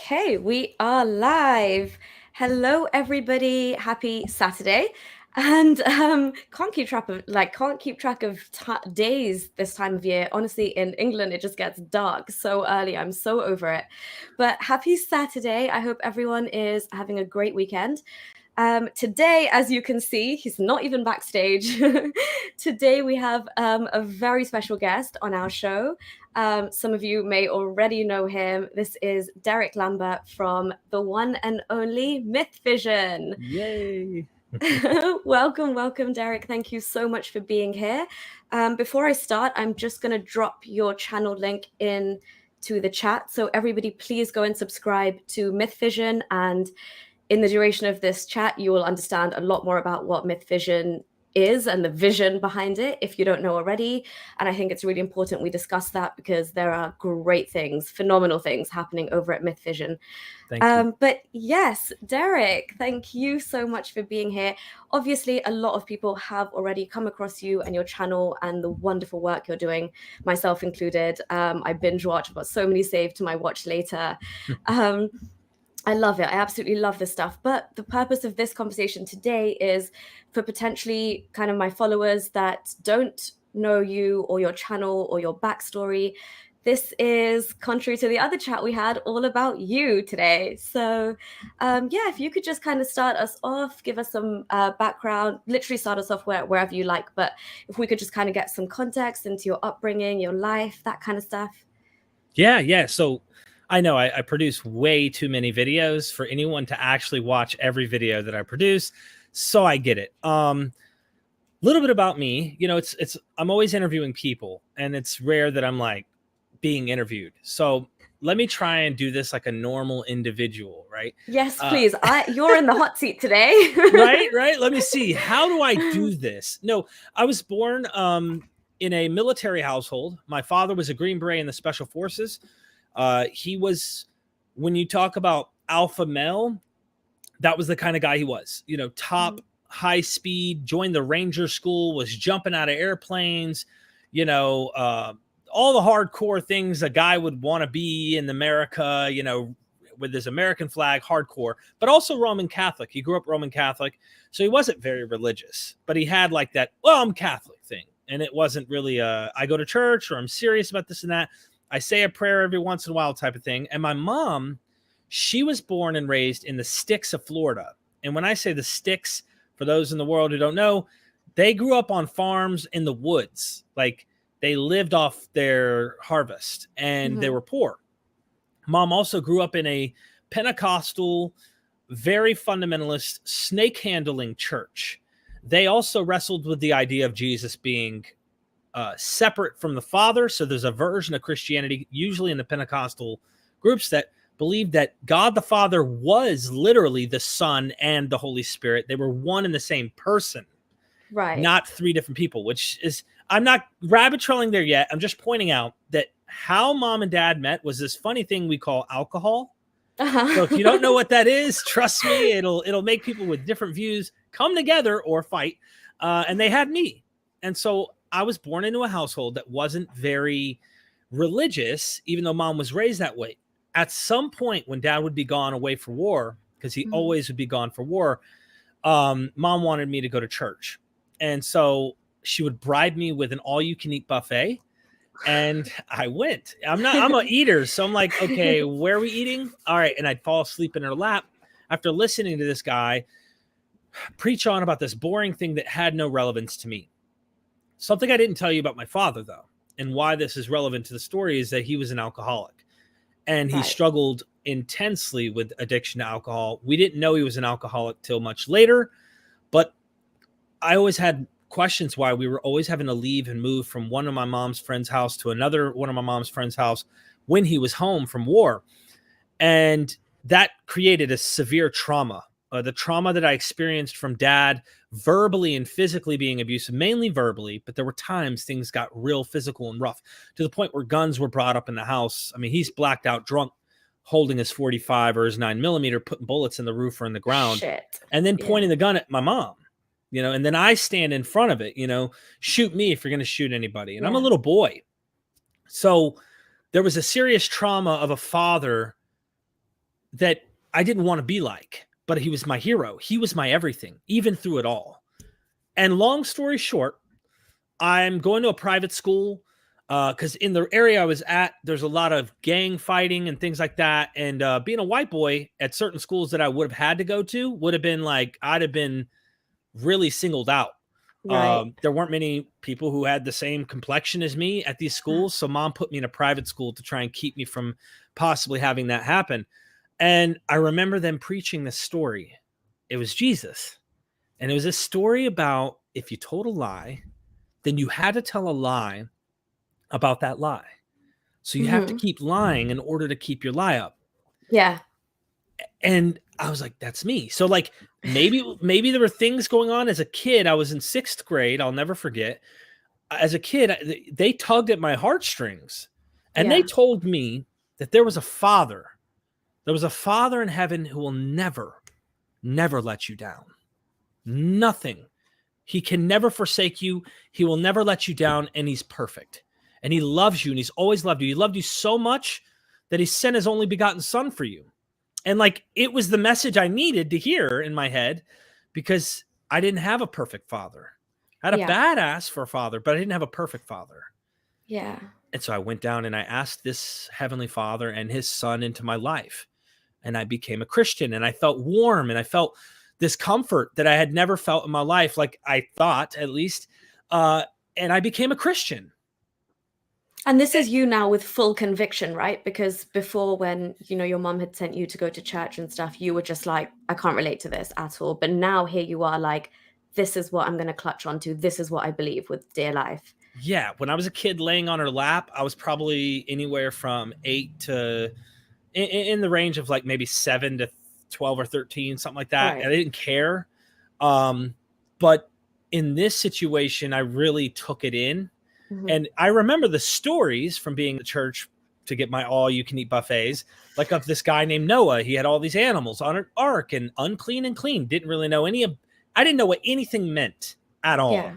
Okay, we are live. Hello, everybody. Happy Saturday. And can't keep track of days this time of year. Honestly, in England, it just gets dark so early. I'm so over it. But happy Saturday. I hope everyone is having a great weekend. Today, as you can see, he's not even backstage. Today, we have a very special guest on our show. Some of you may already know him. This is Derek Lambert from the one and only Mythvision. Yay! Welcome, Derek. Thank you so much for being here. Before I start, I'm just going to drop your channel link in to the chat. So everybody, please go and subscribe to Mythvision, and in the duration of this chat, you will understand a lot more about what Mythvision is and the vision behind it if you don't know already. And I think it's really important we discuss that because there are great things, phenomenal things happening over at Mythvision. Thank you. But yes, Derek, thank you so much for being here. Obviously, a lot of people have already come across you and your channel and the wonderful work you're doing, myself included. I binge watch, I've got so many saved to my watch later. I love it. I absolutely love this stuff. But the purpose of this conversation today is for potentially kind of my followers that don't know you or your channel or your backstory. This is, contrary to the other chat we had, all about you today. So yeah, if you could just kind of start us off, give us some background, literally start us off wherever you like. But if we could just kind of get some context into your upbringing, your life, that kind of stuff. Yeah. So I know I produce way too many videos for anyone to actually watch every video that I produce. So I get it. Little bit about me, it's I'm always interviewing people, and it's rare that I'm like being interviewed. So let me try and do this like a normal individual, right? Yes, please. You're in the hot seat today. Right. Let me see. How do I do this? No, I was born in a military household. My father was a Green Beret in the Special Forces. He was, when you talk about alpha male, that was the kind of guy he was, top high speed, joined the Ranger School, was jumping out of airplanes, all the hardcore things a guy would want to be in America, with his American flag, hardcore, but also Roman Catholic. He grew up Roman Catholic. So he wasn't very religious, but he had like that, well, I'm Catholic thing. And it wasn't really I go to church or I'm serious about this and that. I say a prayer every once in a while type of thing. And my mom, she was born and raised in the sticks of Florida. And when I say the sticks, for those in the world who don't know, they grew up on farms in the woods. Like they lived off their harvest and they were poor. Mom also grew up in a Pentecostal, very fundamentalist, snake handling church. They also wrestled with the idea of Jesus being separate from the Father. So there's a version of Christianity, usually in the Pentecostal groups, that believed that God the Father was literally the Son and the Holy Spirit. They were one and the same person, Right. not three different people, which is, I'm not rabbit trailing there yet. I'm just pointing out that how mom and dad met was this funny thing we call alcohol. So if you don't know what that is, trust me, it'll make people with different views come together or fight. And they had me. And so I was born into a household that wasn't very religious, even though mom was raised that way. At some point when dad would be gone away for war, because he always would be gone for war, mom wanted me to go to church. And so she would bribe me with an all-you-can-eat buffet. And I went. I'm an eater. So I'm like, okay, where are we eating? All right. And I'd fall asleep in her lap after listening to this guy preach on about this boring thing that had no relevance to me. Something I didn't tell you about my father, though, and why this is relevant to the story, is that he was an alcoholic and he struggled intensely with addiction to alcohol. We didn't know he was an alcoholic till much later, but I always had questions why we were always having to leave and move from one of my mom's friend's house to another one of my mom's friend's house when he was home from war. And that created a severe trauma. The trauma that I experienced from dad verbally and physically being abusive, mainly verbally, but there were times things got real physical and rough to the point where guns were brought up in the house. I mean, he's blacked out drunk, holding his 45 or his 9mm, putting bullets in the roof or in the ground, and then pointing the gun at my mom. And then I stand in front of it, shoot me if you're going to shoot anybody. And I'm a little boy. So there was a serious trauma of a father that I didn't want to be like, but he was my hero. He was my everything, even through it all. And long story short, I'm going to a private school because in the area I was at, there's a lot of gang fighting and things like that. And being a white boy at certain schools that I would have had to go to would have been like, I'd have been really singled out. Right. There weren't many people who had the same complexion as me at these schools. So mom put me in a private school to try and keep me from possibly having that happen. And I remember them preaching this story. It was Jesus. And it was a story about if you told a lie, then you had to tell a lie about that lie. So you have to keep lying in order to keep your lie up. Yeah. And I was like, that's me. So like maybe there were things going on as a kid. I was in 6th grade. I'll never forget. As a kid, they tugged at my heartstrings and they told me that there was a father. There was a father in heaven who will never let you down. Nothing. He can never forsake you. He will never let you down. And he's perfect. And he loves you. And he's always loved you. He loved you so much that he sent his only begotten son for you. And like, it was the message I needed to hear in my head because I didn't have a perfect father. I had a badass for a father, but I didn't have a perfect father. Yeah. And so I went down and I asked this heavenly father and his son into my life. And I became a Christian and I felt warm and I felt this comfort that I had never felt in my life. Like I thought at least, and I became a Christian. And this is you now with full conviction, right? Because before when, you know, your mom had sent you to go to church and stuff, you were just like, I can't relate to this at all. But now here you are like, this is what I'm going to clutch onto. This is what I believe with dear life. Yeah. When I was a kid laying on her lap, I was probably anywhere from 8 to in the range of like maybe 7 to 12 or 13, something like that. Right. I didn't care. But in this situation, I really took it in. And I remember the stories from being at church to get my all-you-can-eat buffets, like of this guy named Noah. He had all these animals on an ark and unclean and clean. Didn't really know I didn't know what anything meant at all. Yeah.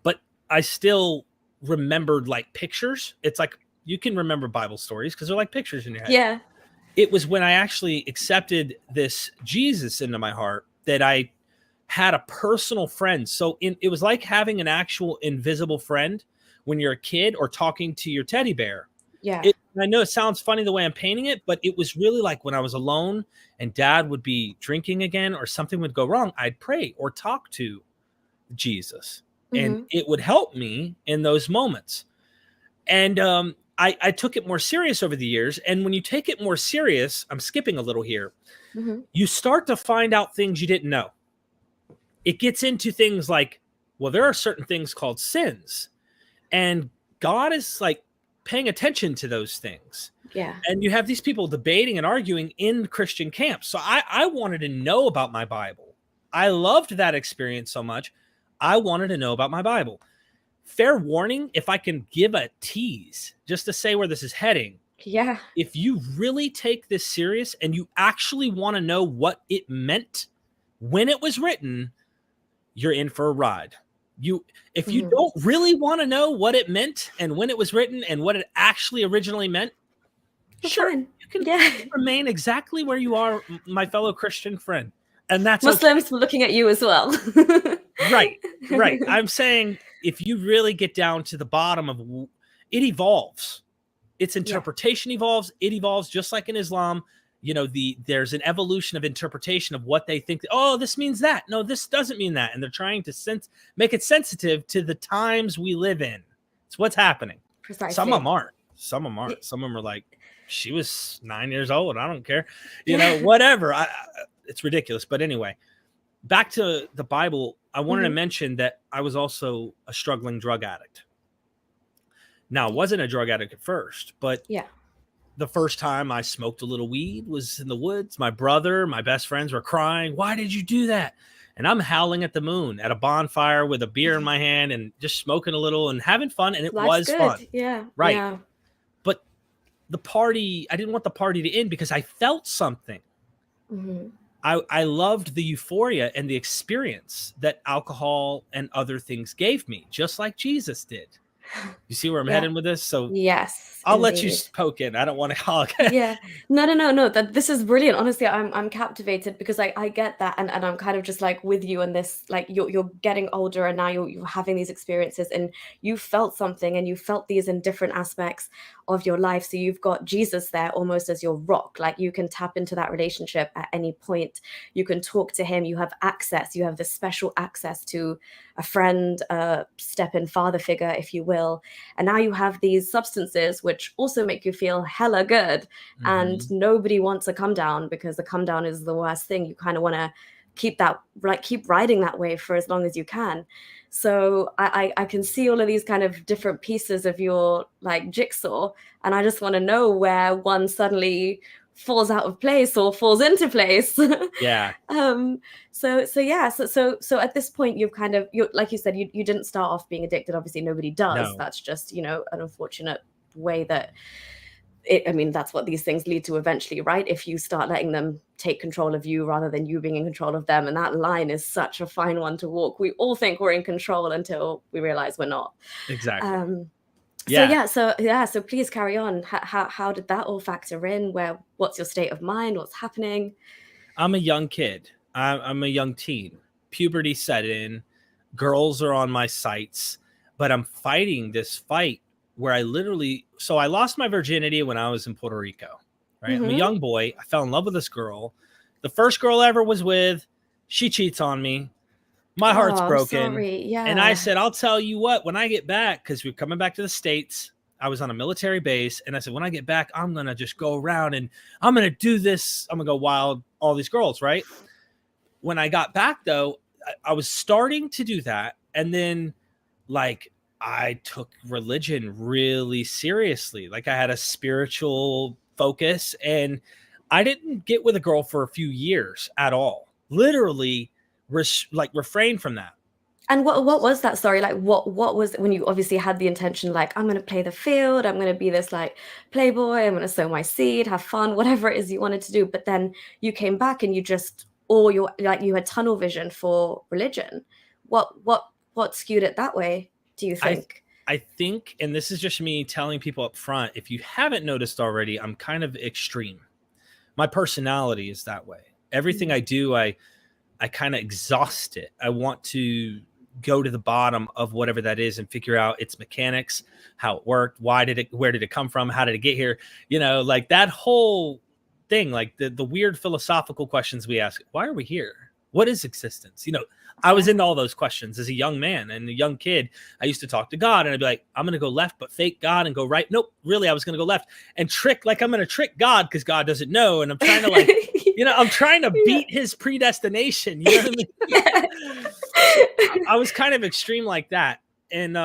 But I still remembered like pictures. It's like you can remember Bible stories because they're like pictures in your head. Yeah. It was when I actually accepted this Jesus into my heart that I had a personal friend. So it was like having an actual invisible friend when you're a kid or talking to your teddy bear. Yeah. I know it sounds funny the way I'm painting it, but it was really like when I was alone and dad would be drinking again or something would go wrong, I'd pray or talk to Jesus and it would help me in those moments. And I took it more serious over the years. And when you take it more serious, I'm skipping a little here, you start to find out things you didn't know. It gets into things like, well, there are certain things called sins. And God is like paying attention to those things. Yeah. And you have these people debating and arguing in Christian camps. So I wanted to know about my Bible. I loved that experience so much. I wanted to know about my Bible. Fair warning, if I can give a tease just to say where this is heading. Yeah. If you really take this serious and you actually want to know what it meant when it was written, you're in for a ride. If you don't really want to know what it meant and when it was written and what it actually originally meant, sure, you can remain exactly where you are, my fellow Christian friend. And that's Muslims were looking at you as well. Right. I'm saying if you really get down to the bottom of it, evolves. Its interpretation evolves. It evolves just like in Islam. You know, there's an evolution of interpretation of what they think. Oh, this means that. No, this doesn't mean that. And they're trying to make it sensitive to the times we live in. It's what's happening. Precisely. Some of them aren't. Some of them are like, she was 9 years old. I don't care. You know, whatever. It's ridiculous. But anyway, back to the Bible. I wanted to mention that I was also a struggling drug addict. Now, I wasn't a drug addict at first, but the first time I smoked a little weed was in the woods. My brother, my best friends were crying. Why did you do that? And I'm howling at the moon at a bonfire with a beer in my hand and just smoking a little and having fun. And it was fun. Yeah. Right. Yeah. But the party, I didn't want the party to end because I felt something. I loved the euphoria and the experience that alcohol and other things gave me, just like Jesus did. You see where I'm Yeah. heading with this? So Yes, I'll let you indeed. poke in. I don't want to hog. Yeah. No. That this is brilliant. Honestly, I'm captivated because I get that, and I'm kind of just like with you in this. Like you're getting older, and now you're having these experiences, and you felt something, and you felt these in different aspects of your life. So you've got Jesus there almost as your rock. Like you can tap into that relationship at any point. You can talk to him. You have access. You have this special access to a friend, a step-in father figure, if you will. And now you have these substances which also make you feel hella good. And Mhm. nobody wants a come down because the come down is the worst thing. You kind of want to keep that, like, keep riding that wave for as long as you can. So I can see all of these kind of different pieces of your like jigsaw, and I just want to know where one suddenly falls out of place or falls into place. Yeah. So at this point you've kind of, you like you said, you didn't start off being addicted. Obviously nobody does. No. That's just, you know, an unfortunate way that it, I mean, that's what these things lead to eventually, right? If you start letting them take control of you rather than you being in control of them. And that line is such a fine one to walk. We all think we're in control until we realize we're not. Exactly. Um, Yeah. so please carry on. How did that all factor in? What's your state of mind? What's happening? I'm a young kid. I'm a young teen. Puberty set in. Girls are on my sights, but I'm fighting this fight where I literally. So I lost my virginity when I was in Puerto Rico. Right. I'm a Mm-hmm. young boy. I fell in love with this girl. The first girl I ever was with, she cheats on me. My Oh, heart's I'm broken. sorry. And I Yeah. said, I'll tell you what, when I get back, because we're coming back to the States, I was on a military base. And I said, when I get back, I'm going to just go around and I'm going to do this. I'm going to go wild, all these girls, right? When I got back, though, I was starting to do that. And then, like, I took religion really seriously. Like, I had a spiritual focus and I didn't get with a girl for a few years at all. Literally, refrain from that. And what was that story like? What was when you obviously had the intention, like, I'm gonna play the field, I'm gonna be this like playboy, I'm gonna sow my seed, have fun, whatever it is you wanted to do. But then you came back and you just, or you like you had tunnel vision for religion. What skewed it that way, do you I think? I think, and this is just me telling people up front, if you haven't noticed already, I'm kind of extreme. My personality is that way. Everything Mm. I do, I kind of exhaust it. I want to go to the bottom of whatever that is and figure out its mechanics, how it worked, where did it come from, how did it get here? You know, like that whole thing, like the weird philosophical questions we ask. Why are we here? What is existence? You know, I was Yeah. into all those questions as a young man and a young kid. I used to talk to God and I'd be like, I'm going to go left, but fake God and go right. Nope, really, I was going to go left and trick, like I'm going to trick God because God doesn't know. And I'm trying to like, you know, I'm trying to Yeah. beat his predestination. You know what I mean? So I was kind of extreme like that. And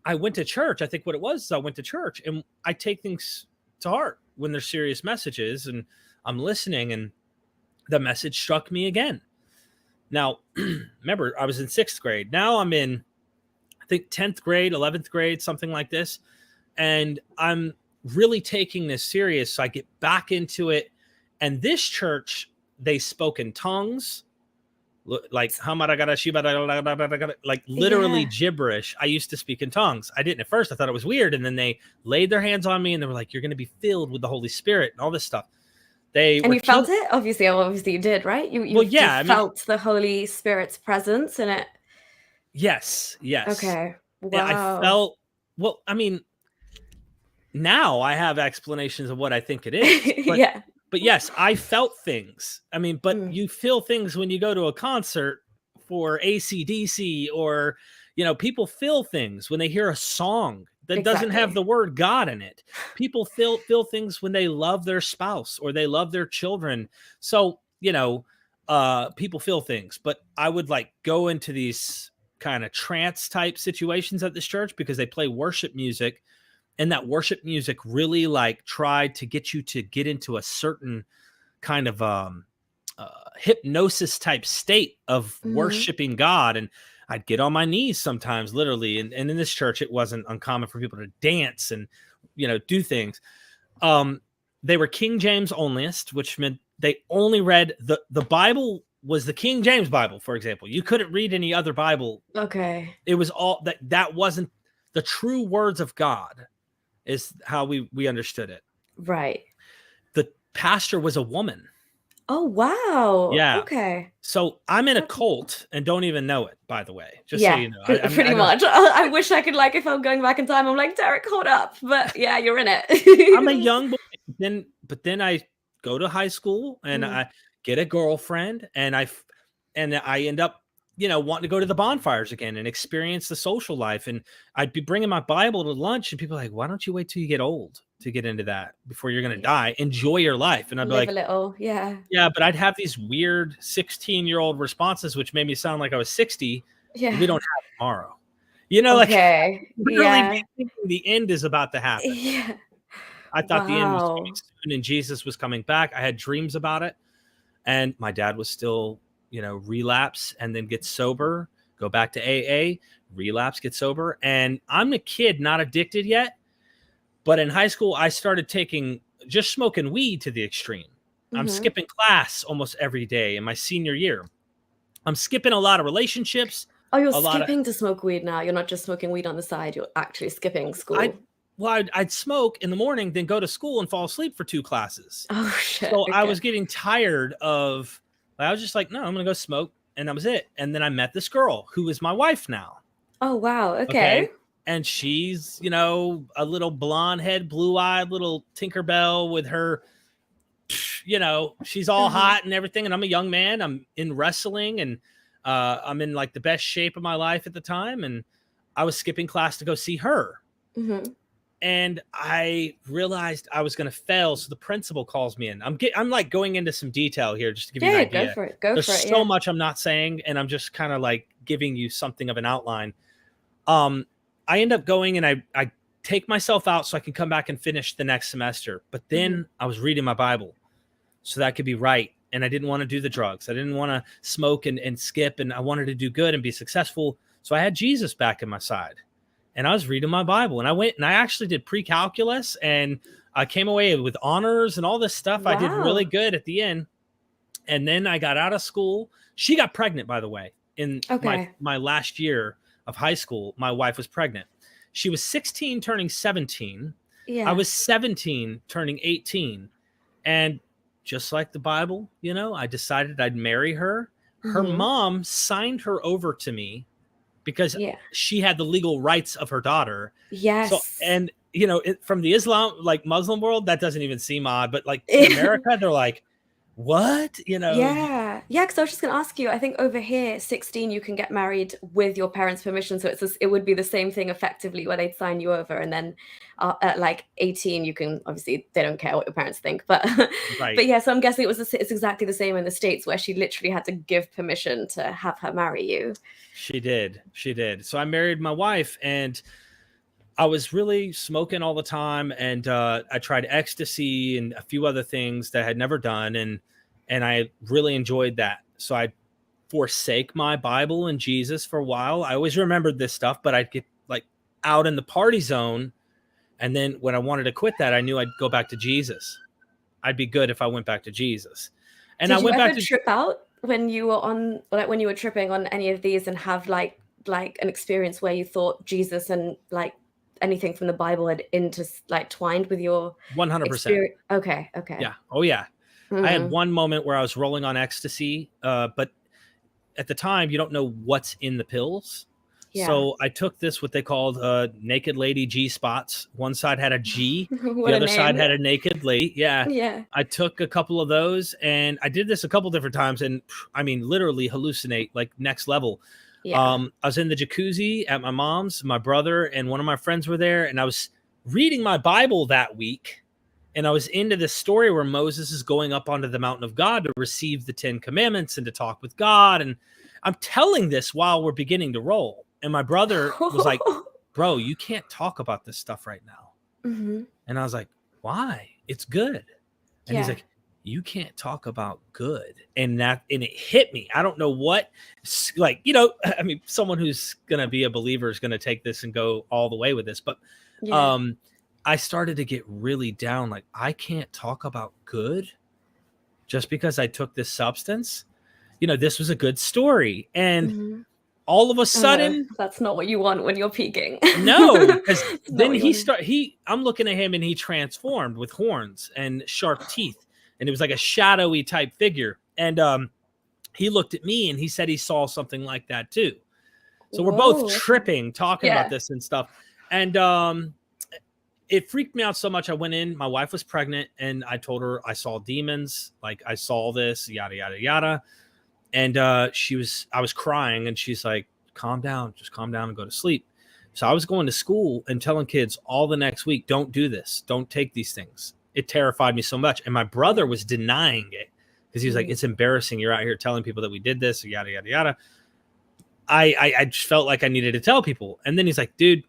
I went to church. I think what it was is I went to church and I take things to heart when there's serious messages and I'm listening and the message struck me again. Now, remember, I was in 6th grade. Now I'm in, I think, 10th grade, 11th grade, something like this. And I'm really taking this serious. So I get back into it. And this church, they spoke in tongues, like like literally Yeah. gibberish. I used to speak in tongues. I didn't at first. I thought it was weird. And then they laid their hands on me and they were like, you're going to be filled with the Holy Spirit and all this stuff. They And were you felt king. it? Obviously you did, right? You Well, you yeah. I mean, felt the Holy Spirit's presence in it. yes. Okay. And I Wow. felt, well, I mean, now I have explanations of what I think it is, Yeah. but yes, I felt things. I mean, but Mm, you feel things when you go to a concert for AC/DC, or you know, people feel things when they hear a song that doesn't have exactly. the word God in it. People feel things when they love their spouse or they love their children. So, you know, people feel things, but I would like go into these kind of trance type situations at this church because they play worship music, and that worship music really like tried to get you to get into a certain kind of hypnosis type state of Mhm. worshiping God. And I'd get on my knees sometimes, literally. And in this church, it wasn't uncommon for people to dance and, you know, do things. They were King James onlyist, which meant they only read the Bible was the King James Bible, for example. You couldn't read any other Bible. Okay. It was all that wasn't the true words of God is how we understood it. Right. The pastor was a woman. Oh, wow. Yeah. Okay. So I'm in a cult and don't even know it, by the way, just so Yeah, you know. pretty much. I wish I could, like, if I'm going back in time, I'm like, Derek, hold up. But yeah, you're in I'm a it. young boy. But then I go to high school and Mm. I get a girlfriend and I end up, wanting to go to the bonfires again and experience the social life. And I'd be bringing my Bible to lunch and people are like, why don't you wait till you get old to get into that before you're going to die? Enjoy your life. And I'd be Live like, a little. Yeah. yeah, but I'd have these weird 16-year-old responses, which made me sound like I was 60. Yeah. We don't have tomorrow. Okay. Literally Yeah. thinking the end is about to happen. Yeah. I thought the end was coming Wow. soon and Jesus was coming back. I had dreams about it. And my dad was still, relapse and then get sober, go back to AA, relapse, get sober. And I'm a kid, not addicted yet. But in high school, I started just smoking weed to the extreme. I'm skipping class almost every day in my senior year. I'm skipping a lot of relationships. Oh, you're a lot of skipping to smoke weed now. You're not just smoking weed on the side. You're actually skipping school. I'd smoke in the morning, then go to school and fall asleep for 2 classes. Oh, shit. So Okay. I was getting tired of, I was just like, no, I'm going to go smoke. And that was it. And then I met this girl who is my wife now. Oh, wow. Okay. And she's, a little blonde head, blue-eyed little Tinkerbell with her, she's all hot and everything. And I'm a young man. I'm in wrestling and I'm in like the best shape of my life at the time. And I was skipping class to go see her. Mm-hmm. And I realized I was going to fail. So the principal calls me in. I'm like going into some detail here just to give you an idea. Go for it. There's so much I'm not saying, and I'm just kind of like giving you something of an outline. I end up going and I take myself out so I can come back and finish the next semester. But then I was reading my Bible so that I could be right. And I didn't want to do the drugs. I didn't want to smoke and skip. And I wanted to do good and be successful. So I had Jesus back in my side. And I was reading my Bible. And I went and I actually did pre-calculus. And I came away with honors and all this stuff. Wow. I did really good at the end. And then I got out of school. She got pregnant, by the way, in my last year of high school. My wife was pregnant. She was 16 turning 17. Yeah. I was 17 turning 18. And just like the Bible, I decided I'd marry her. Her mom signed her over to me because she had the legal rights of her daughter. Yes. So, and, from the Muslim world, that doesn't even seem odd. But like in America, they're like, what? Yeah, because I was just gonna ask you, I think over here 16 you can get married with your parents' permission, so it would be the same thing effectively where they'd sign you over, and then at like 18 you can, obviously they don't care what your parents think, but right. But yeah, so I'm guessing it's exactly the same in the States where she literally had to give permission to have her marry you. She did So I married my wife and I was really smoking all the time, and I tried ecstasy and a few other things that I had never done, and I really enjoyed that. So I forsake my Bible and Jesus for a while. I always remembered this stuff, but I'd get like out in the party zone, and then when I wanted to quit that, I knew I'd go back to Jesus. I'd be good if I went back to Jesus. And I went back to trip out when you were tripping on any of these and have like an experience where you thought Jesus and like anything from the Bible had twined with your 100%. Okay. Yeah. Oh yeah. I had one moment where I was rolling on ecstasy, but at the time you don't know what's in the pills. Yeah. So I took what they called naked lady G spots. One side had a G, the other side had a naked lady. Yeah. Yeah. I took a couple of those and I did this a couple different times, and I mean literally hallucinate like next level. Yeah. I was in the jacuzzi at my mom's. My brother and one of my friends were there, and I was reading my Bible that week, and I was into this story where Moses is going up onto the mountain of God to receive the 10 commandments and to talk with God. And I'm telling this while we're beginning to roll. And my brother was like, bro, you can't talk about this stuff right now. And I was like, why? It's good. And he's like, you can't talk about good. And it hit me. I don't know what, I mean, someone who's going to be a believer is going to take this and go all the way with this. But I started to get really down. Like, I can't talk about good just because I took this substance. This was a good story. And All of a Oh no, sudden, that's not what you want when you're peaking. no, because It's not then what you want. I'm looking at him and he transformed with horns and sharp teeth. And it was like a shadowy type figure. And he looked at me and he said he saw something like that too. So we're both Whoa. tripping, talking about Yeah. this and stuff. And it freaked me out so much. I went in, my wife was pregnant, and I told her I saw demons, like I saw this, yada, yada, yada. And I was crying, and she's like, calm down, just calm down and go to sleep. So I was going to school and telling kids all the next week, don't do this, don't take these things. It terrified me so much. And my brother was denying it because he was like, it's embarrassing. You're out here telling people that we did this, yada, yada, yada. I just felt like I needed to tell people. And then he's like, dude,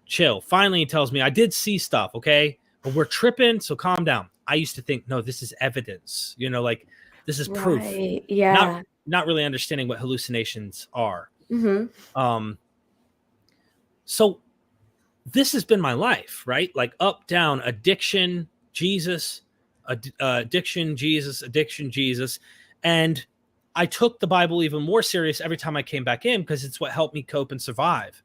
chill. Finally, he tells me, I did see stuff, okay? But we're tripping, so calm down. I used to think, no, this is evidence. You know, like, this is proof. Right. Yeah. Not really understanding what hallucinations are. Mm-hmm. So this has been my life, right? Like up, down, addiction, Jesus, addiction, Jesus. And I took the Bible even more serious every time I came back in because it's what helped me cope and survive.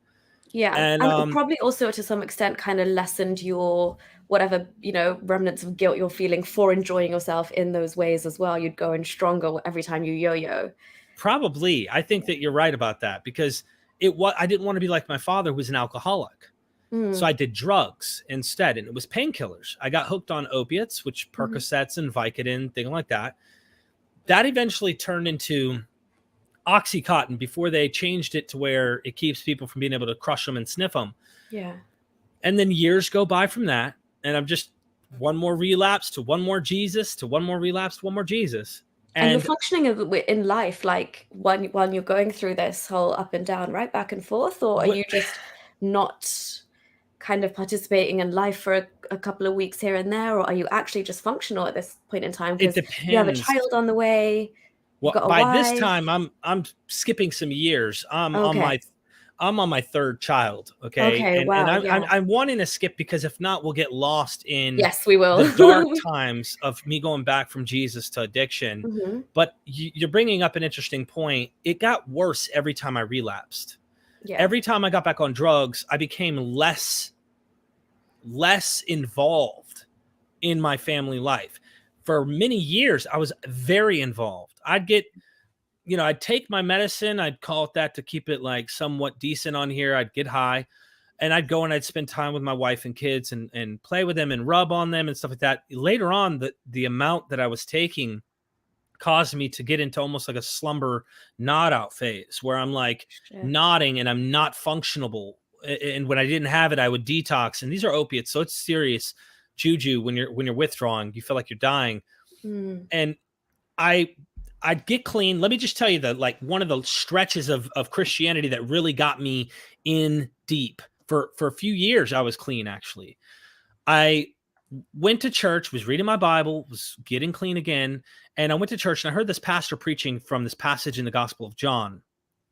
Yeah. And probably also to some extent kind of lessened your whatever, remnants of guilt you're feeling for enjoying yourself in those ways as well. You'd go in stronger every time you yo-yo. Probably. I think that you're right about that because I didn't want to be like my father, who was an alcoholic. So I did drugs instead, and it was painkillers. I got hooked on opiates, which Percocets and Vicodin, thing like that. That eventually turned into Oxycontin before they changed it to where it keeps people from being able to crush them and sniff them. Yeah. And then years go by from that, and I'm just one more relapse to one more Jesus to one more relapse to one more Jesus. And you're functioning in life like while you're going through this whole up and down, right, back and forth, or are you just not kind of participating in life for a couple of weeks here and there, or are you actually just functional at this point in time? It Because depends. you have a child on the way. Well, by this time, I'm skipping some years. I'm on my third child. Okay. Wow, and I'm wanting to skip because if not, we'll get lost in yes, we will. the dark times of me going back from Jesus to addiction. But you're bringing up an interesting point. It got worse every time I relapsed. Yeah. Every time I got back on drugs, I became less involved in my family life. For many years, I was very involved. I'd take my medicine. I'd call it that to keep it like somewhat decent on here. I'd get high and I'd go and I'd spend time with my wife and kids and play with them and rub on them and stuff like that. Later on, the amount that I was taking caused me to get into almost like a slumber nod out phase where I'm like nodding and I'm not functionable. And when I didn't have it, I would detox. And these are opiates, so it's serious juju when you're withdrawing. You feel like you're dying. And I'd get clean. Let me just tell you that like one of the stretches of Christianity that really got me in deep for a few years, I was clean. Actually, I went to church, was reading my Bible, was getting clean again. And I went to church and I heard this pastor preaching from this passage in the Gospel of John,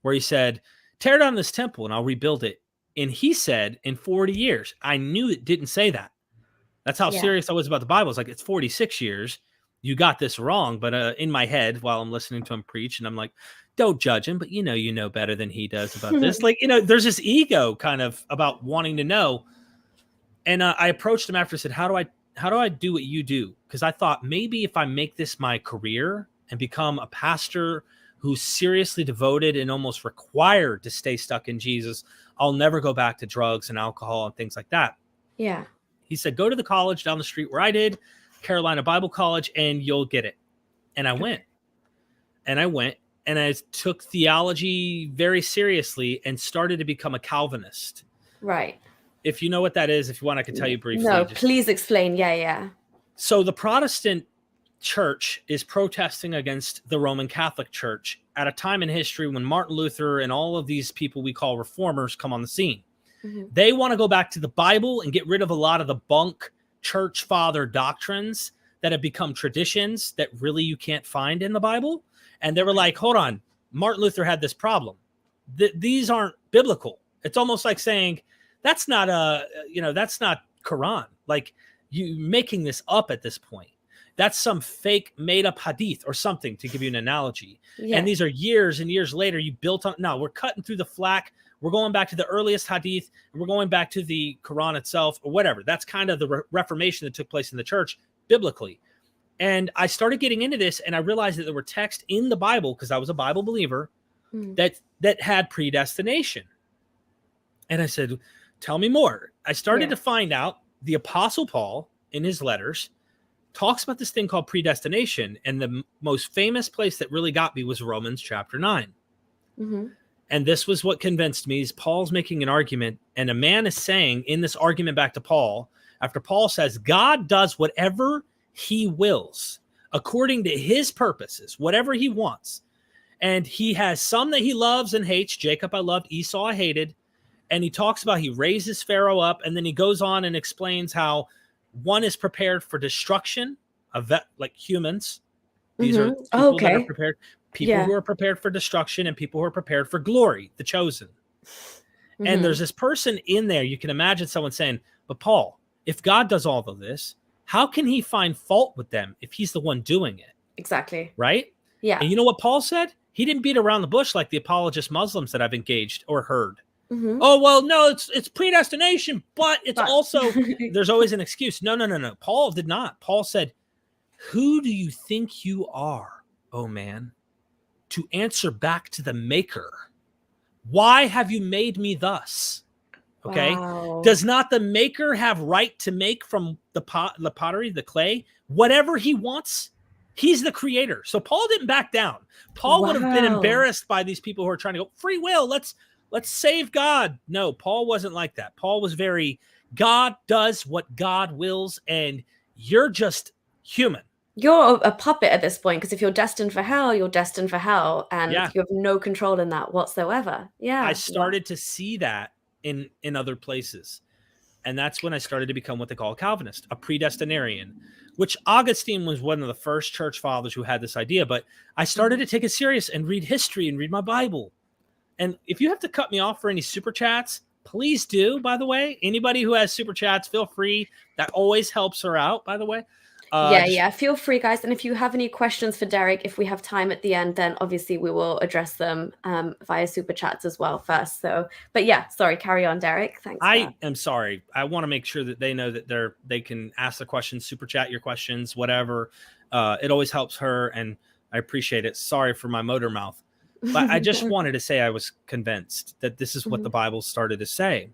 where he said, tear down this temple and I'll rebuild it. And he said, in 40 years, I knew it didn't say that. That's how serious I was about the Bible. It's like, it's 46 years. You got this wrong. But in my head, while I'm listening to him preach, and I'm like, don't judge him, but you know better than he does about this. Like, there's this ego kind of about wanting to know. And I approached him after and said, how do I do what you do? Because I thought maybe if I make this my career and become a pastor who's seriously devoted and almost required to stay stuck in Jesus, I'll never go back to drugs and alcohol and things like that. Yeah. He said, go to the college down the street where I did, Carolina Bible College, and you'll get it. And I went. And I took theology very seriously and started to become a Calvinist. Right. If you know what that is, if you want, I can tell you briefly. No, please explain. Yeah. So the Protestant church is protesting against the Roman Catholic Church at a time in history when Martin Luther and all of these people we call reformers come on the scene. They want to go back to the Bible and get rid of a lot of the bunk church father doctrines that have become traditions that really you can't find in the Bible. And they were like, hold on, Martin Luther had this problem. These aren't biblical. It's almost like saying, that's not that's not Quran. Like you making this up at this point. that's some fake made up hadith or something, to give you an analogy. Yeah. And these are years and years later you built on. No, we're cutting through the flack. We're going back to the earliest hadith, and we're going back to the Quran itself or whatever. That's kind of the Reformation that took place in the church biblically. And I started getting into this, and I realized that there were texts in the Bible, because I was a Bible believer, that had predestination. And I said, tell me more. I started to find out the Apostle Paul in his letters talks about this thing called predestination. And the most famous place that really got me was Romans chapter 9. And this was what convinced me, is Paul's making an argument, and a man is saying in this argument back to Paul, after Paul says, God does whatever he wills according to his purposes, whatever he wants. And he has some that he loves and hates. Jacob I loved, Esau I hated. And he talks about he raises Pharaoh up, and then he goes on and explains how one is prepared for destruction, like humans. These are people that are prepared. People who are prepared for destruction, and people who are prepared for glory, the chosen. And there's this person in there. You can imagine someone saying, but Paul, if God does all of this, how can he find fault with them if he's the one doing it? Exactly. Right? Yeah. And you know what Paul said? He didn't beat around the bush like the apologist Muslims that I've engaged or heard. Oh, well, no, it's predestination, but it's also, there's always an excuse. No. Paul did not. Paul said, who do you think you are, oh man, to answer back to the maker? Why have you made me thus? Okay. Wow. Does not the maker have right to make from the pottery, the clay, whatever he wants? He's the creator. So Paul didn't back down. Paul would have been embarrassed by these people who are trying to go free will. Let's save God. No, Paul wasn't like that. Paul was very, God does what God wills, and you're just human. You're a puppet at this point, because if you're destined for hell, you're destined for hell, and you have no control in that whatsoever. Yeah. I started to see that in other places. And that's when I started to become what they call a Calvinist, a predestinarian, which Augustine was one of the first church fathers who had this idea. But I started to take it serious and read history and read my Bible. And if you have to cut me off for any super chats, please do, by the way. Anybody who has super chats, feel free. That always helps her out, by the way. Feel free, guys. And if you have any questions for Derek, if we have time at the end, then obviously we will address them via super chats as well first. So, but yeah, sorry, carry on, Derek. Thanks. I am sorry. I want to make sure that they know that they can ask the questions, super chat your questions, whatever. It always helps her, and I appreciate it. Sorry for my motor mouth. But I just wanted to say I was convinced that this is what the Bible started to say.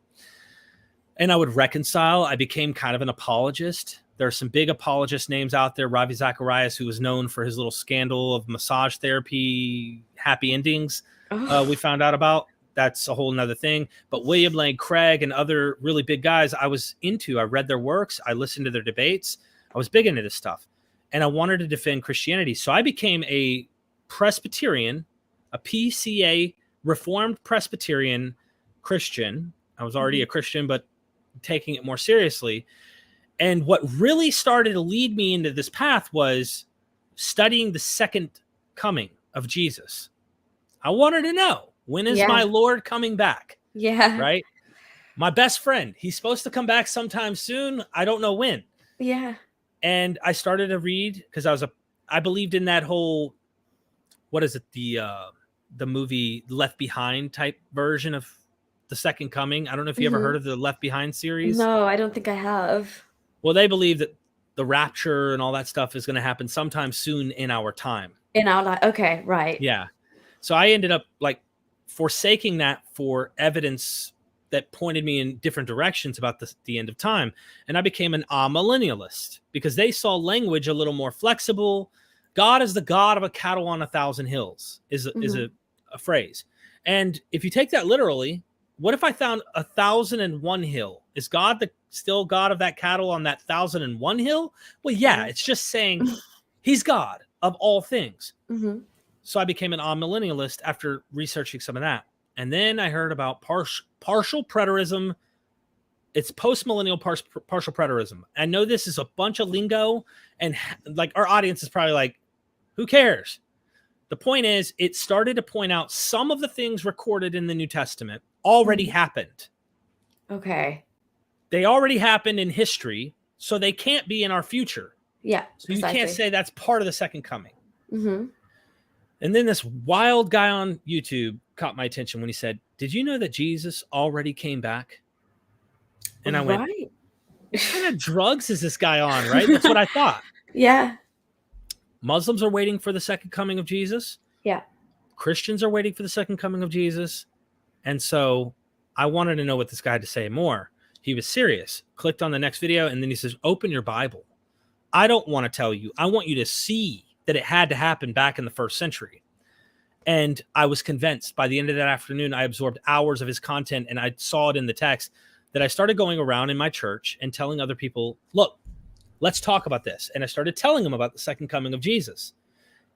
And I would reconcile. I became kind of an apologist. There are some big apologist names out there. Ravi Zacharias, who was known for his little scandal of massage therapy, happy endings, we found out about. That's a whole nother thing. But William Lane Craig and other really big guys I was into. I read their works. I listened to their debates. I was big into this stuff. And I wanted to defend Christianity. So I became a Presbyterian, a PCA, Reformed Presbyterian Christian. I was already a Christian, but taking it more seriously. And what really started to lead me into this path was studying the second coming of Jesus. I wanted to know, when is my Lord coming back? Yeah. Right? My best friend, he's supposed to come back sometime soon. I don't know when. Yeah. And I started to read, because I believed in that whole, what is it? The movie Left Behind type version of the second coming. I don't know if you ever heard of the Left Behind series. No, I don't think I have. Well, they believe that the rapture and all that stuff is going to happen sometime soon in our time. In our life. Okay, right. Yeah. So I ended up forsaking that for evidence that pointed me in different directions about the end of time. And I became an amillennialist, because they saw language a little more flexible. God is the God of a cattle on 1,000 hills is a phrase. And if you take that literally, what if I found 1,001 hill? Is God still God of that cattle on that 1,001 hill? Well, yeah, it's just saying he's God of all things. So I became an amillennialist after researching some of that. And then I heard about partial preterism. It's post-millennial partial preterism. I know this is a bunch of lingo, and our audience is probably like, who cares? The point is, it started to point out some of the things recorded in the New Testament already happened. Okay. They already happened in history, so they can't be in our future. Yeah, So you can't precisely. say that's part of the second coming. Mm-hmm. And then this wild guy on YouTube caught my attention when he said, "Did you know that Jesus already came back?" And I went, Right. what kind of drugs is this guy on, right? That's what I thought. Yeah. Muslims are waiting for the second coming of Jesus. Yeah. Christians are waiting for the second coming of Jesus. And so I wanted to know what this guy had to say more. He was serious. Clicked on the next video, and then he says, "Open your Bible. I don't want to tell you. I want you to see that it had to happen back in the first century." And I was convinced. By the end of that afternoon, I absorbed hours of his content, and I saw it in the text, that I started going around in my church and telling other people, look, let's talk about this. And I started telling them about the second coming of Jesus.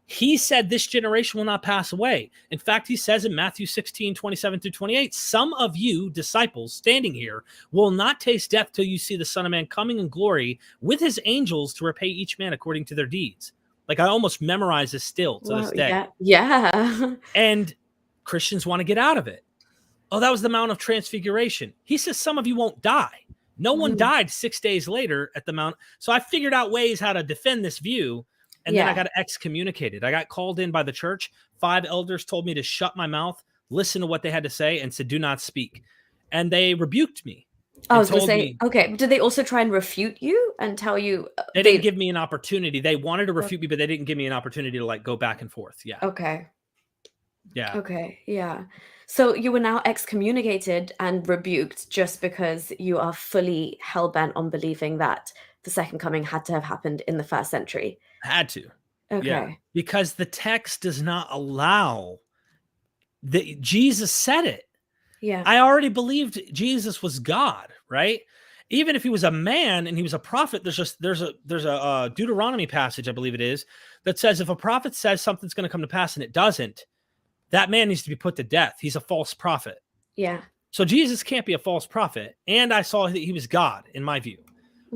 He said this generation will not pass away. In fact, he says in Matthew 16:27-28, some of you disciples standing here will not taste death till you see the Son of Man coming in glory with his angels to repay each man according to their deeds. Like, I almost memorize this still to this day. Yeah. Yeah. And Christians want to get out of it. Oh, that was the Mount of Transfiguration. He says some of you won't die. No one died 6 days later at the Mount. So I figured out ways how to defend this view. And then I got excommunicated. I got called in by the church. 5 elders told me to shut my mouth, listen to what they had to say, and said, do not speak. And they rebuked me. I was going to say, okay, did they also try and refute you and tell you? They didn't give me an opportunity. They wanted to refute me, but they didn't give me an opportunity to like go back and forth. Yeah. Okay. Yeah. Okay. Yeah. So you were now excommunicated and rebuked just because you are fully hell-bent on believing that the second coming had to have happened in the first century. Had to. Okay. Yeah. Because the text does not allow that. Jesus said it. Yeah. I already believed Jesus was God, right? Even if he was a man and he was a prophet, there's a Deuteronomy passage, I believe it is, that says if a prophet says something's going to come to pass and it doesn't, that man needs to be put to death. He's a false prophet. Yeah. So Jesus can't be a false prophet. And I saw that he was God, in my view,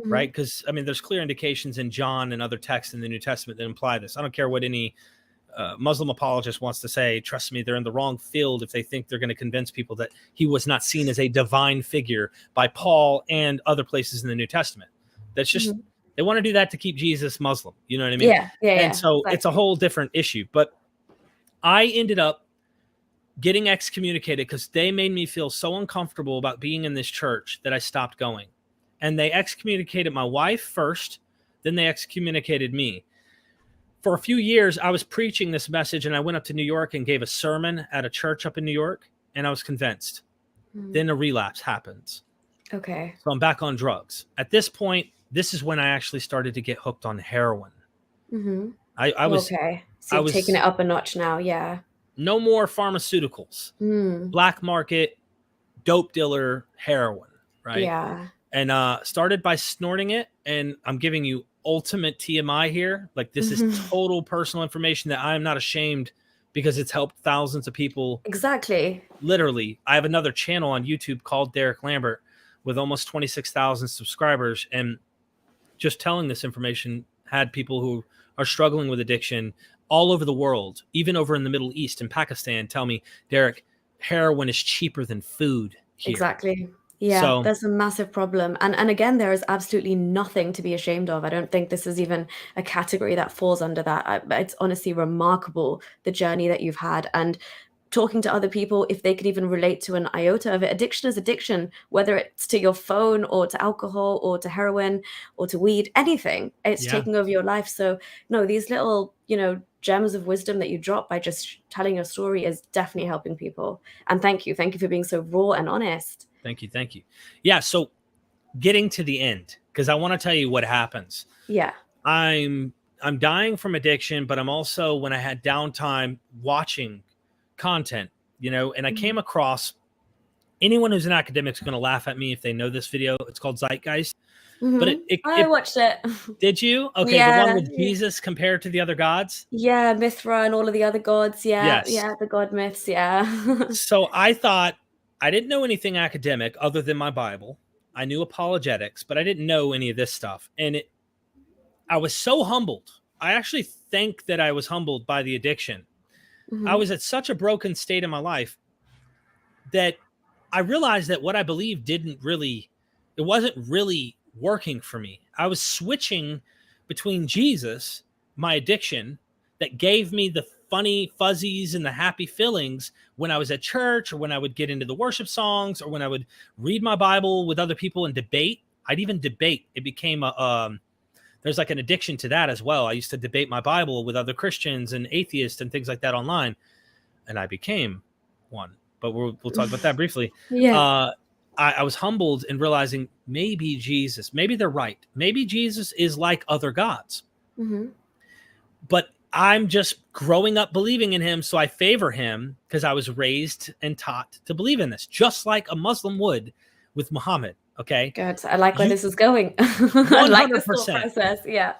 right? Because, I mean, there's clear indications in John and other texts in the New Testament that imply this. I don't care what any Muslim apologist wants to say. Trust me, they're in the wrong field if they think they're going to convince people that he was not seen as a divine figure by Paul and other places in the New Testament. That's just, they want to do that to keep Jesus Muslim. You know what I mean? Yeah. And so it's a whole different issue. But I ended up getting excommunicated because they made me feel so uncomfortable about being in this church that I stopped going. And they excommunicated my wife first, then they excommunicated me. For a few years, I was preaching this message, and I went up to New York and gave a sermon at a church up in New York, and I was convinced. Then a relapse happens. Okay. So I'm back on drugs. At this point, this is when I actually started to get hooked on heroin. I was okay. So you've taken it up a notch now. Yeah. No more pharmaceuticals. Black market, dope dealer, heroin, right? Yeah. And started by snorting it. And I'm giving you ultimate TMI here. Like, this is total personal information that I am not ashamed, because it's helped thousands of people. Exactly. Literally. I have another channel on YouTube called Derek Lambert with almost 26,000 subscribers. And just telling this information had people who are struggling with addiction all over the world, even over in the Middle East and Pakistan, tell me, Derek, heroin is cheaper than food here. Exactly. Yeah, so there's a massive problem. And again, there is absolutely nothing to be ashamed of. I don't think this is even a category that falls under that. It's honestly remarkable, the journey that you've had. And talking to other people, if they could even relate to an iota of it. Addiction is addiction, whether it's to your phone or to alcohol or to heroin or to weed, anything. It's taking over your life. So no, these little, gems of wisdom that you drop by just telling your story is definitely helping people. And thank you. Thank you for being so raw and honest. Thank you. Thank you. Yeah. So getting to the end, because I want to tell you what happens. Yeah. I'm dying from addiction, but I'm also, when I had downtime, watching content, and I came across, anyone who's an academic is going to laugh at me if they know this video. It's called Zeitgeist. But I watched it. Did you? Okay. Yeah, the one with Jesus compared to the other gods. Yeah. Mithra and all of the other gods. Yeah. Yes. Yeah. The god myths. Yeah. So I thought, I didn't know anything academic other than my Bible. I knew apologetics, but I didn't know any of this stuff. And I was so humbled. I actually think that I was humbled by the addiction. I was at such a broken state in my life that I realized that what I believed it wasn't really working for me. I was switching between Jesus, my addiction, that gave me the funny fuzzies and the happy feelings when I was at church, or when I would get into the worship songs, or when I would read my Bible with other people and debate. I'd even debate. It became there's like an addiction to that as well. I used to debate my Bible with other Christians and atheists and things like that online. And I became one, but we'll talk about that briefly. Yeah. I was humbled in realizing maybe they're right. Maybe Jesus is like other gods, but I'm just growing up believing in him. So I favor him because I was raised and taught to believe in this, just like a Muslim would with Muhammad. Okay. Good. I like where this is going. I like this thought process. Yeah.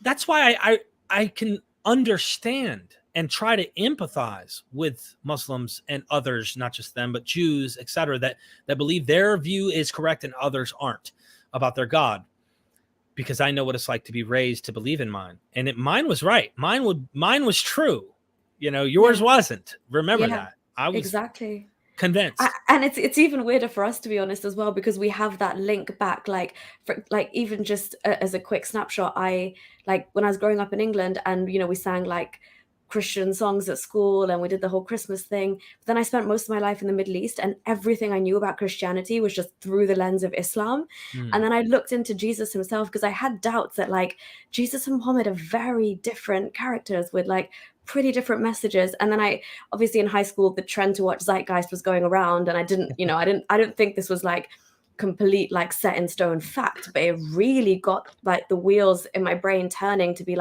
That's why I can understand and try to empathize with Muslims and others, not just them, but Jews, etc., that believe their view is correct and others aren't about their God, because I know what it's like to be raised to believe in mine. And mine was right. Mine was true. Yours wasn't. Remember that. I was exactly convinced. And it's even weirder for us, to be honest, as well, because we have that link back, even just as a quick snapshot, when I was growing up in England, and we sang like Christian songs at school, and we did the whole Christmas thing. But then I spent most of my life in the Middle East, and everything I knew about Christianity was just through the lens of Islam. And then I looked into Jesus himself, because I had doubts that Jesus and Muhammad are very different characters with pretty different messages. And then I obviously in high school, the trend to watch Zeitgeist was going around, and I didn't think this was complete set in stone fact, but it really got the wheels in my brain turning to be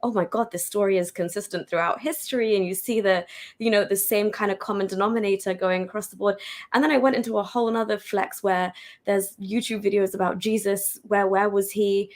oh my God, this story is consistent throughout history, and you see the same kind of common denominator going across the board. And then I went into a whole nother flex where there's YouTube videos about Jesus, where was he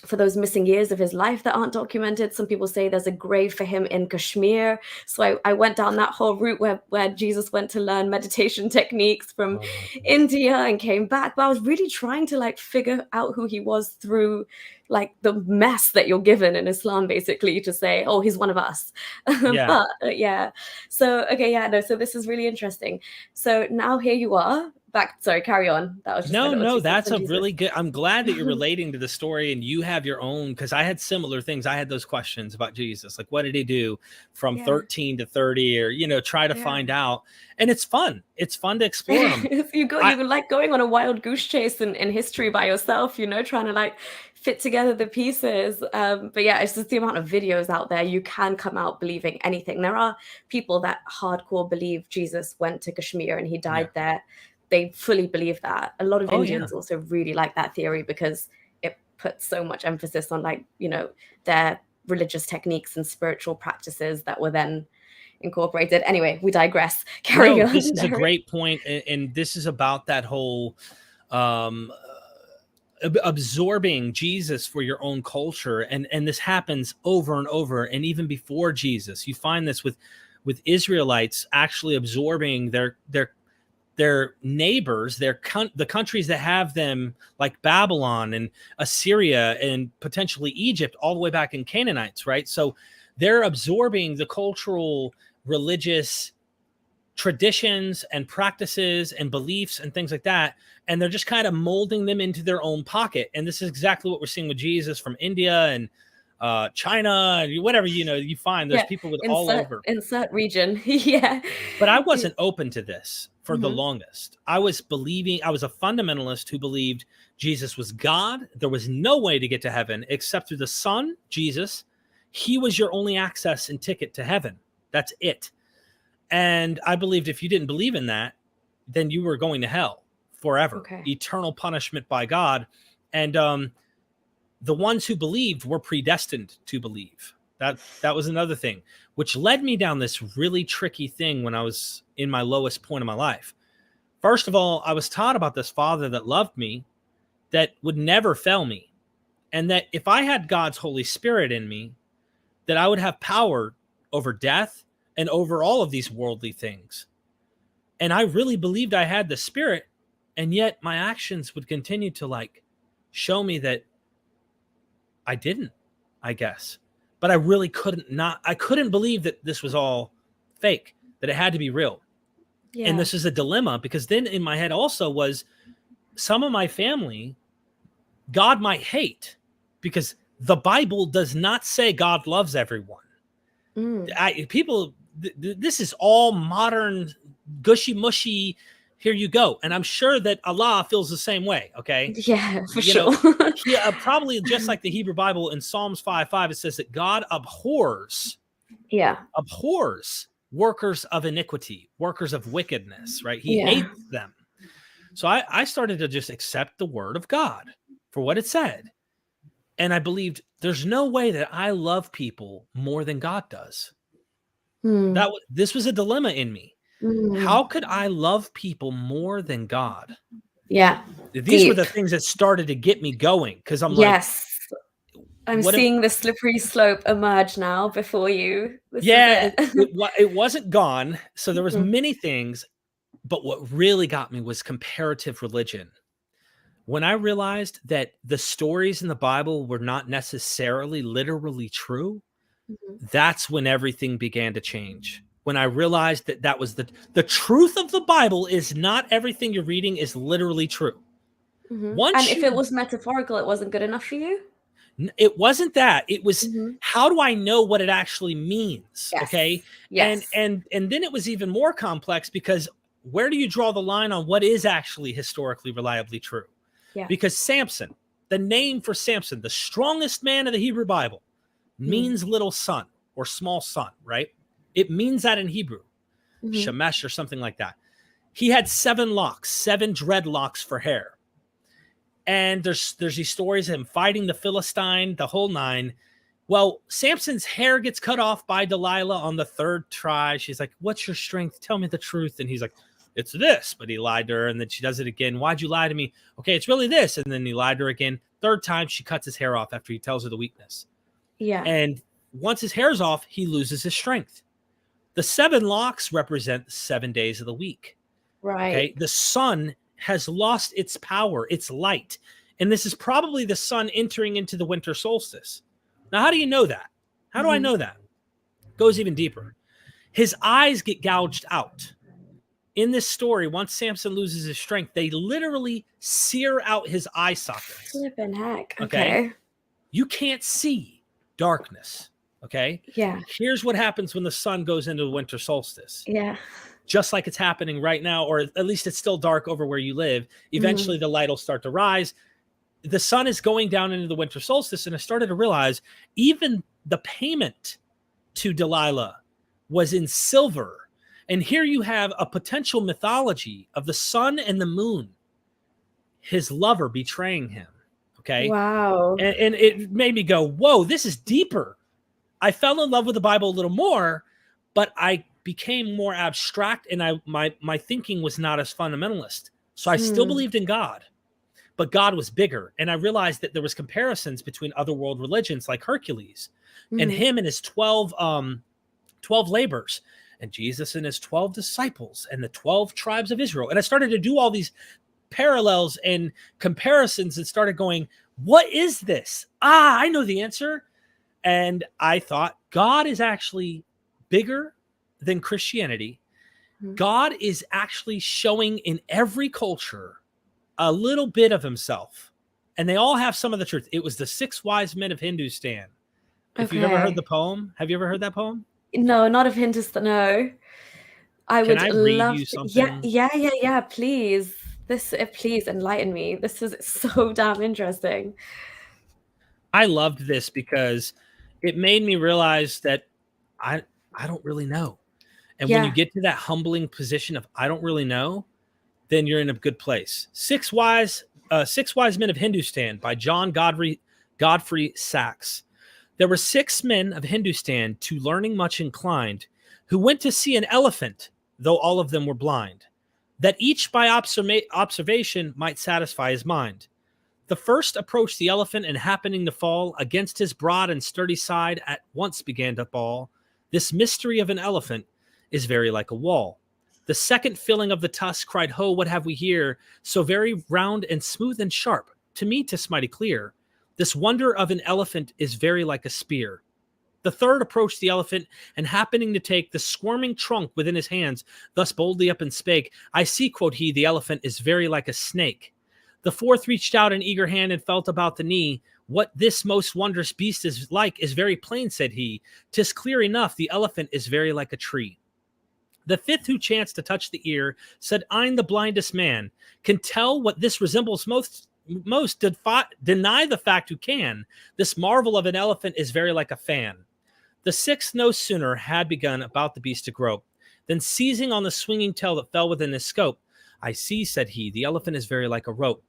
for those missing years of his life that aren't documented. Some people say there's a grave for him in Kashmir. So I went down that whole route where Jesus went to learn meditation techniques from India and came back. But I was really trying to figure out who he was through the mess that you're given in Islam, basically, to say, oh, he's one of us. Yeah. But yeah. So, okay. Yeah, no. So this is really interesting. So now here you are. Sorry, carry on. That was just no, that's a really good. I'm glad that you're relating to the story and you have your own, because I had similar things. I had those questions about Jesus, what did he do from 13 to 30, or try to find out. And it's fun. It's fun to explore them. you like going on a wild goose chase in history by yourself, trying to fit together the pieces. But yeah, it's just the amount of videos out there. You can come out believing anything. There are people that hardcore believe Jesus went to Kashmir and he died there. They fully believe that. A lot of Indians also really like that theory, because it puts so much emphasis on their religious techniques and spiritual practices that were then incorporated. Anyway, we digress. Carry on. This is a great point, and this is about that whole absorbing Jesus for your own culture, and this happens over and over. And even before Jesus, you find this with Israelites actually absorbing their neighbors, the countries that have them, like Babylon and Assyria and potentially Egypt, all the way back in Canaanites, right? So they're absorbing the cultural, religious traditions and practices and beliefs and things like that, and they're just kind of molding them into their own pocket. And this is exactly what we're seeing with Jesus from India and China, whatever, you find there's people with all over. Insert region. Yeah. But I wasn't open to this for the longest. I was a fundamentalist who believed Jesus was God. There was no way to get to heaven except through the Son, Jesus. He was your only access and ticket to heaven. That's it. And I believed if you didn't believe in that, then you were going to hell forever. Eternal punishment by God. And the ones who believed were predestined to believe. That was another thing, which led me down this really tricky thing when I was in my lowest point of my life. First of all, I was taught about this Father that loved me, that would never fail me, and that if I had God's Holy Spirit in me, that I would have power over death and over all of these worldly things. And I really believed I had the Spirit, and yet my actions would continue to show me that I didn't, I guess. But I really couldn't believe that this was all fake, that it had to be real. Yeah. And this is a dilemma, because then in my head also was some of my family, God might hate because the Bible does not say God loves everyone. This is all modern, gushy mushy. Here you go. And I'm sure that Allah feels the same way. Okay. Yeah, for sure. Probably just like the Hebrew Bible in Psalms 5:5, it says that God abhors workers of iniquity, workers of wickedness, right? He hates them. So I started to just accept the word of God for what it said. And I believed there's no way that I love people more than God does. This was a dilemma in me. How could I love people more than God? Yeah. These were the things that started to get me going, because I'm I'm seeing the slippery slope emerge now before you. It wasn't gone. So there was many things, but what really got me was comparative religion. When I realized that the stories in the Bible were not necessarily literally true, that's when everything began to change. When I realized that was the truth of the Bible is not everything you're reading is literally true. And if it was metaphorical, it wasn't good enough for you? It wasn't that. It was, how do I know what it actually means? Yes. Okay. Yes. And then it was even more complex, because where do you draw the line on what is actually historically reliably true? Yeah. Because Samson, the name for Samson, the strongest man of the Hebrew Bible, means little son or small son, right? It means that in Hebrew, Shemesh or something like that. He had 7 locks, 7 dreadlocks for hair. And there's these stories of him fighting the Philistine, the whole 9. Well, Samson's hair gets cut off by Delilah on the 3rd try. She's like, what's your strength? Tell me the truth. And he's like, it's this. But he lied to her, and then she does it again. Why'd you lie to me? Okay, it's really this. And then he lied to her again. 3rd time, she cuts his hair off after he tells her the weakness. Yeah. And once his hair's off, he loses his strength. The 7 locks represent the 7 days of the week. Right. Okay. The sun has lost its power, its light. And this is probably the sun entering into the winter solstice. Now, how do you know that? How do I know that? It goes even deeper. His eyes get gouged out. In this story, once Samson loses his strength, they literally sear out his eye sockets. Flippin' heck. Okay. You can't see darkness. Okay. Yeah. Here's what happens when the sun goes into the winter solstice. Yeah. Just like it's happening right now, or at least it's still dark over where you live. Eventually the light will start to rise. The sun is going down into the winter solstice. And I started to realize even the payment to Delilah was in silver. And here you have a potential mythology of the sun and the moon, his lover betraying him. Okay. Wow. And it made me go, whoa, this is deeper. I fell in love with the Bible a little more, but I became more abstract, and my thinking was not as fundamentalist. So I still believed in God, but God was bigger. And I realized that there was comparisons between other world religions like Hercules and him and his 12 labors, and Jesus and his 12 disciples and the 12 tribes of Israel. And I started to do all these parallels and comparisons and started going, what is this? I know the answer. And I thought God is actually bigger than Christianity. God is actually showing in every culture a little bit of himself, and they all have some of the truth. It was the 6 wise men of Hindustan. If you've ever heard the poem, have you ever heard that poem? No, not of Hindustan. No. I would love you something? Yeah. Please. Please enlighten me. This is so damn interesting. I loved this because it made me realize that I don't really know. And when you get to that humbling position of I don't really know, then you're in a good place. 6 Wise Men of Hindustan by John Godfrey Sachs. There were 6 men of Hindustan, to learning much inclined, who went to see an elephant, though all of them were blind, that each by observation might satisfy his mind. The first approached the elephant, and happening to fall against his broad and sturdy side, at once began to bawl, "This mystery of an elephant is very like a wall." The second, filling of the tusk, cried, "Ho, what have we here? So very round and smooth and sharp, to me 'tis mighty clear. This wonder of an elephant is very like a spear." The third approached the elephant, and happening to take the squirming trunk within his hands, thus boldly up and spake, "I see," quote he, "the elephant is very like a snake." The fourth reached out an eager hand and felt about the knee, What this most wondrous beast is like is very plain, said he. 'Tis clear enough, the elephant is very like a tree. The fifth, who chanced to touch the ear, said, I'm the blindest man, can tell what this resembles most deny the fact who can. This marvel of an elephant is very like a fan. The sixth no sooner had begun about the beast to grope, than seizing on the swinging tail that fell within his scope, I see, said he, the elephant is very like a rope.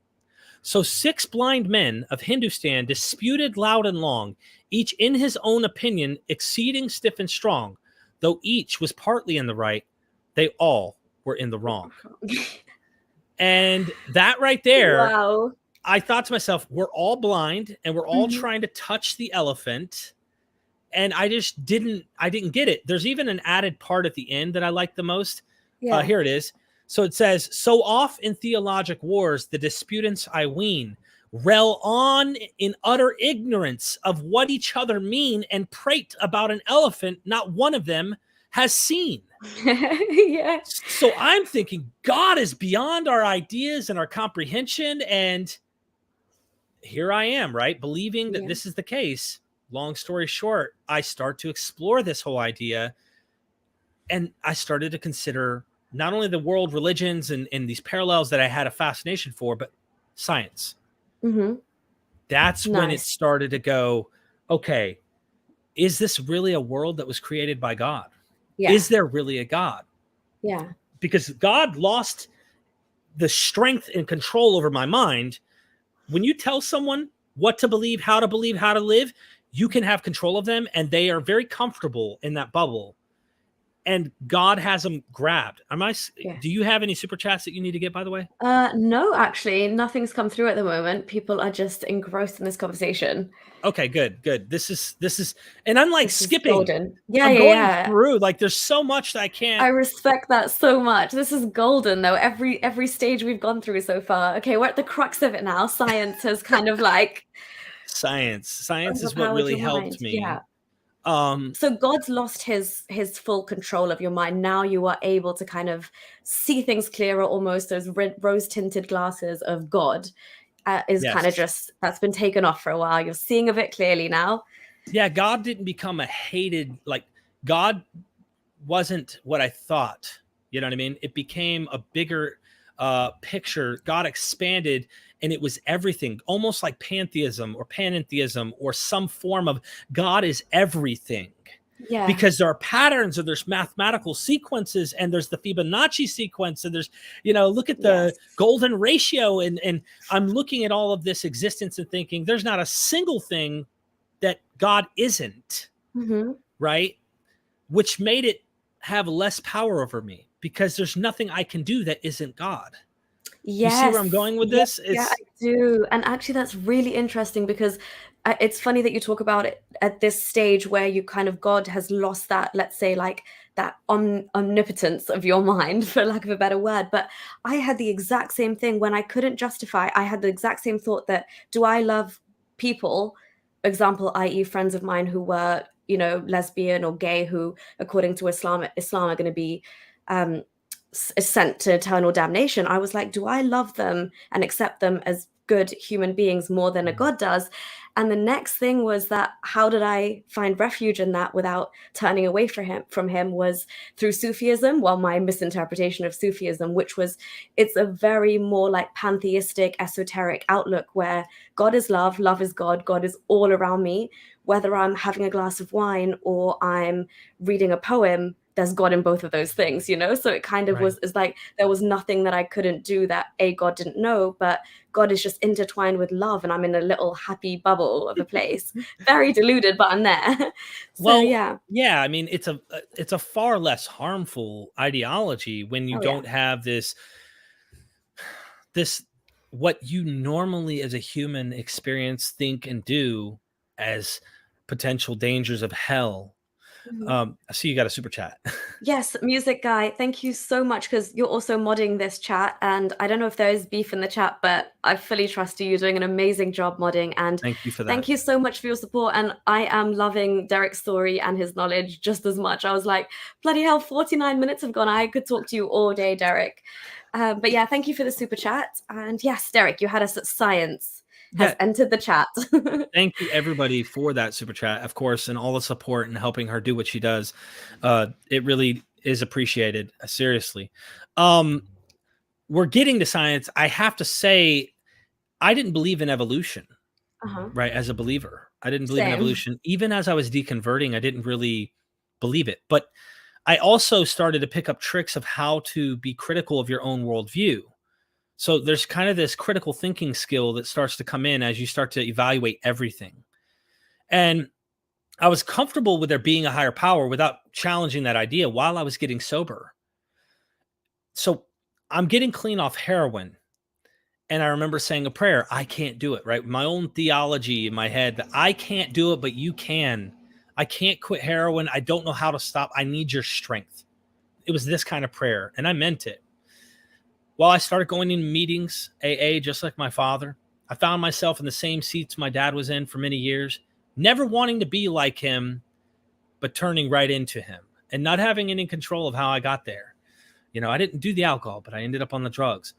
So 6 blind men of Hindustan disputed loud and long, each in his own opinion exceeding stiff and strong. Though each was partly in the right, they all were in the wrong. And that right there, Wow. I thought to myself, we're all blind and we're all trying to touch the elephant. And I just didn't get it. There's even an added part at the end that I like the most. Yeah. Here it is. So it says, so off in theologic wars, the disputants, I ween, rail on in utter ignorance of what each other mean and prate about an elephant not one of them has seen. Yeah. So I'm thinking God is beyond our ideas and our comprehension. And here I am, right? Believing that this is the case. Long story short, I start to explore this whole idea. And I started to consider not only the world religions and these parallels that I had a fascination for, but science. That's when it started to go, okay, is this really a world that was created by God? Yeah. Is there really a God? Yeah. Because God lost the strength and control over my mind. When you tell someone what to believe, how to live, you can have control of them, and they are very comfortable in that bubble. And God has them grabbed. Do you have any super chats that you need to get, by the way? No, actually, nothing's come through at the moment. People are just engrossed in this conversation. Okay, good. This is, and I'm like skipping. Golden. Yeah, I'm going through. Like, there's so much that I can't. I respect that so much. This is golden, though. Every stage we've gone through so far. Okay, we're at the crux of it now. Science has kind of like. Science is what really helped me. Yeah. So God's lost his full control of your mind. Now you are able to kind of see things clearer, almost. Those rose tinted glasses of God is kind of just, that's been taken off for a while. You're seeing a bit clearly now. Yeah, God didn't become a hated, like God wasn't what I thought. You know what I mean? It became a bigger picture. God expanded, and it was everything, almost like pantheism or panentheism or some form of God is everything. Yeah. Because there are patterns, and there's mathematical sequences, and there's the Fibonacci sequence, and there's, look at the golden ratio. And I'm looking at all of this existence and thinking there's not a single thing that God isn't, right? Which made it have less power over me, because there's nothing I can do that isn't God. Yes. You see where I'm going with this? Yeah, I do. And actually, that's really interesting, because it's funny that you talk about it at this stage where you kind of, God has lost that, let's say, like that omnipotence of your mind, for lack of a better word. But I had the exact same thing when I couldn't justify. I had the exact same thought that, do I love people, example, i.e. friends of mine who were, lesbian or gay, who, according to Islam are going to be sent to eternal damnation. I was like, do I love them and accept them as good human beings more than a God does? And the next thing was that, how did I find refuge in that without turning away from him was through Sufism. Well, my misinterpretation of Sufism, which was, it's a very more like pantheistic, esoteric outlook where God is love, love is God, God is all around me. Whether I'm having a glass of wine or I'm reading a poem, there's God in both of those things, So it kind of is like, there was nothing that I couldn't do that God didn't know, but God is just intertwined with love, and I'm in a little happy bubble of a place. Very deluded, but I'm there. So, yeah. I mean, it's a far less harmful ideology when you don't have this what you normally as a human experience, think, and do as potential dangers of hell. I see you got a super chat. Yes, Music Guy, thank you so much, because you're also modding this chat, and I don't know if there is beef in the chat, but I fully trust you. You're doing an amazing job modding, and thank you for that. Thank you so much for your support, and I am loving Derek's story and his knowledge just as much. I was like, bloody hell, 49 minutes have gone. I could talk to you all day, Derek. But yeah, thank you for the super chat. And yes, Derek, you had us at science. has entered the chat. Thank you everybody for that super chat, of course, and all the support and helping her do what she does. It really is appreciated. Seriously. We're getting to science. I have to say, I didn't believe in evolution, right? As a believer, I didn't believe in evolution. Even as I was deconverting, I didn't really believe it. But I also started to pick up tricks of how to be critical of your own worldview. So there's kind of this critical thinking skill that starts to come in as you start to evaluate everything. And I was comfortable with there being a higher power without challenging that idea while I was getting sober. So I'm getting clean off heroin. And I remember saying a prayer, I can't do it, right? My own theology in my head that I can't do it, but you can. I can't quit heroin. I don't know how to stop. I need your strength. It was this kind of prayer, and I meant it. Well, I started going in meetings, AA, just like my father. I found myself in the same seats my dad was in for many years, never wanting to be like him, but turning right into him and not having any control of how I got there. You know, I didn't do the alcohol, but I ended up on the drugs.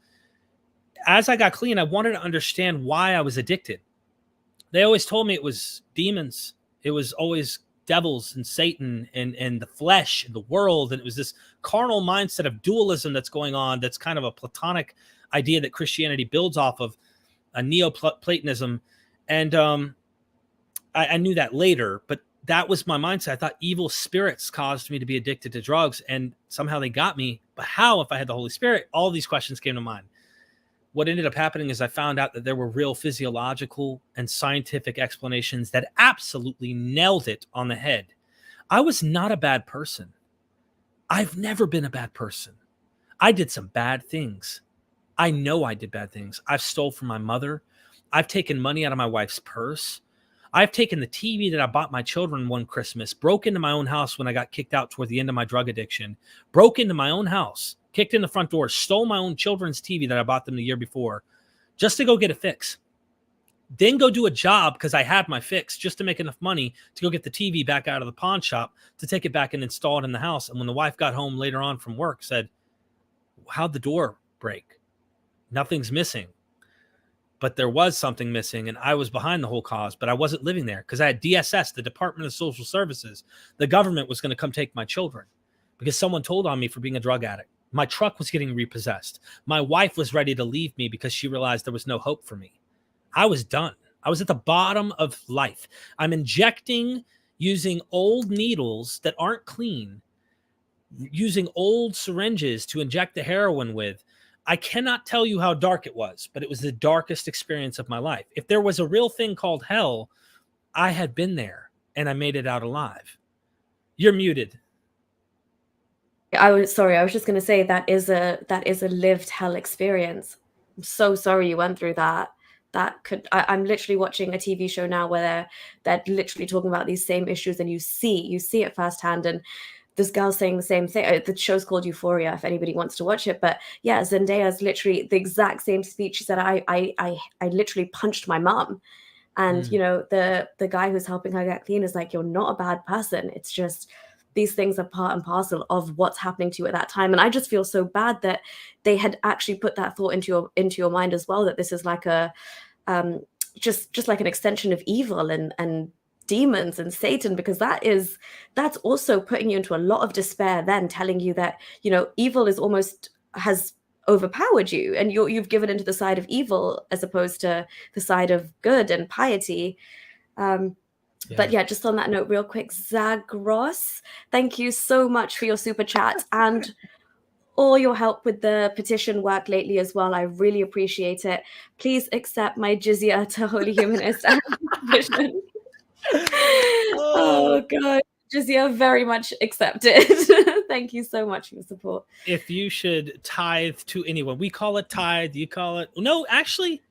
As I got clean, I wanted to understand why I was addicted. They always told me it was demons. It was always devils and Satan and the flesh and the world. And it was this carnal mindset of dualism that's going on. That's kind of a Platonic idea that Christianity builds off of, a Neoplatonism. And I knew that later, but that was my mindset. I thought evil spirits caused me to be addicted to drugs, and somehow they got me. But how, if I had the Holy Spirit? All these questions came to mind. What ended up happening is I found out that there were real physiological and scientific explanations that absolutely nailed it on the head. I was not a bad person. I've never been a bad person. I did some bad things. I know I did bad things. I've stole from my mother. I've taken money out of my wife's purse. I've taken the TV that I bought my children one Christmas, broke into my own house when I got kicked out toward the end of my drug addiction, broke into my own house, kicked in the front door, stole my own children's TV that I bought them the year before just to go get a fix. Then go do a job because I had my fix just to make enough money to go get the TV back out of the pawn shop to take it back and install it in the house. And when the wife got home later on from work, said, how'd the door break? Nothing's missing. But there was something missing, and I was behind the whole cause, but I wasn't living there because I had DSS, the Department of Social Services. The government was going to come take my children because someone told on me for being a drug addict. My truck was getting repossessed. My wife was ready to leave me because she realized there was no hope for me. I was done. I was at the bottom of life. I'm injecting using old needles that aren't clean, using old syringes to inject the heroin with. I cannot tell you how dark it was, but it was the darkest experience of my life. If there was a real thing called hell, I had been there and I made it out alive. You're muted. I was just going to say that is a lived hell experience. I'm so sorry you went through that. I'm literally watching a TV show now where they're literally talking about these same issues, and you see it firsthand. And this girl's saying the same thing. The show's called Euphoria, if anybody wants to watch it. But yeah, Zendaya's literally the exact same speech. She said, I literally punched my mom. And, you know, the guy who's helping her get clean is like, you're not a bad person. It's just these things are part and parcel of what's happening to you at that time. And I just feel so bad that they had actually put that thought into your mind as well, that this is like a just like an extension of evil and demons and Satan, because that's also putting you into a lot of despair, then telling you that, you know, evil has overpowered you and you've given into the side of evil as opposed to the side of good and piety. But yeah, just on that note, real quick, Zagros, thank you so much for your super chat and all your help with the petition work lately as well. I really appreciate it. Please accept my jizya to Holy Humanist and Vision. Oh God, jizya very much accepted. Thank you so much for your support. If you should tithe to anyone, we call it tithe. You call it no. Actually,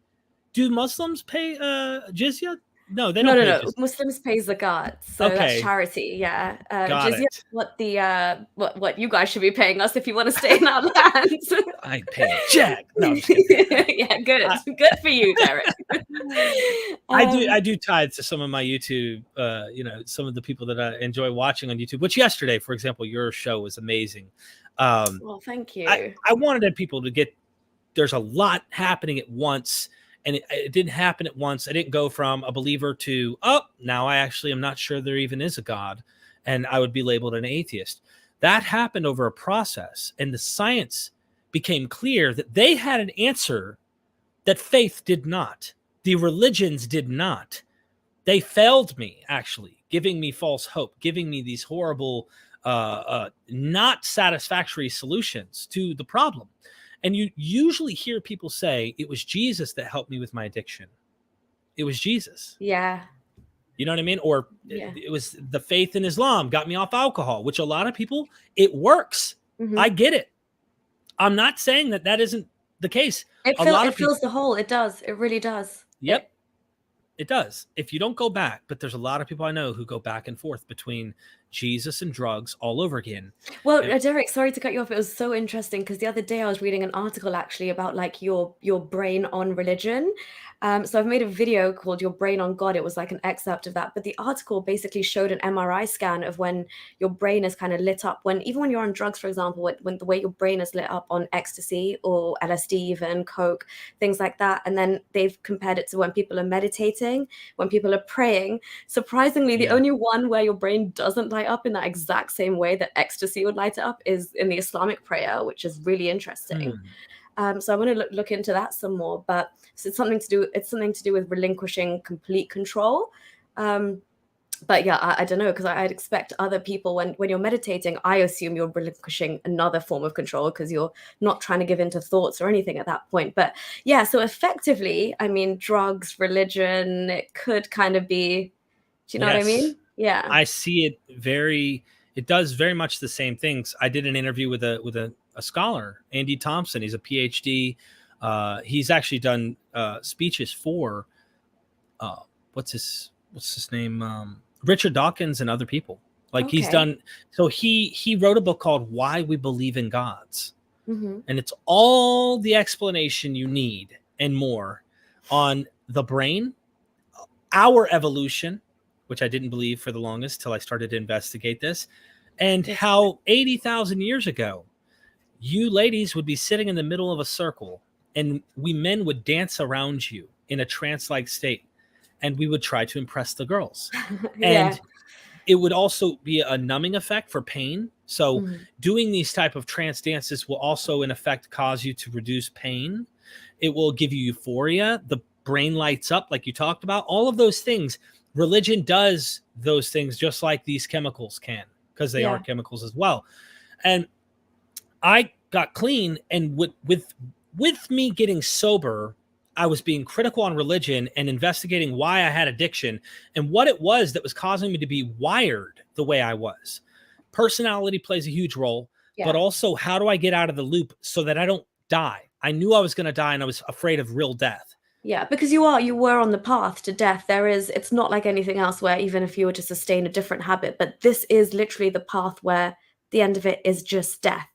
do Muslims pay jizya? No, they don't. No. Muslims pay zakat, so that's charity. Yeah, jizya is what the what you guys should be paying us if you want to stay in our land. I pay a jack. No, yeah, good for you, Derek. I do tithe to some of my YouTube. You know, some of the people that I enjoy watching on YouTube. Which yesterday, for example, your show was amazing. Well, thank you. I wanted people to get. There's a lot happening at once. And it didn't happen at once. I didn't go from a believer to, oh, now I actually am not sure there even is a God, and I would be labeled an atheist. That happened over a process, and the science became clear that they had an answer that faith did not. The religions did not. They failed me, actually, giving me false hope, giving me these horrible, not satisfactory solutions to the problem. And you usually hear people say, it was Jesus that helped me with my addiction. It was Jesus. Yeah. You know what I mean? Or it was the faith in Islam got me off alcohol, which a lot of people, it works. Mm-hmm. I get it. I'm not saying that that isn't the case. It fills the hole. It does. It really does. Yep. It does. If you don't go back, but there's a lot of people I know who go back and forth between Jesus and drugs all over again. Well, Derek, sorry to cut you off. It was so interesting because the other day I was reading an article actually about like your brain on religion. So I've made a video called Your Brain on God. It was like an excerpt of that. But the article basically showed an MRI scan of when your brain is kind of lit up, even when you're on drugs, for example, when the way your brain is lit up on ecstasy or LSD, even coke, things like that. And then they've compared it to when people are meditating, when people are praying. Surprisingly, the only one where your brain doesn't light up in that exact same way that ecstasy would light it up is in the Islamic prayer, which is really interesting. So I want to look into that some more, but it's something to do with relinquishing complete control. But yeah, I don't know, because I'd expect other people when you're meditating, I assume you're relinquishing another form of control because you're not trying to give into thoughts or anything at that point. But yeah, so effectively, I mean, drugs, religion, it could kind of be, do you know what I mean? Yeah. I see it it does very much the same things. I did an interview with a scholar, Andy Thompson. He's a PhD. He's actually done speeches for what's his name? Richard Dawkins and other people. Like he's done. So he wrote a book called Why We Believe in Gods. Mm-hmm. And it's all the explanation you need and more on the brain, our evolution, which I didn't believe for the longest till I started to investigate this, and how 80,000 years ago, you ladies would be sitting in the middle of a circle and we men would dance around you in a trance-like state. And we would try to impress the girls. And it would also be a numbing effect for pain. So doing these type of trance dances will also in effect cause you to reduce pain. It will give you euphoria. The brain lights up like you talked about. All of those things. Religion does those things just like these chemicals can, because they are chemicals as well. And I got clean, and with me getting sober, I was being critical on religion and investigating why I had addiction and what it was that was causing me to be wired the way I was. Personality plays a huge role, but also how do I get out of the loop so that I don't die? I knew I was going to die and I was afraid of real death. Yeah, because you were on the path to death. It's not like anything else where even if you were to sustain a different habit, but this is literally the path where the end of it is just death.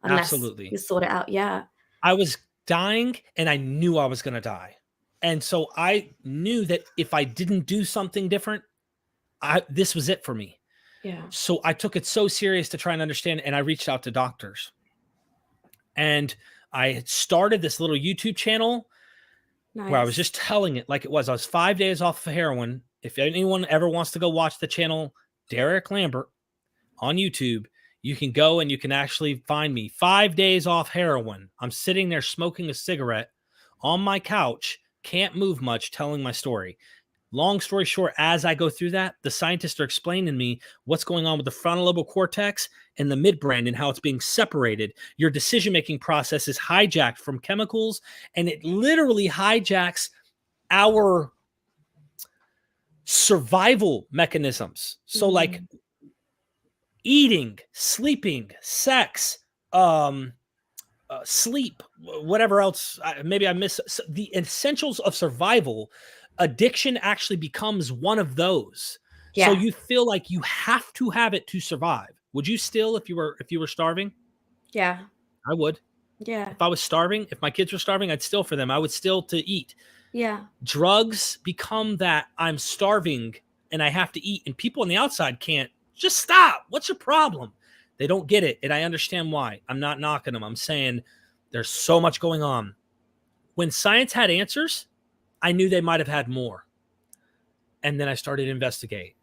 Unless you sort it out. Yeah. I was dying and I knew I was going to die. And so I knew that if I didn't do something different, this was it for me. Yeah. So I took it so serious to try and understand. And I reached out to doctors, and I had started this little YouTube channel where I was just telling it like it was. I was 5 days off of heroin. If anyone ever wants to go watch the channel, Derek Lambert on YouTube, you can go and you can actually find me 5 days off heroin. I'm sitting there smoking a cigarette on my couch, can't move much, telling my story. Long story short, as I go through that, the scientists are explaining to me what's going on with the frontal lobe cortex and the midbrain and how it's being separated. Your decision-making process is hijacked from chemicals, and it literally hijacks our survival mechanisms. So like eating, sleeping, sex, sleep, whatever else. Maybe I miss the essentials of survival. Addiction actually becomes one of those. Yeah. So you feel like you have to have it to survive. Would you still, if you were starving? Yeah, I would. Yeah. If I was starving, if my kids were starving, I'd still for them. I would still to eat. Yeah. Drugs become that I'm starving and I have to eat, and people on the outside can't. Just stop. What's your problem? They don't get it. And I understand why. I'm not knocking them. I'm saying there's so much going on. When science had answers, I knew they might have had more. And then I started to investigate.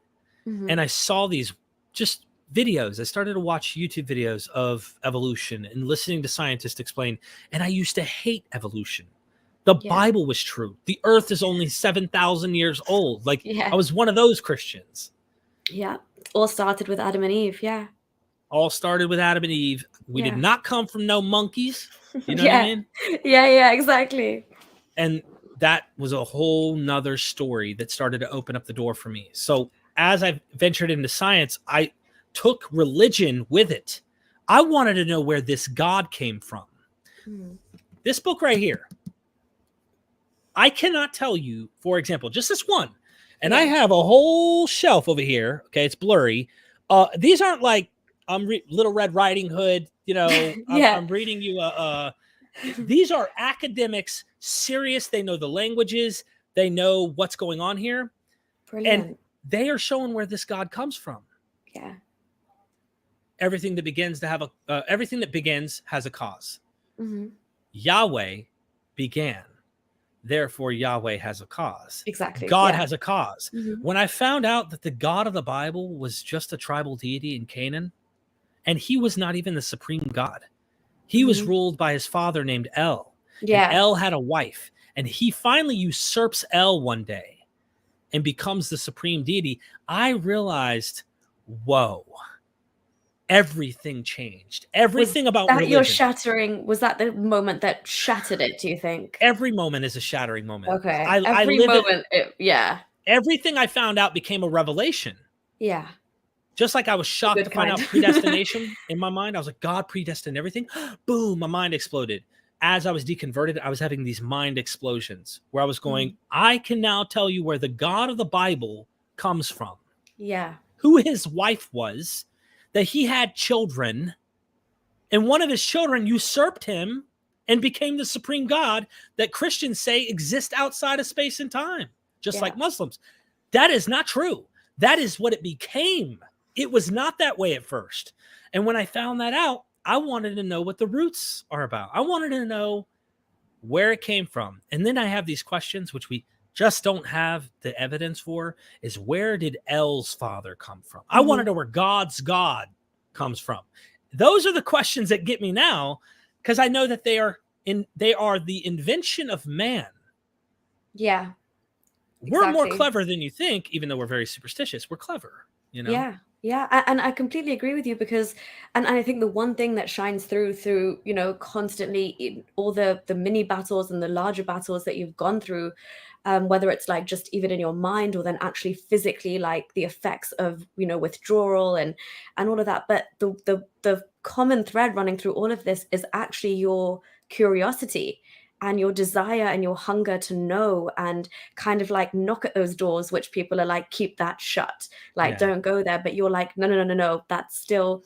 And I saw these just videos. I started to watch YouTube videos of evolution and listening to scientists explain. And I used to hate evolution. The Bible was true. The earth is only 7,000 years old. Like, I was one of those Christians. Yeah. All started with Adam and Eve. Yeah. All started with Adam and Eve. We did not come from no monkeys. You know what I mean? Yeah, exactly. And that was a whole nother story that started to open up the door for me. So as I ventured into science, I took religion with it. I wanted to know where this God came from. This book right here, I cannot tell you, for example, just this one. And I have a whole shelf over here. Okay, it's blurry. These aren't like Little Red Riding Hood. You know, I'm reading you. These are academics, serious. They know the languages. They know what's going on here. Brilliant. And they are showing where this God comes from. Yeah. Everything that begins has a cause. Yahweh began. Therefore, Yahweh has a cause. Exactly. God has a cause. When I found out that the God of the Bible was just a tribal deity in Canaan, and he was not even the supreme God. He was ruled by his father named El. Yeah. And El had a wife, and he finally usurps El one day and becomes the supreme deity. I realized, whoa. Everything changed. Everything about religion. Was that the moment that shattered it, do you think? Every moment is a shattering moment. Okay. Every moment, everything I found out became a revelation. Yeah. Just like I was shocked to find out predestination in my mind. I was like, God predestined everything. Boom, my mind exploded. As I was deconverted, I was having these mind explosions where I was going, I can now tell you where the God of the Bible comes from. Yeah. Who his wife was. That he had children, and one of his children usurped him and became the supreme God that Christians say exists outside of space and time, just like Muslims. That is not true. That is what it became. It was not that way at first. And when I found that out, I wanted to know what the roots are about. I wanted to know where it came from. And then I have these questions, which we just don't have the evidence for, is where did El's father come from? I want to know where God's God comes from. Those are the questions that get me now, because I know that they are the invention of man. Yeah. We're more clever than you think, even though we're very superstitious. We're clever, you know? Yeah. Yeah, and I completely agree with you because, and I think the one thing that shines through, you know, constantly in all the mini battles and the larger battles that you've gone through, whether it's like just even in your mind or then actually physically, like the effects of, you know, withdrawal and all of that. But the common thread running through all of this is actually your curiosity and your desire and your hunger to know and kind of like knock at those doors, which people are like, keep that shut, like, don't go there. But you're like, no, that's still,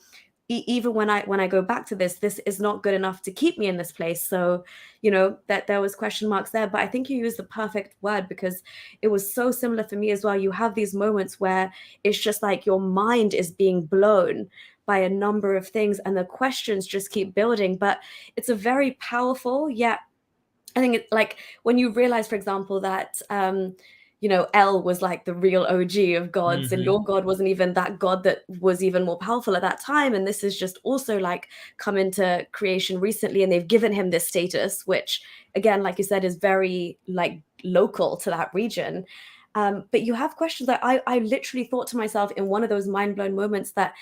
even when I go back to this is not good enough to keep me in this place. So, you know, that there was question marks there, but I think you used the perfect word because it was so similar for me as well. You have these moments where it's just like your mind is being blown by a number of things and the questions just keep building, but it's a very powerful, yet I think it's like when you realize, for example, that, you know, El was like the real OG of gods and your God wasn't even that God that was even more powerful at that time. And this is just also like come into creation recently and they've given him this status, which again, like you said, is very like local to that region. But you have questions that I literally thought to myself in one of those mind blown moments that,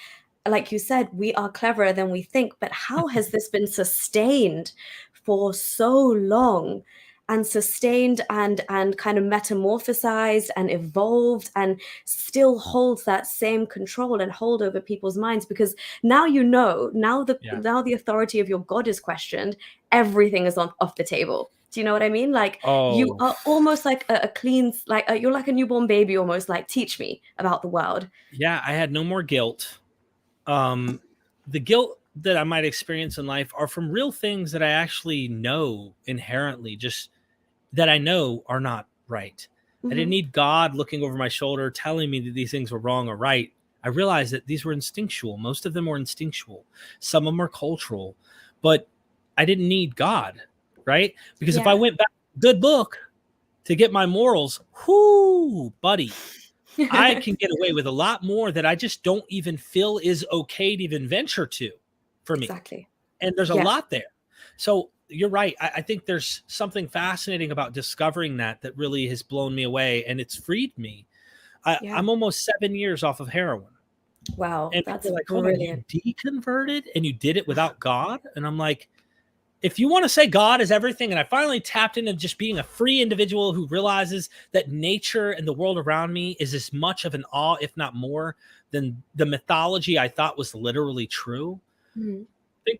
like you said, we are cleverer than we think, but how has this been sustained for so long and sustained and kind of metamorphosized and evolved and still holds that same control and hold over people's minds? Because now, you know, now the authority of your God is questioned, everything is off the table. Do you know what I mean? Like you are almost like a clean, like you're like a newborn baby, almost like, teach me about the world. Yeah, I had no more guilt. The guilt that I might experience in life are from real things that I actually know inherently, just that I know are not right. I didn't need God looking over my shoulder, telling me that these things were wrong or right. I realized that these were instinctual. Most of them were instinctual. Some of them are cultural, but I didn't need God, right? Because if I went back, good book, to get my morals, whoo, buddy, I can get away with a lot more that I just don't even feel is okay to even venture to for me. Exactly. And there's a lot there. So you're right. I think there's something fascinating about discovering that really has blown me away, and it's freed me. I'm almost 7 years off of heroin. Wow, And that's people are like, brilliant. you deconverted and you did it without God? And I'm like, if you want to say God is everything, and I finally tapped into just being a free individual who realizes that nature and the world around me is as much of an awe, if not more, than the mythology I thought was literally true, then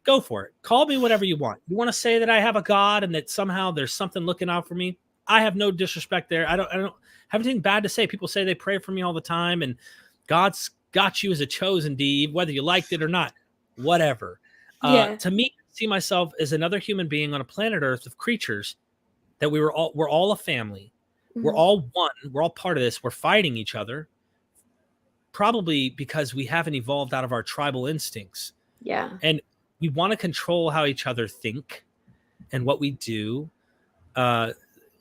go for it. Call me whatever you want. You want to say that I have a God and that somehow there's something looking out for me? I have no disrespect there. I don't have anything bad to say. People say they pray for me all the time, and God's got you as a chosen, D, whether you liked it or not, whatever. To me, I see myself as another human being on a planet Earth of creatures that we're all a family. We're all one. We're all part of this. We're fighting each other, probably because we haven't evolved out of our tribal instincts. Yeah. And we want to control how each other think and what we do.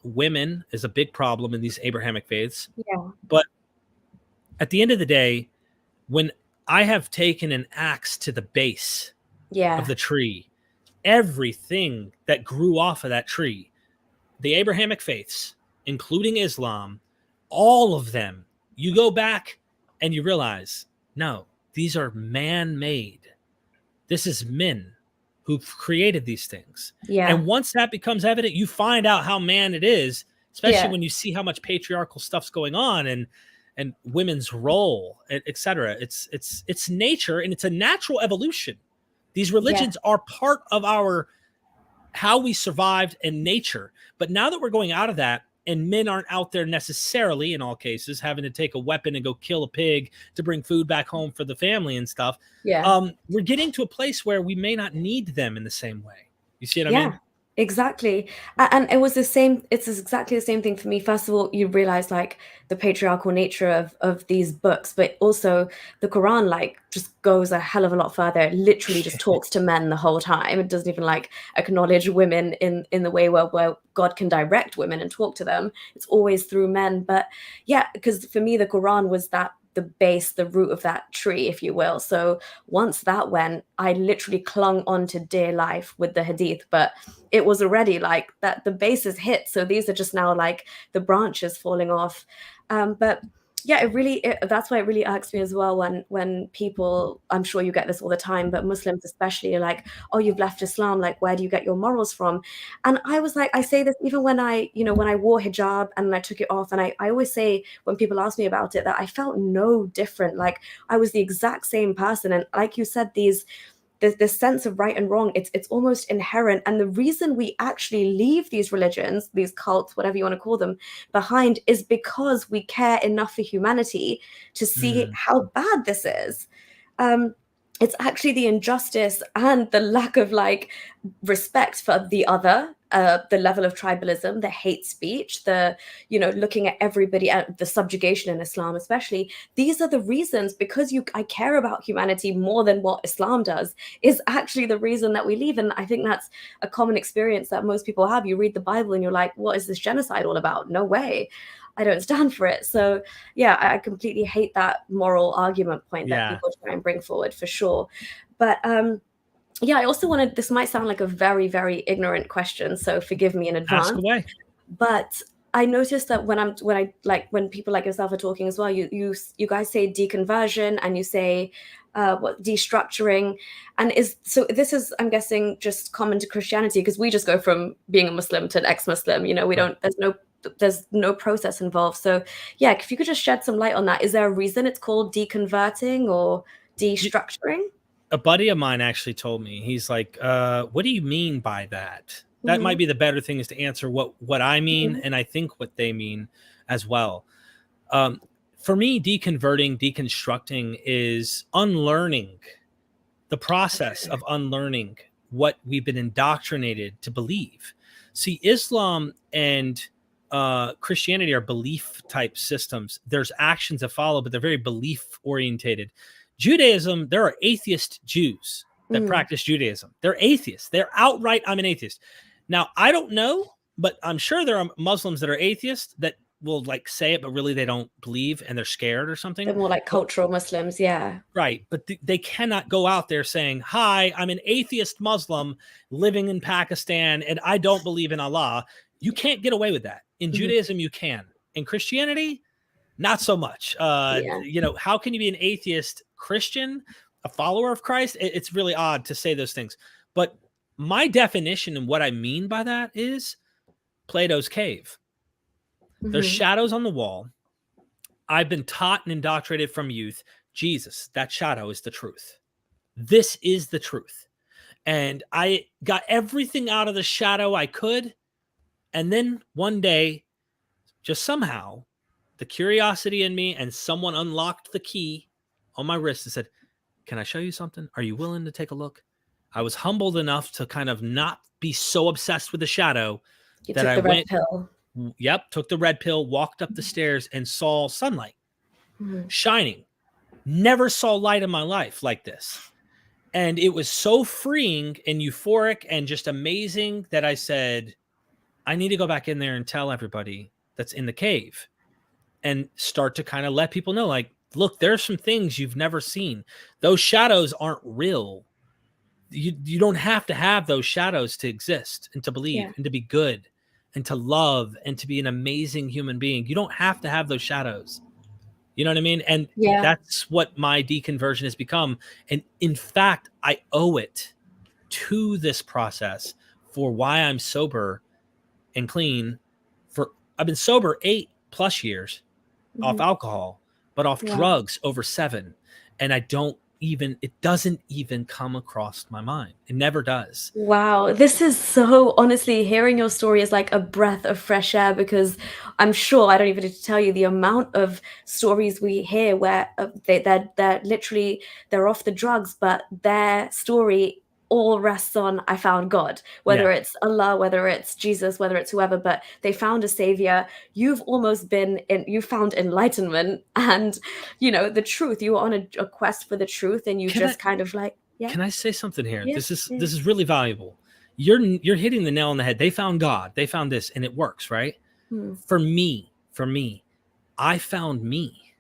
Women is a big problem in these Abrahamic faiths. Yeah. But at the end of the day, when I have taken an axe to the base of the tree, everything that grew off of that tree, the Abrahamic faiths, including Islam, all of them, you go back and you realize, no, these are man-made. This is men who've created these things. And once that becomes evident, you find out how man it is, especially when you see how much patriarchal stuff's going on and women's role, et cetera. It's nature, and it's a natural evolution. These religions are part of how we survived in nature. But now that we're going out of that, and men aren't out there necessarily, in all cases, having to take a weapon and go kill a pig to bring food back home for the family and stuff, we're getting to a place where we may not need them in the same way. You see what I mean? Exactly. And it's exactly the same thing for me. First of all, you realize like the patriarchal nature of these books, but also the Quran like just goes a hell of a lot further. It literally just talks to men the whole time. It doesn't even like acknowledge women in the way where God can direct women and talk to them. It's always through men. But yeah, because for me, the Quran was the base, the root of that tree, if you will. So once that went, I literally clung on to dear life with the hadith, but it was already like that the base is hit. So these are just now like the branches falling off. But yeah, that's why it really irks me as well when people, I'm sure you get this all the time, but Muslims especially are like, oh, you've left Islam, like where do you get your morals from? And I was like, I say this even when I wore hijab and I took it off, and I always say when people ask me about it that I felt no different. Like I was the exact same person. And like you said, this sense of right and wrong, it's almost inherent. And the reason we actually leave these religions, these cults, whatever you want to call them, behind is because we care enough for humanity to see how bad this is. It's actually the injustice and the lack of like respect for the other, the level of tribalism, the hate speech, the looking at everybody, at the subjugation in Islam especially. These are the reasons, because I care about humanity more than what Islam does, is actually the reason that we leave. And I think that's a common experience that most people have. You read the Bible and you're like, what is this genocide all about? No way. I don't stand for it. So yeah, I completely hate that moral argument point that people try and bring forward, for sure. But yeah, I also wanted, this might sound like a very, very ignorant question, so forgive me in advance. Ask away. But I noticed that when people like yourself are talking as well, you guys say deconversion and you say destructuring, and this is, I'm guessing, just common to Christianity, because we just go from being a Muslim to an ex-Muslim. We don't. There's no process involved. So yeah, if you could just shed some light on that. Is there a reason it's called deconverting or destructuring? A buddy of mine actually told me, he's like, what do you mean by that? That might be the better thing, is to answer what I mean, and I think what they mean as well. For me, deconverting, deconstructing is unlearning, the process of unlearning what we've been indoctrinated to believe. See, Islam and Christianity are belief type systems. There's actions that follow, but they're very belief orientated. Judaism, there are atheist Jews that practice Judaism. They're atheists. They're outright, I'm an atheist. Now, I don't know but I'm sure there are Muslims that are atheists that will like say it, but really they don't believe and they're scared or something. They're more like But, cultural Muslims, yeah. right. But they cannot go out there saying, hi, I'm an atheist Muslim living in Pakistan and I don't believe in Allah. You can't get away with that. In Judaism, you can. In Christianity, not so much. You know, how can you be an atheist Christian, a follower of Christ? It's really odd to say those things. But my definition and what I mean by that is Plato's cave. There's shadows on the wall. I've been taught and indoctrinated from youth. Jesus, that shadow is the truth. This is the truth. And I got everything out of the shadow I could. And then one day, just somehow, the curiosity in me and someone unlocked the key on my wrist and said, can I show you something? Are you willing to take a look? I was humbled enough to kind of not be so obsessed with the shadow that I went. Pill. Yep, took the red pill, walked up the stairs and saw sunlight shining. Never saw light in my life like this. And it was so freeing and euphoric and just amazing that I said, I need to go back in there and tell everybody that's in the cave and start to kind of let people know, like, look, there's some things you've never seen. Those shadows aren't real. You don't have to have those shadows to exist and to believe and to be good and to love and to be an amazing human being. You don't have to have those shadows. You know what I mean? And that's what my deconversion has become. And in fact, I owe it to this process for why I'm sober and clean. I've been sober 8+ years off alcohol, but off drugs over 7. And it doesn't even come across my mind. It never does. Wow. This is so, honestly, hearing your story is like a breath of fresh air, because I'm sure, I don't even need to tell you the amount of stories we hear where they're literally, they're off the drugs, but their story all rests on, I found God, whether it's Allah, whether it's Jesus, whether it's whoever, but they found a savior. You've almost you found enlightenment and, you know, the truth. You were on a quest for the truth, and you kind of like, Can I say something here? This is really valuable. You're hitting the nail on the head. They found God. They found this, and it works, right? For me, I found me.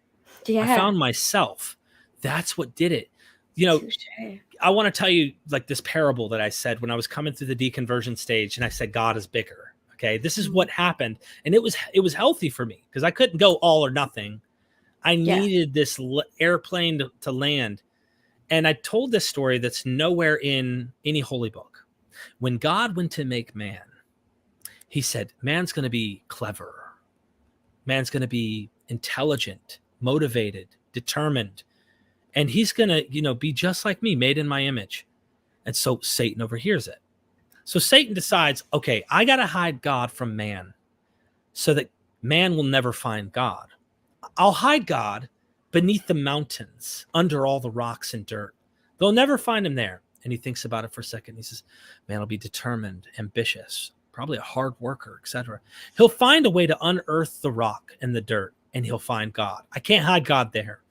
I found myself. That's what did it. You know, I want to tell you like this parable that I said when I was coming through the deconversion stage, and I said, God is bigger. Okay. This is what happened. And it was healthy for me because I couldn't go all or nothing. I needed this airplane to land. And I told this story that's nowhere in any holy book. When God went to make man, he said, man's going to be clever. Man's going to be intelligent, motivated, determined. And he's going to, you know, be just like me, made in my image. And so Satan overhears it. So Satan decides, okay, I got to hide God from man so that man will never find God. I'll hide God beneath the mountains, under all the rocks and dirt. They'll never find him there. And he thinks about it for a second. He says, man will be determined, ambitious, probably a hard worker, etc. He'll find a way to unearth the rock and the dirt, and he'll find God. I can't hide God there.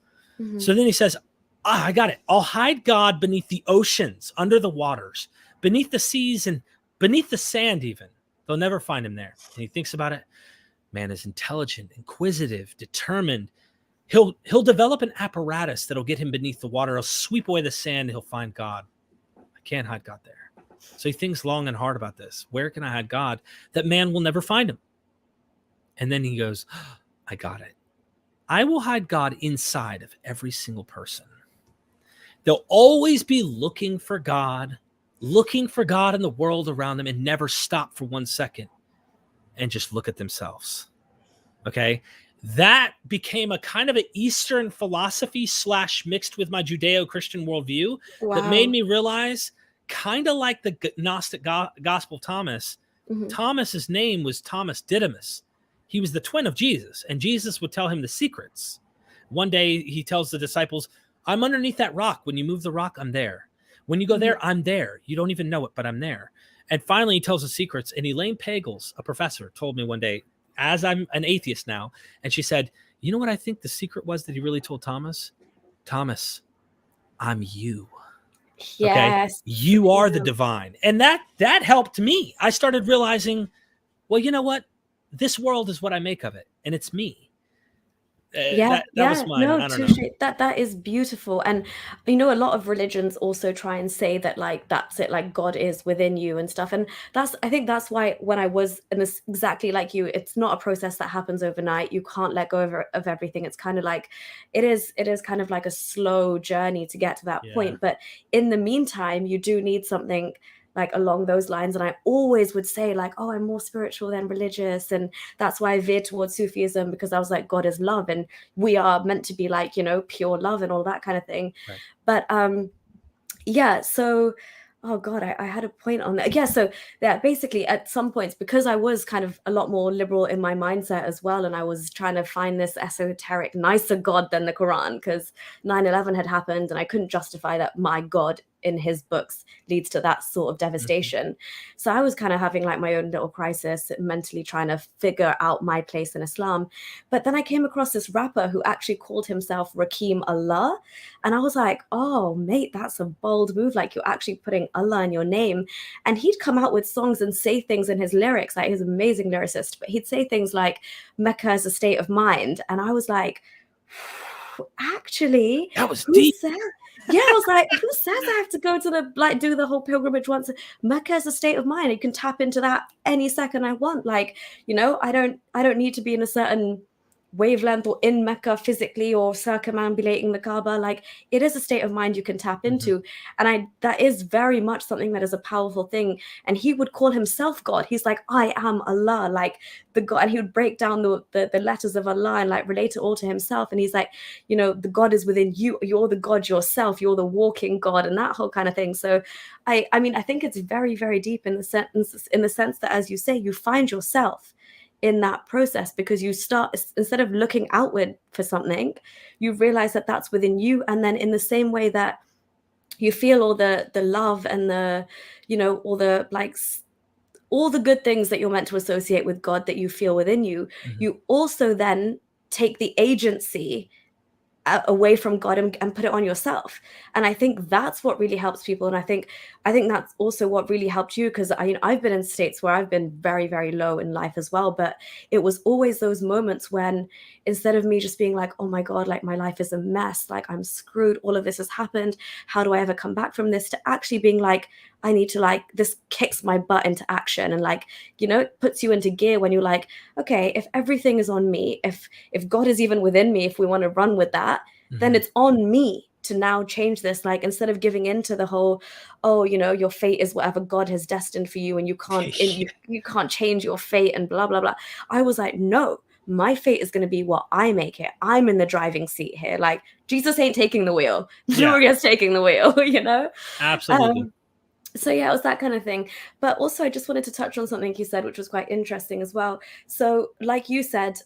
So then he says, I got it. I'll hide God beneath the oceans, under the waters, beneath the seas, and beneath the sand even. They'll never find him there. And he thinks about it. Man is intelligent, inquisitive, determined. He'll develop an apparatus that'll get him beneath the water. He'll sweep away the sand. He'll find God. I can't hide God there. So he thinks long and hard about this. Where can I hide God that man will never find him? And then he goes, I got it. I will hide God inside of every single person. They'll always be looking for God in the world around them, and never stop for 1 second and just look at themselves. Okay. That became a kind of an Eastern philosophy / mixed with my Judeo-Christian worldview that made me realize, kind of like the Gnostic Gospel Thomas, Thomas's name was Thomas Didymus. He was the twin of Jesus, and Jesus would tell him the secrets. One day he tells the disciples, I'm underneath that rock. When you move the rock, I'm there. When you go there, I'm there. You don't even know it, but I'm there. And finally, he tells the secrets. And Elaine Pagels, a professor, told me one day, as I'm an atheist now, and she said, you know what I think the secret was that he really told Thomas? Thomas, I'm you. Yes. Okay? You are the divine. And that helped me. I started realizing well, you know what? This world is what I make of it, and it's me. Yeah, That was yeah, mine. no, I don't touche. know. That is beautiful. And you know, a lot of religions also try and say that like that's it, like God is within you and stuff. And that's I think that's why when I was in this exactly like you, it's not a process that happens overnight. You can't let go of everything. It's kind of like it is kind of like a slow journey to get to that Yeah. point. But in the meantime, you do need something like along those lines. And I always would say, like, oh, I'm more spiritual than religious. And that's why I veered towards Sufism, because I was like, God is love and we are meant to be like, you know, pure love and all that kind of thing. Right. But yeah, so oh god, I had a point on that. Yeah, so yeah, basically at some points, because I was kind of a lot more liberal in my mindset as well, and I was trying to find this esoteric nicer god than the Quran, because 9/11 had happened and I couldn't justify that my god in his books leads to that sort of devastation. So I was kind of having like my own little crisis, mentally trying to figure out my place in Islam. But then I came across this rapper who actually called himself Rakim Allah, and I was like, oh, mate, that's a bold move. Like, you're actually putting Allah in your name. And he'd come out with songs and say things in his lyrics. Like, he's an amazing lyricist, but he'd say things like, Mecca is a state of mind. And I was like, actually, That was who deep. said? Yeah, I was like, who says I have to go to the, like, do the whole pilgrimage once? Mecca is a state of mind. You can tap into that any second I want. Like, you know, I don't need to be in a certain wavelength or in Mecca physically or circumambulating the Kaaba. Like, it is a state of mind you can tap into. And that is very much something that is a powerful thing. And he would call himself God. He's like, I am Allah, like the God. And he would break down the letters of Allah and like relate it all to himself. And he's like, you know, the God is within you. You're the God yourself. You're the walking God, and that whole kind of thing. So I mean, I think it's very, very deep in the sense that, as you say, you find yourself in that process, because you start, instead of looking outward for something, you realize that that's within you. And then in the same way that you feel all the love and the, you know, all the like all the good things that you're meant to associate with God that you feel within you, you also then take the agency away from God and put it on yourself. And I think that's what really helps people. And I think that's also what really helped you, because I've been in states where I've been very, very low in life as well, but it was always those moments when, instead of me just being like, oh my God, like my life is a mess, like I'm screwed, all of this has happened, how do I ever come back from this, to actually being like, I need to, like, this kicks my butt into action. And like, you know, it puts you into gear when you're like, okay, if everything is on me, if God is even within me, if we want to run with that, then it's on me to now change this. Like, instead of giving into the whole, oh, you know, your fate is whatever God has destined for you and you can't you can't change your fate and blah blah blah, I was like, no, my fate is going to be what I make it. I'm in the driving seat here. Like, Jesus ain't taking the wheel. Gloria's taking the wheel, you know? Absolutely. So yeah, it was that kind of thing. But also I just wanted to touch on something you said, which was quite interesting as well. So like you said,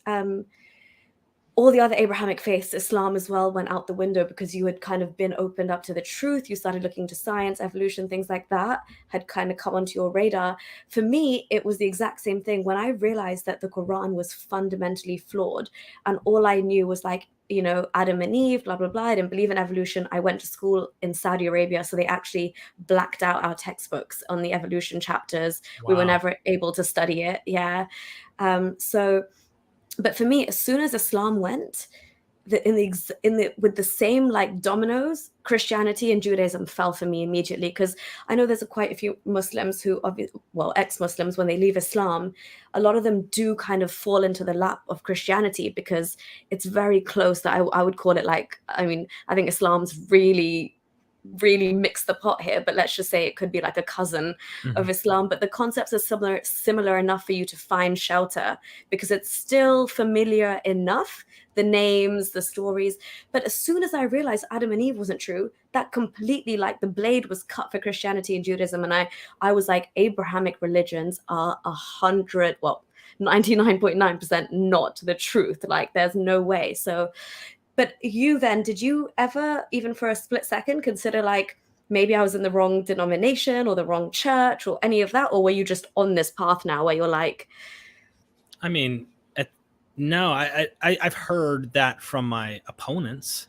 all the other Abrahamic faiths, Islam as well, went out the window because you had kind of been opened up to the truth. You started looking to science, evolution, things like that had kind of come onto your radar. For me, it was the exact same thing. When I realized that the Quran was fundamentally flawed, and all I knew was like, you know, Adam and Eve, blah, blah, blah. I didn't believe in evolution. I went to school in Saudi Arabia, so they actually blacked out our textbooks on the evolution chapters. Wow. We were never able to study it. Yeah. But for me, as soon as Islam went, with the same like dominoes, Christianity and Judaism fell for me immediately, because I know there's quite a few Muslims who, well, ex-Muslims, when they leave Islam, a lot of them do kind of fall into the lap of Christianity, because it's very close. That I would call it like, I mean, I think Islam's really mix the pot here, but let's just say it could be like a cousin of Islam. But the concepts are similar enough for you to find shelter, because it's still familiar enough, the names, the stories. But as soon as I realized Adam and Eve wasn't true, that completely, like, the blade was cut for Christianity and Judaism. And I was like, Abrahamic religions are 99.9% not the truth. Like, there's no way. So but you then, did you ever, even for a split second, consider like, maybe I was in the wrong denomination or the wrong church or any of that? Or were you just on this path now where you're like, I mean, no, I've heard that from my opponents.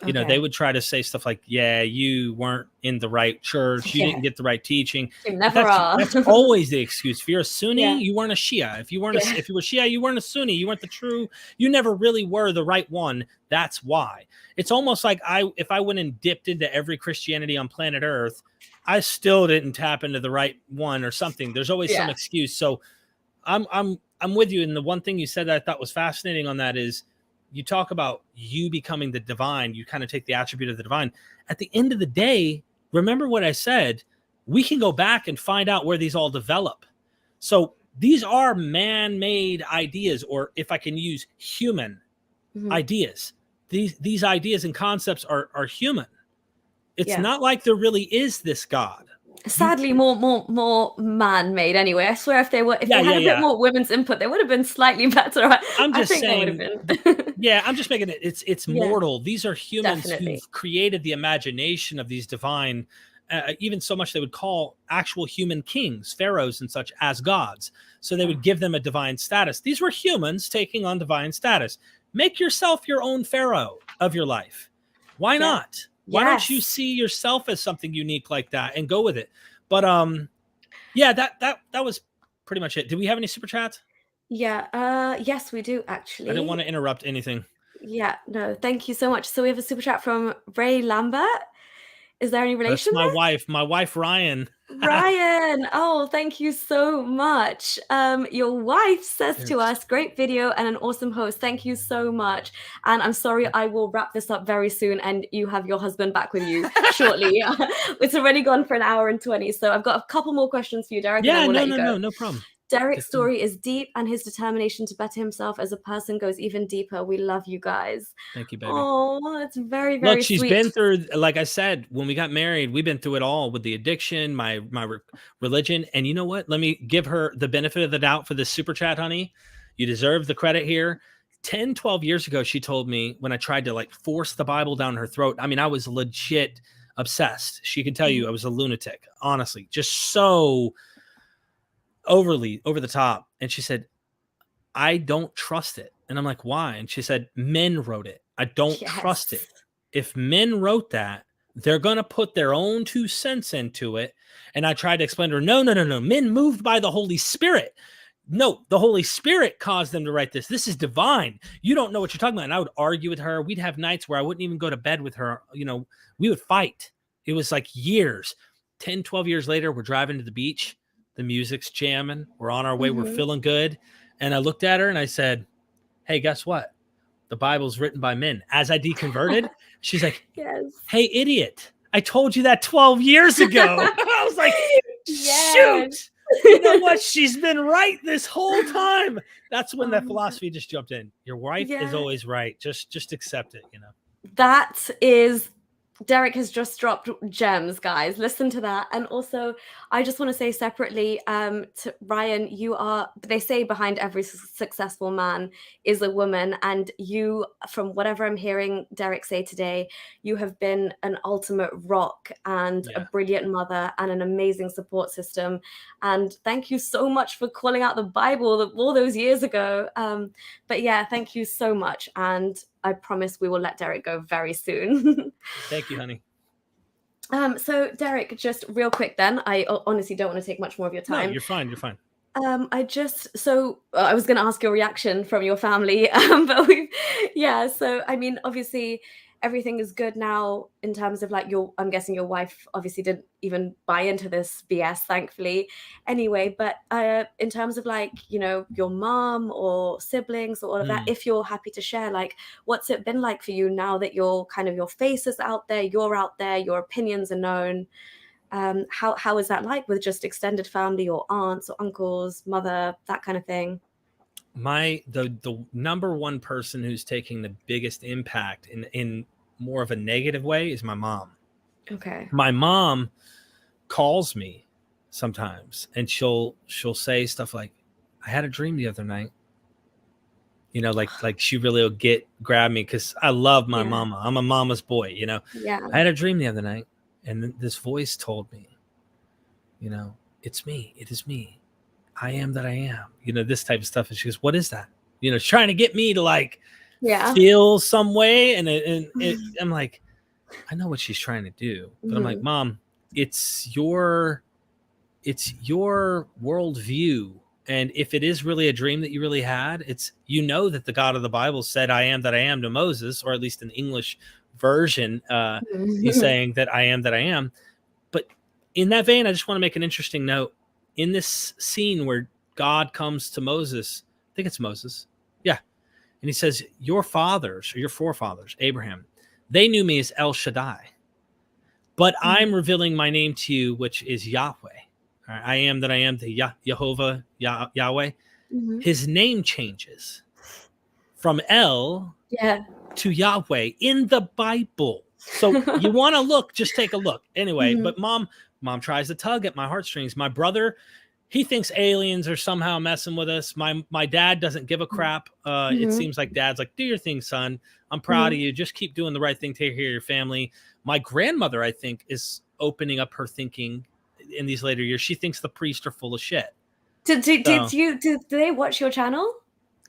You know, they Okay. would try to say stuff like, yeah, you weren't in the right church. You Yeah. didn't get the right teaching. You But never are. that's always the excuse. If you're a Sunni, Yeah. you weren't a Shia. If you weren't Yeah. if you were Shia, you weren't a Sunni. You weren't the true. You never really were the right one. That's why. It's almost like if I went and dipped into every Christianity on planet Earth, I still didn't tap into the right one or something. There's always some Yeah. excuse. So I'm with you. And the one thing you said that I thought was fascinating on that is you talk about you becoming the divine. You kind of take the attribute of the divine. At the end of the day, remember what I said, we can go back and find out where these all develop. So these are man-made ideas, or if I can use human ideas, these ideas and concepts are human. It's not like there really is this God. Sadly, more man-made anyway. I swear, if they had a bit more women's input, they would have been slightly better. I'm just saying, they would have been. Yeah, I'm just making it. It's mortal. These are humans Definitely. who've created the imagination of these divine, even so much they would call actual human kings, pharaohs, and such as gods. So they would give them a divine status. These were humans taking on divine status. Make yourself your own pharaoh of your life. Why not? Why don't you see yourself as something unique like that and go with it? But yeah, that was pretty much it. Did we have any super chats? Yeah. Yes, we do actually. I don't want to interrupt anything. Yeah. No. Thank you so much. So we have a super chat from Ray Lambert. Is there any relation? That's my wife, Ryan. Ryan, oh, thank you so much. Your wife says to us, great video and an awesome host. Thank you so much. And I'm sorry, I will wrap this up very soon and you have your husband back with you shortly. It's already gone for 1 hour and 20. So I've got a couple more questions for you, Derek. Yeah, no problem. Derek's story is deep and his determination to better himself as a person goes even deeper. We love you guys. Thank you, baby. Oh, it's very, very Look, she's sweet. been through, like I said, when we got married, we've been through it all with the addiction, my religion. And you know what? Let me give her the benefit of the doubt for this super chat, honey. You deserve the credit here. 10, 12 years ago, she told me when I tried to like force the Bible down her throat. I mean, I was legit obsessed. She can tell you I was a lunatic, honestly, just so overly over the top. And she said, I don't trust it. And I'm like, why? And she said, men wrote it. I don't trust it. If men wrote that, they're going to put their own 2 cents into it. And I tried to explain to her, no. Men moved by the Holy Spirit. No, the Holy Spirit caused them to write this. This is divine. You don't know what you're talking about. And I would argue with her. We'd have nights where I wouldn't even go to bed with her. You know, we would fight. It was like years. 10, 12 years later, we're driving to the beach. The music's jamming. We're on our way. We're feeling good. And I looked at her and I said, hey, guess what? The Bible's written by men. As I deconverted, she's like, hey, idiot. I told you that 12 years ago. I was like, shoot. You know what? She's been right this whole time. That's when that philosophy just jumped in. Your wife is always right. Just accept it, you know. That is, Derek has just dropped gems, guys. Listen to that. And also, I just want to say separately to Ryan, they say behind every successful man is a woman. And you, from whatever I'm hearing Derek say today, you have been an ultimate rock and a brilliant mother and an amazing support system. And thank you so much for calling out the Bible all those years ago. But yeah, thank you so much. And I promise we will let Derek go very soon. Thank you, honey. So Derek, just real quick then, I honestly don't want to take much more of your time. No, you're fine. You're fine. I was going to ask your reaction from your family, but so I mean, obviously everything is good now in terms of like I'm guessing your wife obviously didn't even buy into this BS, thankfully. Anyway, but in terms of like, you know, your mom or siblings or all of that, if you're happy to share, like, what's it been like for you now that your face is out there, you're out there, your opinions are known? How is that like with just extended family or aunts or uncles, mother, that kind of thing? The number one person who's taking the biggest impact in more of a negative way is my mom. Okay. My mom calls me sometimes and she'll say stuff like, I had a dream the other night. You know, like she really will grab me because I love my mama. I'm a mama's boy, you know. Yeah. I had a dream the other night and this voice told me, you know, it's me. It is me. I am that I am, you know, this type of stuff. And she goes, what is that? You know, she's trying to get me to like feel some way. And I'm like, I know what she's trying to do, but I'm like, Mom, it's your worldview. And if it is really a dream that you really had, it's, that the God of the Bible said, I am that I am to Moses, or at least in English version, he's saying that I am. But in that vein, I just want to make an interesting note. In this scene where God comes to Moses, I think it's Moses. Yeah. And he says, your fathers, or your forefathers, Abraham, they knew me as El Shaddai. But I'm revealing my name to you, which is Yahweh. I am that I am, the Jehovah, Yahweh. His name changes from El to Yahweh in the Bible. So you want to look, just take a look. Anyway, but mom tries to tug at my heartstrings. My brother, he thinks aliens are somehow messing with us. My dad doesn't give a crap. It seems like dad's like, do your thing, son. I'm proud of you. Just keep doing the right thing. Take care of your family. My grandmother, I think, is opening up her thinking in these later years. She thinks the priests are full of shit. Do they watch your channel?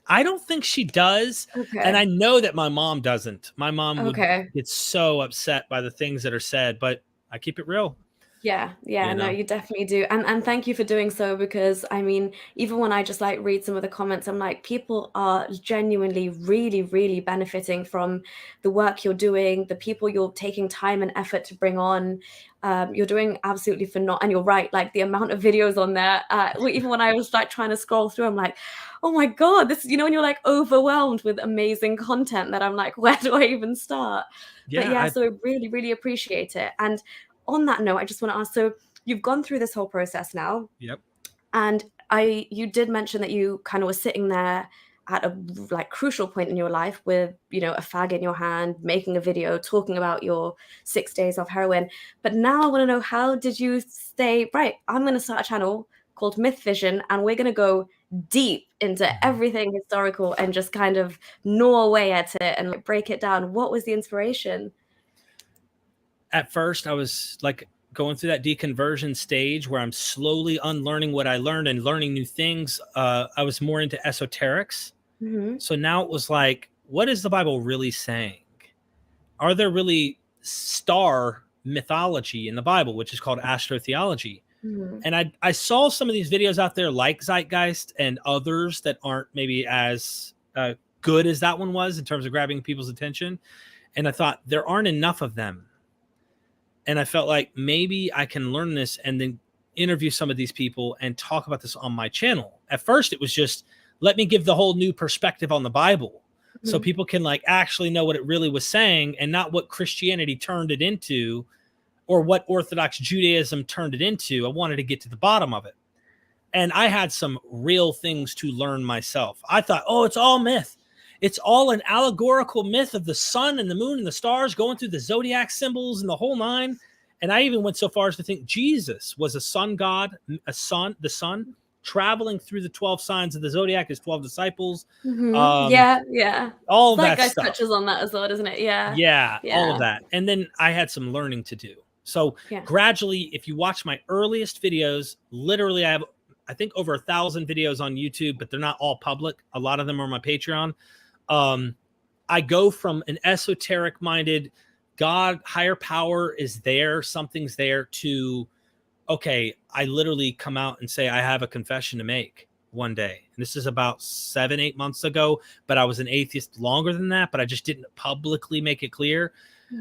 I don't think she does. Okay. And I know that my mom doesn't. My mom would get so upset by the things that are said, but I keep it real. Yeah, no, you definitely do. And thank you for doing so, because I mean, even when I just like read some of the comments, I'm like, people are genuinely really, really benefiting from the work you're doing, the people you're taking time and effort to bring on. You're doing absolutely phenomenal. And you're right, like the amount of videos on there, even when I was like trying to scroll through, I'm like, oh my God, this is, when you're like overwhelmed with amazing content that I'm like, where do I even start? So I really, really appreciate it. And on that note, I just want to ask, so you've gone through this whole process now. Yep. And you did mention that you kind of were sitting there at a like crucial point in your life with, a fag in your hand, making a video, talking about your 6 days off heroin. But now I want to know, how did you say, right, I'm going to start a channel called Mythvision, and we're going to go deep into everything historical and just kind of gnaw away at it and like break it down? What was the inspiration? At first, I was like going through that deconversion stage where I'm slowly unlearning what I learned and learning new things. I was more into esoterics. So now it was like, what is the Bible really saying? Are there really star mythology in the Bible, which is called astrotheology? And I saw some of these videos out there like Zeitgeist and others that aren't maybe as good as that one was in terms of grabbing people's attention. And I thought, there aren't enough of them. And I felt like maybe I can learn this and then interview some of these people and talk about this on my channel. At first, it was just, let me give the whole new perspective on the Bible so people can like actually know what it really was saying and not what Christianity turned it into or what Orthodox Judaism turned it into. I wanted to get to the bottom of it. And I had some real things to learn myself. I thought, oh, it's all myth. It's all an allegorical myth of the sun and the moon and the stars going through the zodiac symbols and the whole nine. And I even went so far as to think Jesus was a sun god, the sun traveling through the 12 signs of the zodiac, his 12 disciples. All that guy stuff touches on that as well, doesn't it? Yeah, all of that. And then I had some learning to do. So gradually, if you watch my earliest videos, literally I have, I think, over 1,000 videos on YouTube, but they're not all public. A lot of them are on my Patreon. I go from an esoteric minded God, higher power is there, something's there, to, okay, I literally come out and say, I have a confession to make one day. And this is about 7-8 months ago, but I was an atheist longer than that, but I just didn't publicly make it clear.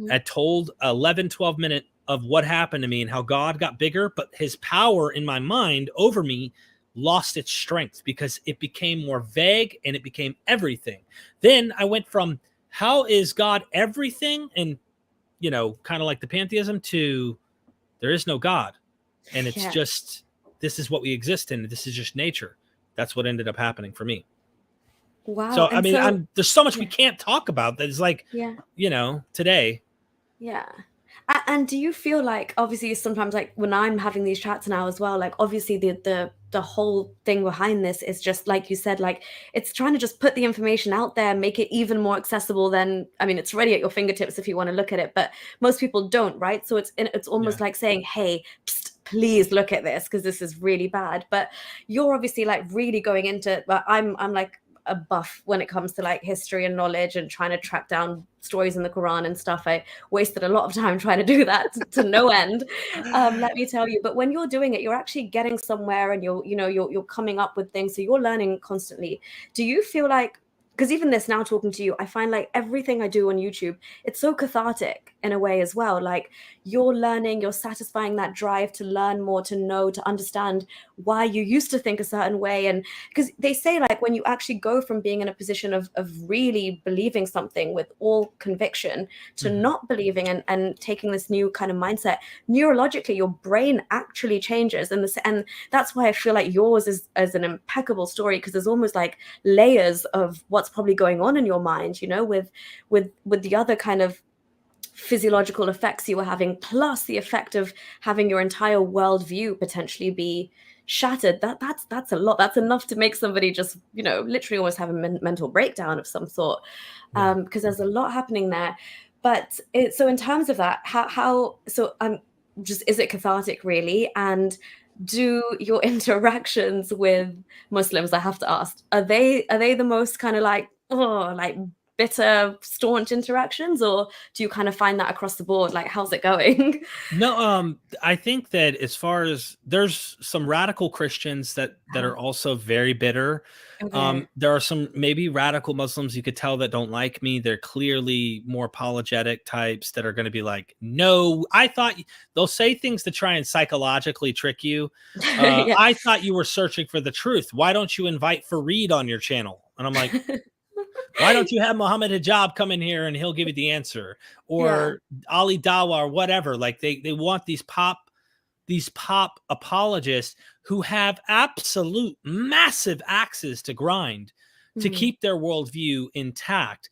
I told 11-12 minute of what happened to me and how God got bigger, but his power in my mind over me lost its strength because it became more vague and it became everything. Then I went from, how is God everything? And, kind of like the pantheism, to there is no God. And it's just, this is what we exist in. This is just nature. That's what ended up happening for me. Wow. So, I mean, there's so much we can't talk about that is like, today. Yeah. And do you feel like, obviously, sometimes like when I'm having these chats now as well, like obviously the whole thing behind this is just, like you said, like it's trying to just put the information out there, make it even more accessible than, I mean, it's already at your fingertips if you want to look at it, but most people don't, right? So it's almost like saying, hey, psst, please look at this because this is really bad. But you're obviously like really going into, but I'm like, a buff when it comes to like history and knowledge and trying to track down stories in the Quran and stuff. I wasted a lot of time trying to do that to no end, let me tell you. But when you're doing it, you're actually getting somewhere, and you're coming up with things, so you're learning constantly. Do you feel like, because even this, now talking to you, I find like everything I do on YouTube, it's so cathartic in a way as well. Like you're learning, you're satisfying that drive to learn more, to know, to understand why you used to think a certain way. And because they say like when you actually go from being in a position of really believing something with all conviction to not believing, and taking this new kind of mindset, neurologically your brain actually changes. And that's why I feel like yours is an impeccable story, because there's almost like layers of what's probably going on in your mind, with the other kind of physiological effects you were having, plus the effect of having your entire worldview potentially be shattered. That's a lot. That's enough to make somebody just literally almost have a mental breakdown of some sort, because there's a lot happening there. But so in terms of that, how so just, is it cathartic really? And do your interactions with Muslims, I have to ask, are they the most kind of like bitter, staunch interactions, or do you kind of find that across the board? Like, how's it going? No, I think that as far as, there's some radical Christians that are also very bitter. Okay. There are some maybe radical Muslims you could tell that don't like me. They're clearly more apologetic types that are going to be like, no, I thought, they'll say things to try and psychologically trick you. Yeah. I thought you were searching for the truth. Why don't you invite Fareed on your channel? And I'm like, why don't you have Muhammad Hijab come in here and he'll give you the answer? Or Ali Dawa or whatever. Like they want these pop apologists who have absolute massive axes to grind to keep their worldview intact.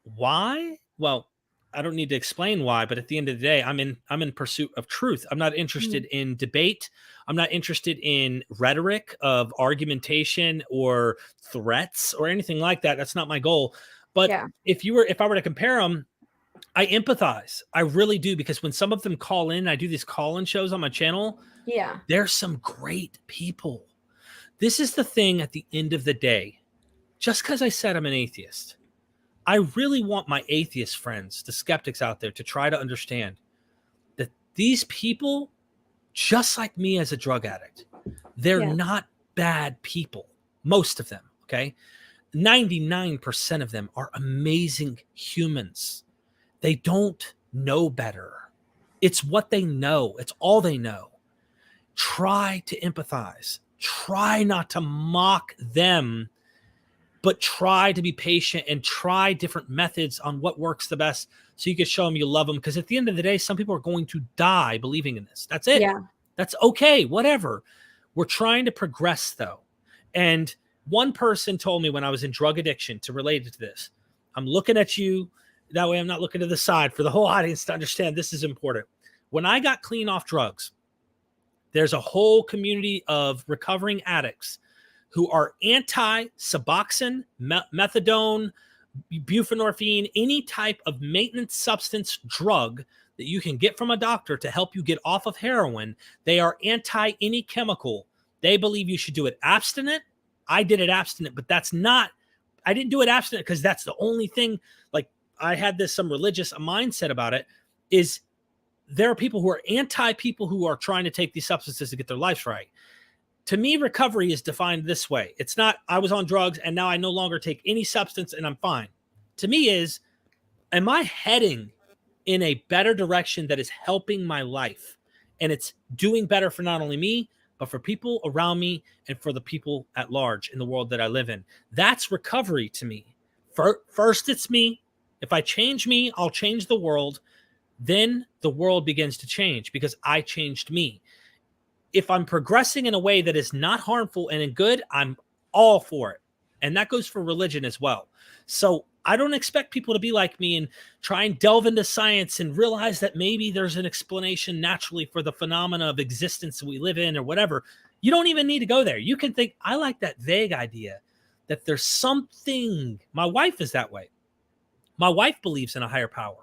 Why? Well, I don't need to explain why, but at the end of the day, I'm in pursuit of truth. I'm not interested in debate. I'm not interested in rhetoric of argumentation or threats or anything like that. That's not my goal. But if I were to compare them, I empathize. I really do, because when some of them call in, I do these call-in shows on my channel. Yeah. There's some great people. This is the thing at the end of the day. Just because I said I'm an atheist, I really want my atheist friends, the skeptics out there, to try to understand that these people, just like me as a drug addict, they're not bad people. Most of them, okay? 99% of them are amazing humans. They don't know better. It's what they know. It's all they know. Try to empathize. Try not to mock them, but try to be patient and try different methods on what works the best, so you can show them you love them. Because at the end of the day, some people are going to die believing in this. That's it. Yeah. That's okay. Whatever. We're trying to progress, though. And one person told me when I was in drug addiction, to relate it to this, I'm looking at you. That way I'm not looking to the side, for the whole audience to understand this is important. When I got clean off drugs, there's a whole community of recovering addicts who are anti-Suboxone, methadone, buprenorphine, any type of maintenance substance drug that you can get from a doctor to help you get off of heroin. They are anti any chemical. They believe you should do it abstinent. I did it abstinent, but I didn't do it abstinent because that's the only thing. Like, I had some religious mindset about it. Is there are people who are anti people who are trying to take these substances to get their lives right. To me, recovery is defined this way. It's not, I was on drugs and now I no longer take any substance and I'm fine. To me is, am I heading in a better direction that is helping my life? And it's doing better for not only me, but for people around me and for the people at large in the world that I live in. That's recovery to me. First, it's me. If I change me, I'll change the world. Then the world begins to change because I changed me. If I'm progressing in a way that is not harmful and in good, I'm all for it. And that goes for religion as well. So I don't expect people to be like me and try and delve into science and realize that maybe there's an explanation naturally for the phenomena of existence that we live in or whatever. You don't even need to go there. You can think, I like that vague idea that there's something. My wife is that way. My wife believes in a higher power.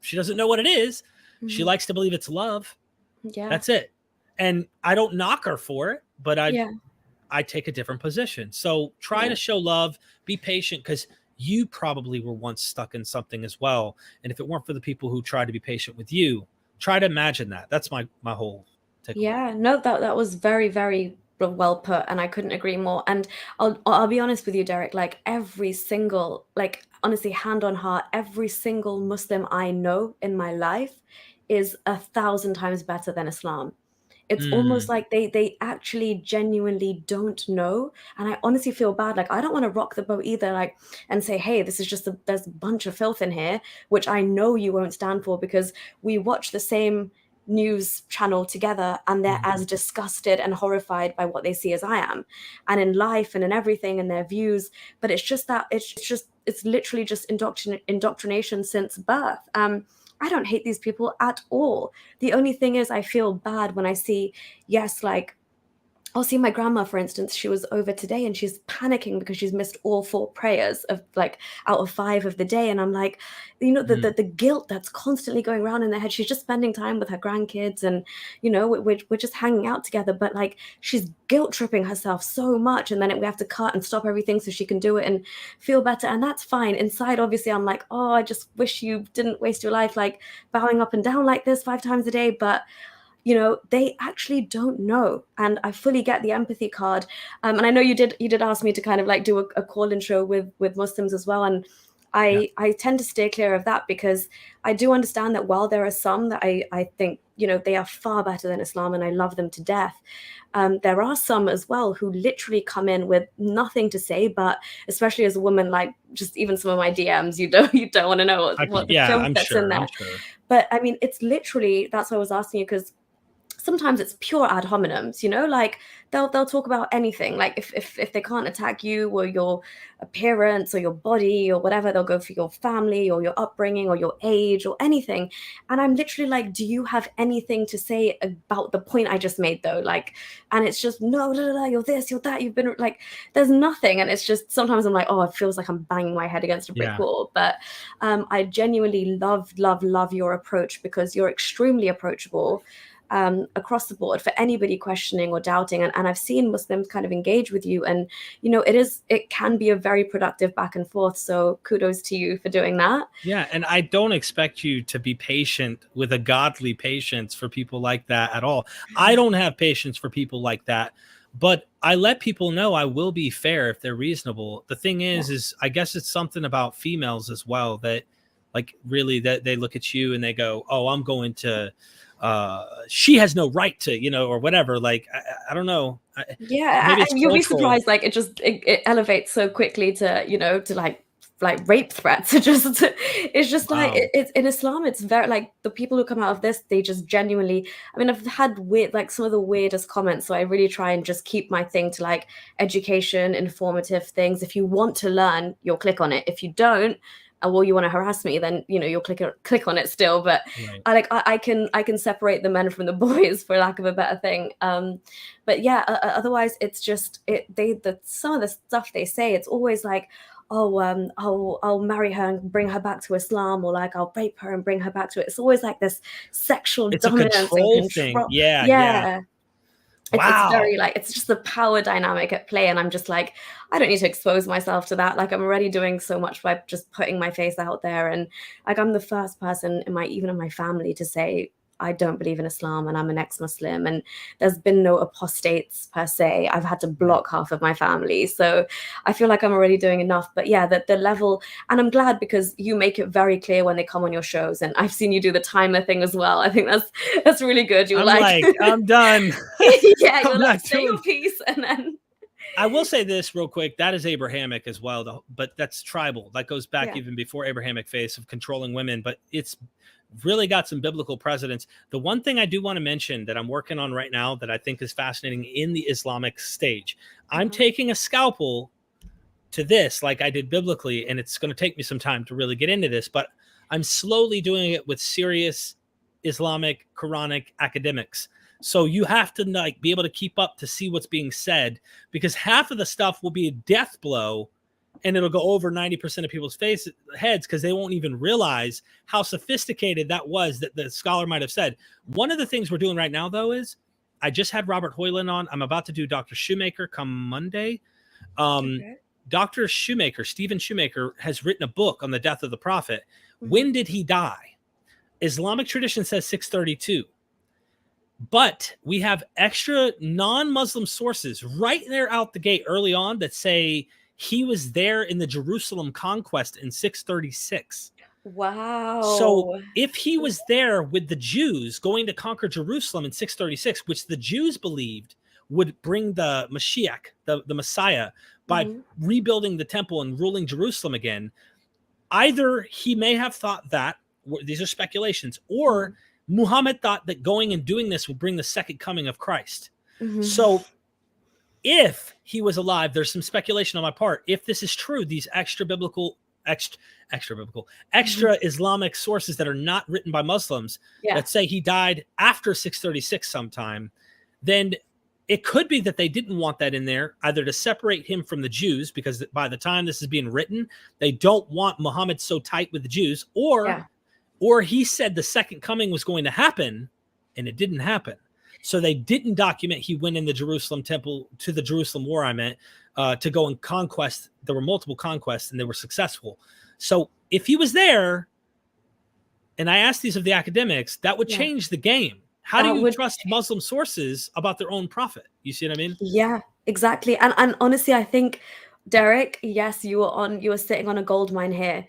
She doesn't know what it is. She likes to believe it's love. Yeah. That's it. And I don't knock her for it, but I take a different position. So try to show love, be patient, because you probably were once stuck in something as well. And if it weren't for the people who try to be patient with you, try to imagine that. That's my whole takeaway. Yeah, no, that was very, very well put, and I couldn't agree more. And I'll be honest with you, Derek, like every single, like honestly, hand on heart, every single Muslim I know in my life is 1,000 times better than Islam. It's almost like they actually genuinely don't know. And I honestly feel bad. Like I don't want to rock the boat either, like, and say, hey, this is just there's a bunch of filth in here, which I know you won't stand for, because we watch the same news channel together and they're as disgusted and horrified by what they see as I am, and in life and in everything and their views. But it's just that it's literally just indoctrination since birth. I don't hate these people at all. The only thing is I feel bad when I see, yes, like I'll see my grandma, for instance. She was over today and she's panicking because she's missed all 4 prayers of like out of 5 of the day. And I'm like, you know, the guilt that's constantly going around in their head. She's just spending time with her grandkids and, you know, we're just hanging out together. But like she's guilt tripping herself so much. And then we have to cut and stop everything so she can do it and feel better. And that's fine. Inside, obviously, I'm like, oh, I just wish you didn't waste your life like bowing up and down like this 5 times a day. But you know, they actually don't know. And I fully get the empathy card. And I know you did ask me to kind of like do a call-in show with Muslims as well. And I tend to stay clear of that, because I do understand that while there are some that I think, you know, they are far better than Islam and I love them to death, there are some as well who literally come in with nothing to say, but especially as a woman, like just even some of my DMs, you don't want to know what the film that's in there. But I mean, it's literally, that's why I was asking you, because sometimes it's pure ad hominems, you know, like they'll talk about anything. Like if they can't attack you or your appearance or your body or whatever, they'll go for your family or your upbringing or your age or anything. And I'm literally like, do you have anything to say about the point I just made though? Like, and it's just no, you're this, you're that, you've been like, there's nothing. And it's just sometimes I'm like, oh, it feels like I'm banging my head against a brick wall. But I genuinely love your approach, because you're extremely approachable. Across the board for anybody questioning or doubting, and I've seen Muslims kind of engage with you, and you know it can be a very productive back and forth, so kudos to you for doing that. And I don't expect you to be patient with a godly patience for people like that at all. I don't have patience for people like that, but I let people know I will be fair if they're reasonable. The thing is I guess it's something about females as well, that like really that they look at you and they go, oh, I'm going to she has no right to, you know, or whatever. Like I don't know. Maybe you'll be surprised. Like it elevates so quickly to, you know, to like rape threats. It's just like it's in Islam. It's very like the people who come out of this, they just genuinely. I mean, I've had some of the weirdest comments. So I really try and just keep my thing to like education, informative things. If you want to learn, you'll click on it. If you don't, well, you want to harass me, then you know you'll click on it still. But I can separate the men from the boys, for lack of a better thing. But yeah, otherwise it's just some of the stuff they say, it's always like, oh, I'll marry her and bring her back to Islam, or like I'll rape her and bring her back to it. It's always like this sexual dominance and control thing. Yeah. It's very like, it's just the power dynamic at play. And I'm just like, I don't need to expose myself to that. Like I'm already doing so much by just putting my face out there. And like, I'm the first person even in my family to say, I don't believe in Islam and I'm an ex-Muslim, and there's been no apostates per se. I've had to block half of my family. So I feel like I'm already doing enough. But yeah, the level, and I'm glad because you make it very clear when they come on your shows, and I've seen you do the timer thing as well. I think that's really good. You're like I'm done. Yeah, you're like, say your piece, and then I will say this real quick. That is Abrahamic as well, though, but that's tribal. That goes back even before Abrahamic faith of controlling women, but it's really got some biblical precedents. The one thing I do want to mention that I'm working on right now that I think is fascinating in the Islamic stage, I'm taking a scalpel to this like I did biblically, and it's going to take me some time to really get into this, but I'm slowly doing it with serious Islamic Quranic academics. So you have to like be able to keep up to see what's being said, because half of the stuff will be a death blow and it'll go over 90% of people's heads because they won't even realize how sophisticated that was that the scholar might have said. One of the things we're doing right now, though, is I just had Robert Hoyland on. I'm about to do Dr. Shoemaker come Monday. Dr. Shoemaker, Stephen Shoemaker, has written a book on the death of the prophet. When did he die? Islamic tradition says 632. But we have extra non-Muslim sources right there out the gate early on that say he was there in the Jerusalem conquest in 636. Wow. So if he was there with the Jews going to conquer Jerusalem in 636, which the Jews believed would bring the Mashiach, the Messiah, by rebuilding the temple and ruling Jerusalem again, either he may have thought that, these are speculations, or Muhammad thought that going and doing this would bring the second coming of Christ. So if he was alive, there's some speculation on my part. If this is true, these extra Islamic sources that are not written by Muslims that say he died after 636 sometime, then it could be that they didn't want that in there, either to separate him from the Jews, because by the time this is being written, they don't want Muhammad so tight with the Jews, or he said the second coming was going to happen and it didn't happen. So they didn't document he went in the Jerusalem temple, to the Jerusalem war, to go and conquest. There were multiple conquests and they were successful. So if he was there, and I asked these of the academics, that would change the game. How do you trust Muslim sources about their own prophet? You see what I mean? Yeah, exactly. And honestly, I think, Derek, yes, you were sitting on a gold mine here.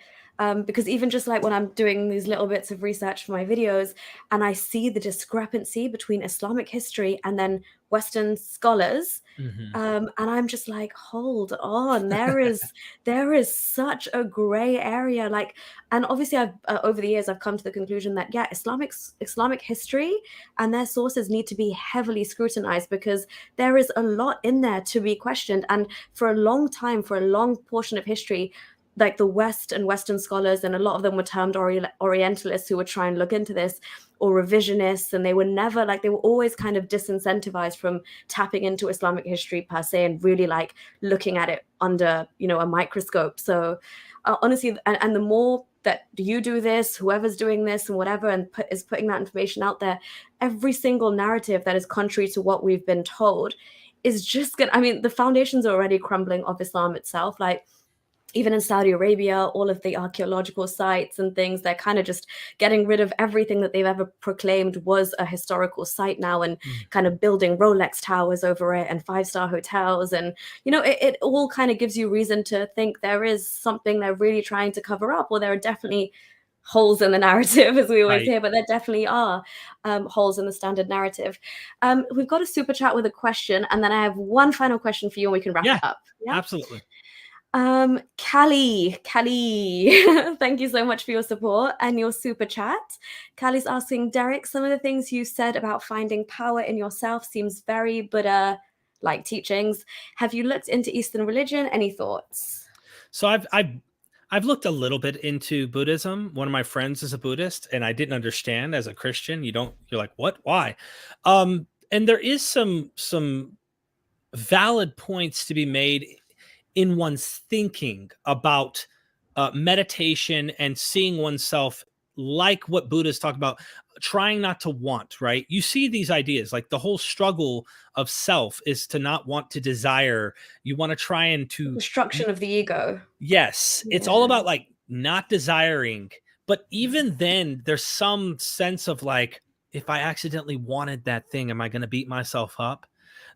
Because even just like when I'm doing these little bits of research for my videos, and I see the discrepancy between Islamic history and then Western scholars, and I'm just like, hold on, there is such a gray area. Like, and obviously I've over the years I've come to the conclusion that Islamic history and their sources need to be heavily scrutinized, because there is a lot in there to be questioned. And for a long time, for a long portion of history, like the West and Western scholars, and a lot of them were termed Orientalists who would try and look into this, or revisionists, and they were never like, they were always kind of disincentivized from tapping into Islamic history per se and really like looking at it under, a microscope. So honestly, and the more that you do this, whoever's doing this and whatever, and is putting that information out there, every single narrative that is contrary to what we've been told is just gonna, the foundations are already crumbling of Islam itself. Like, even in Saudi Arabia, all of the archaeological sites and things, they're kind of just getting rid of everything that they've ever proclaimed was a historical site now, and kind of building Rolex towers over it and 5-star hotels. And, it all kind of gives you reason to think there is something they're really trying to cover up, or there are definitely holes in the narrative, as we always hear, but there definitely are holes in the standard narrative. We've got a super chat with a question, and then I have one final question for you and we can wrap it up. Yeah, absolutely. Callie, thank you so much for your support and your super chat. Callie's asking, Derek, some of the things you said about finding power in yourself seems very Buddha-like teachings. Have you looked into Eastern religion? Any thoughts? So I've looked a little bit into Buddhism. One of my friends is a Buddhist, and I didn't understand as a Christian. You're like, what? Why? And there is some valid points to be made in one's thinking about meditation and seeing oneself, like what Buddha's talk about, trying not to want, right? You see these ideas, like the whole struggle of self is to not want to desire. You want to try and to destruction of the ego. Yes. It's all about like not desiring. But even then there's some sense of like, if I accidentally wanted that thing, am I going to beat myself up?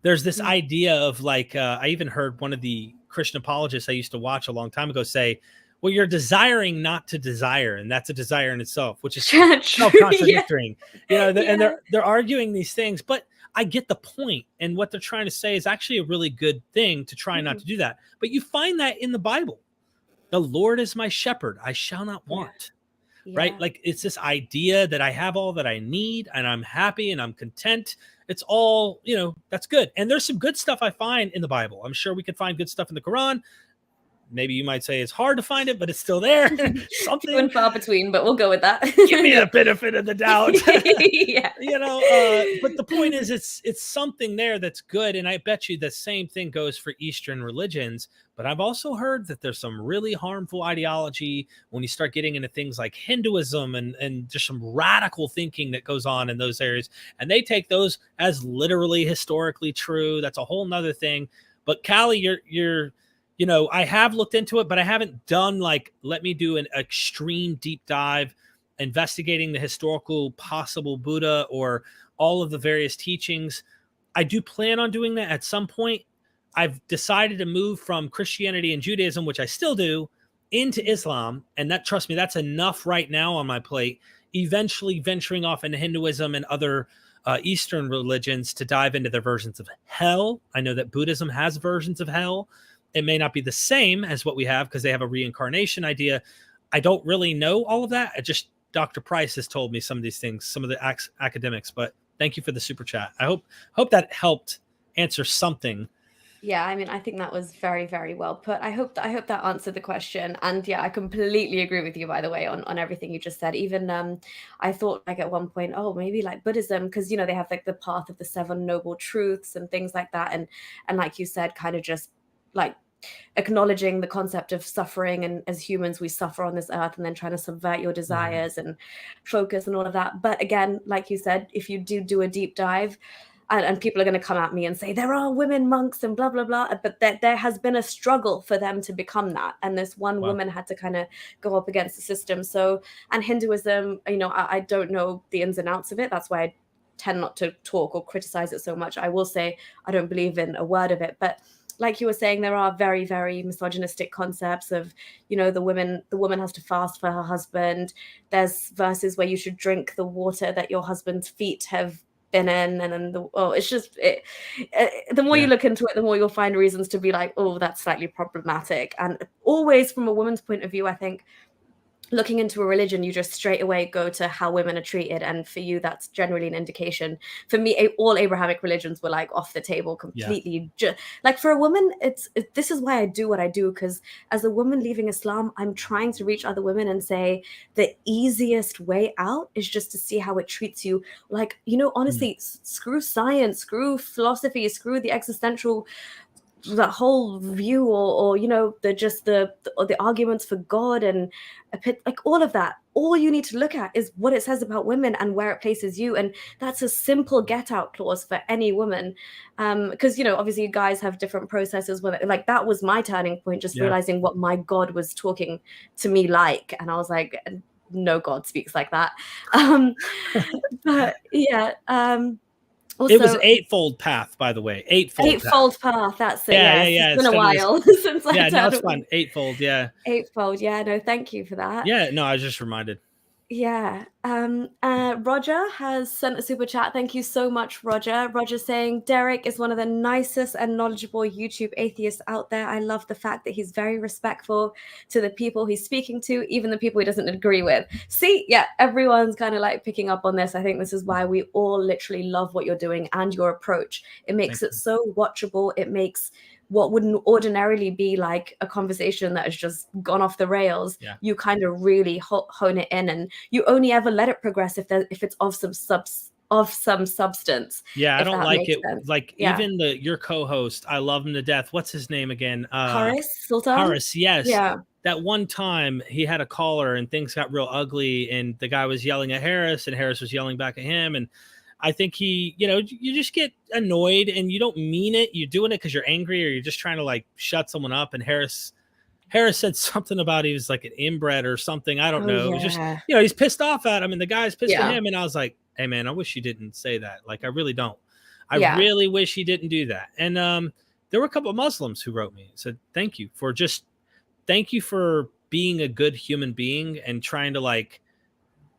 There's this idea of like, I even heard one of the Christian apologists I used to watch a long time ago say, well, you're desiring not to desire, and that's a desire in itself, which is self-contradictory. And they're arguing these things, but I get the point. And what they're trying to say is actually a really good thing to try not to do that. But you find that in the Bible. The Lord is my shepherd, I shall not want. Right? Like, it's this idea that I have all that I need and I'm happy and I'm content. It's all, that's good. And there's some good stuff I find in the Bible. I'm sure we could find good stuff in the Quran. maybe you might say it's hard to find it, but it's still there. Something few and far between, but we'll go with that. Give me the benefit of the doubt. Yeah. But the point is, it's something there that's good. And I bet you the same thing goes for Eastern religions. But I've also heard that there's some really harmful ideology when you start getting into things like Hinduism and just some radical thinking that goes on in those areas. And they take those as literally historically true. That's a whole nother thing. But Callie, you're I have looked into it, but I haven't done let me do an extreme deep dive investigating the historical possible Buddha or all of the various teachings. I do plan on doing that at some point. I've decided to move from Christianity and Judaism, which I still do, into Islam. And that, trust me, that's enough right now on my plate. Eventually venturing off into Hinduism and other Eastern religions to dive into their versions of hell. I know that Buddhism has versions of hell. It may not be the same as what we have because they have a reincarnation idea. I don't really know all of that. Dr. Price has told me some of these things, some of the academics, but thank you for the super chat. I hope that helped answer something. Yeah, I mean, I think that was very, very well put. I hope that answered the question. And yeah, I completely agree with you, by the way, on everything you just said. Even I thought at one point, oh, maybe Buddhism, because they have the path of the 7 noble truths and things like that. And like you said, kind of just acknowledging the concept of suffering, and as humans we suffer on this earth, and then trying to subvert your desires and focus and all of that. But again, like you said, if you do a deep dive, and people are going to come at me and say there are women monks and blah blah blah, but there has been a struggle for them to become that, and this one woman had to kind of go up against the system. So, and Hinduism, I don't know the ins and outs of it. That's why I tend not to talk or criticize it so much. I will say I don't believe in a word of it, but like you were saying, there are very, very misogynistic concepts of, the woman has to fast for her husband. There's verses where you should drink the water that your husband's feet have been in, and then the more you look into it, the more you'll find reasons to be like, oh, that's slightly problematic. And always from a woman's point of view, I think looking into a religion, you just straight away go to how women are treated, and for you that's generally an indication. For me, all Abrahamic religions were off the table completely. For a woman, this is why I do what I do, because as a woman leaving Islam, I'm trying to reach other women and say the easiest way out is just to see how it treats you. Honestly, screw science, screw philosophy, screw the existential, the whole view, or the arguments for God and all of that. All you need to look at is what it says about women and where it places you, and that's a simple get out clause for any woman. Because obviously guys have different processes. When that was my turning point, just realizing what my God was talking to me and I was like, no God speaks like that. But yeah. Also, it was Eightfold Path, by the way. Eightfold Path. That's it. Yeah. It's been a while since I now it's fun. Eightfold. Yeah. No, thank you for that. Yeah. No, I was just reminded. Yeah. Roger has sent a super chat. Thank you so much, Roger. Roger saying Derek is one of the nicest and knowledgeable YouTube atheists out there. I love the fact that he's very respectful to the people he's speaking to, even the people he doesn't agree with. See, yeah, everyone's kind of picking up on this. I think this is why we all literally love what you're doing and your approach. It makes it so watchable. It makes what wouldn't ordinarily be a conversation that has just gone off the rails. You kind of really hone it in, and you only ever let it progress if it's of some substance. Yeah, I don't like it. Sense. Even your co-host, I love him to death. What's his name again? Haris Sultan. Haris, yes. Yeah. That one time he had a caller and things got real ugly, and the guy was yelling at Harris, and Harris was yelling back at him, and I think you just get annoyed and you don't mean it. You're doing it because you're angry, or you're just trying to shut someone up. And Harris said something about he was an inbred or something. I don't know. Yeah. It was just, he's pissed off at him, and the guy's pissed at him. And I was like, hey man, I wish you didn't say that. I really don't. I really wish he didn't do that. And there were a couple of Muslims who wrote me and said, thank you for being a good human being and trying to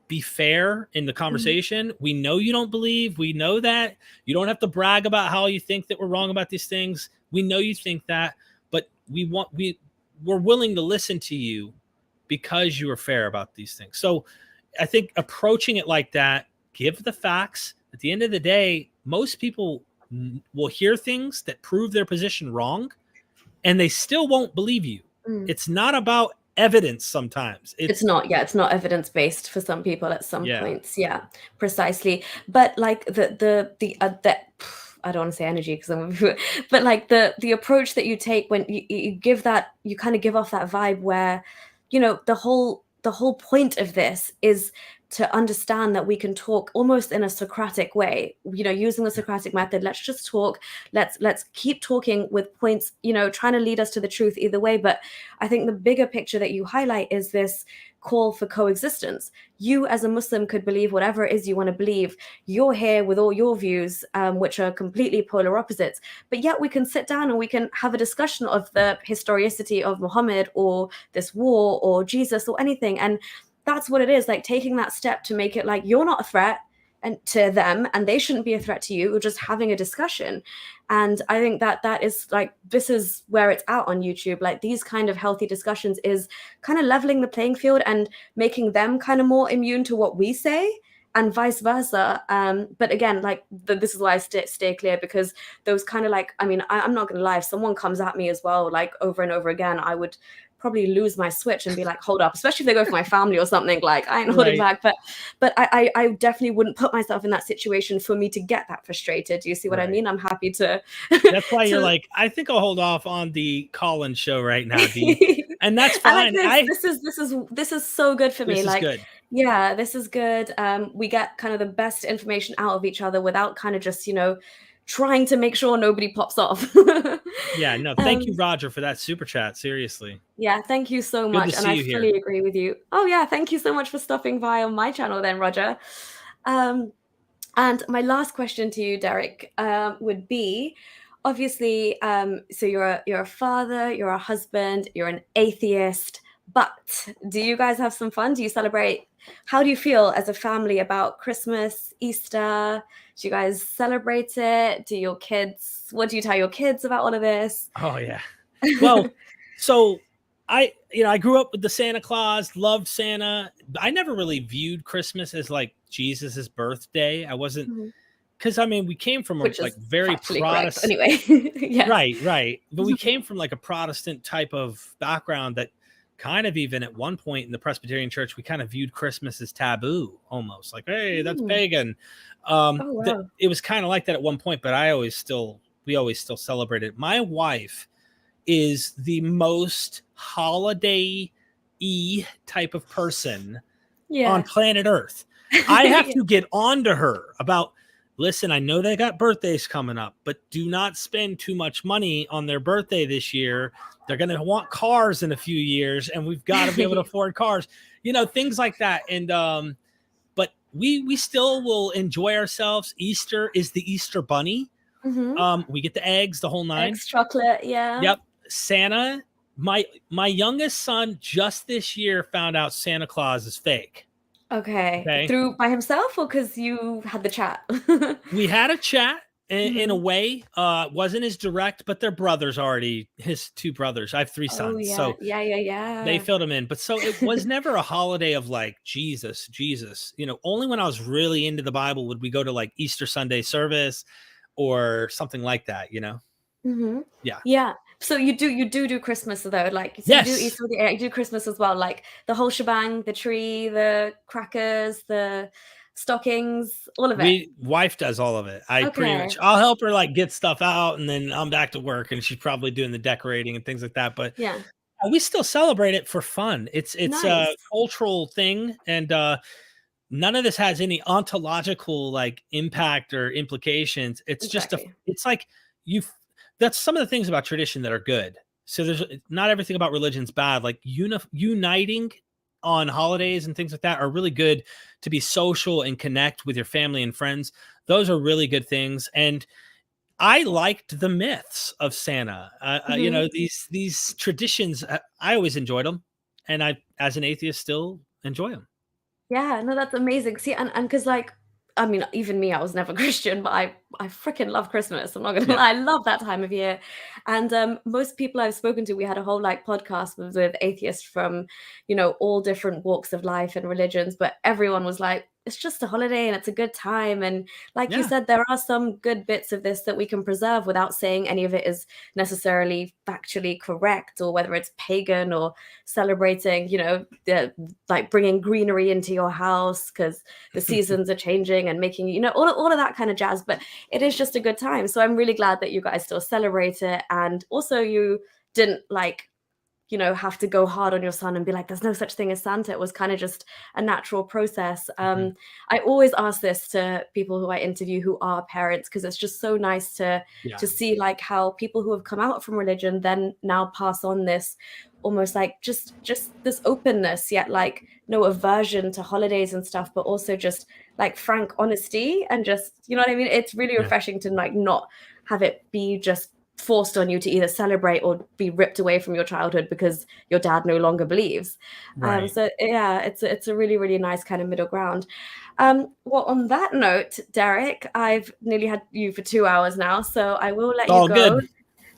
be fair in the conversation. We know you don't believe. We know that. You don't have to brag about how you think that we're wrong about these things. We know you think that, but we're willing to listen to you because you are fair about these things. So I think approaching it like that, give the facts. At the end of the day, most people will hear things that prove their position wrong, and they still won't believe you. It's not about evidence sometimes. It's not, yeah, it's not evidence-based for some people at some Yeah. points. Yeah, precisely. But like the I don't want to say energy because I'm, but like the approach that you take when you give that, you kind of give off that vibe where, the whole point of this is to understand that we can talk almost in a Socratic way, using the Socratic method. Let's just talk. Let's keep talking with points, trying to lead us to the truth either way. But I think the bigger picture that you highlight is this call for coexistence. You as a Muslim could believe whatever it is you want to believe. You're here with all your views, which are completely polar opposites, but yet we can sit down and we can have a discussion of the historicity of Muhammad or this war or Jesus or anything. And that's what it is, like taking that step to make it like you're not a threat and to them, and they shouldn't be a threat to you. We're just having a discussion. And I think that is like, this is where it's at on YouTube. Like these kind of healthy discussions is kind of leveling the playing field and making them kind of more immune to what we say and vice versa. But again, like this is why I stay clear, because those kind of like, I'm not gonna lie, if someone comes at me as well, like over and over again, I would probably lose my switch and be like, hold up, especially if they go for my family or something, like I ain't holding back. But I definitely wouldn't put myself in that situation for me to get that frustrated. Do you see what I mean? I'm happy to. That's why you're like, I think I'll hold off on the call-in show right now, Dee. And that's fine. This is so good for me. This is like, good. Yeah, this is good. We get kind of the best information out of each other without kind of just, trying to make sure nobody pops off. Yeah, no, thank you, Roger, for that super chat. Seriously. Yeah, thank you so much. And I fully agree with you. Oh, yeah, thank you so much for stopping by on my channel then, Roger. And my last question to you, Derek, would be, obviously, so you're a father, you're a husband, you're an atheist, but do you guys have some fun? Do you celebrate? How do you feel as a family about Christmas, Easter? Do you guys celebrate it? What do you tell your kids about all of this? Oh, yeah. Well, so I grew up with the Santa Claus, loved Santa. I never really viewed Christmas as like Jesus's birthday. I wasn't, because we came from a like very Protestant anyway. Yeah. Right. But we came from like a Protestant type of background that kind of, even at one point in the Presbyterian church, we kind of viewed Christmas as taboo, almost like, hey, that's pagan. Wow. It was kind of like that at one point, but we always still celebrated. My wife is the most holiday-y type of person on planet Earth. I have to get on to her about, listen, I know they got birthdays coming up, but do not spend too much money on their birthday this year. They're going to want cars in a few years, and we've got to be able to afford cars, things like that. And, but we still will enjoy ourselves. Easter is the Easter bunny. We get the eggs, the whole nine. Eggs, chocolate, yeah. Yep. Santa, my youngest son just this year found out Santa Claus is fake. Okay. Through by himself or because you had the chat? We had a chat in a way. Wasn't as direct, but they're brothers already. His two brothers. I have three sons. Yeah. So yeah. They filled him in. But so it was never a holiday of like Jesus. Only when I was really into the Bible would we go to like Easter Sunday service or something like that, Yeah. So you do Christmas though, like yes. You do Easter, you do Christmas as well, like the whole shebang, the tree, the crackers, the stockings, all of it. Wife does all of it. Pretty much, I'll help her like get stuff out, and then I'm back to work, and she's probably doing the decorating and things like that. But yeah, we still celebrate it for fun. It's nice. A cultural thing, and none of this has any ontological like impact or implications. It's just it's like that's some of the things about tradition that are good. So there's not everything about religion's bad. Like uniting on holidays and things like that are really good to be social and connect with your family and friends. Those are really good things. And I liked the myths of Santa. These traditions, I always enjoyed them. And I, as an atheist, still enjoy them. Yeah, no, that's amazing. See, and because like, even me, I was never Christian, but I freaking love Christmas. I'm not gonna lie, I love that time of year. And most people I've spoken to, we had a whole like podcast with atheists from, all different walks of life and religions, but everyone was like, it's just a holiday and it's a good time. And like you Yeah. said, there are some good bits of this that we can preserve without saying any of it is necessarily factually correct, or whether it's pagan or celebrating, like bringing greenery into your house because the seasons are changing and making, all of that kind of jazz. But it is just a good time. So I'm really glad that you guys still celebrate it. And also you didn't like, have to go hard on your son and be like, there's no such thing as Santa. It was kind of just a natural process. I always ask this to people who I interview who are parents, because it's just so nice to see like how people who have come out from religion then now pass on this almost like just this openness, yet like no aversion to holidays and stuff, but also just like frank honesty and just, you know what I mean? It's really refreshing to like not have it be just forced on you to either celebrate or be ripped away from your childhood because your dad no longer believes. Right. So yeah, it's a really, really nice kind of middle ground. Well, on that note, Derek, I've nearly had you for 2 hours now, so I will let you go. Good.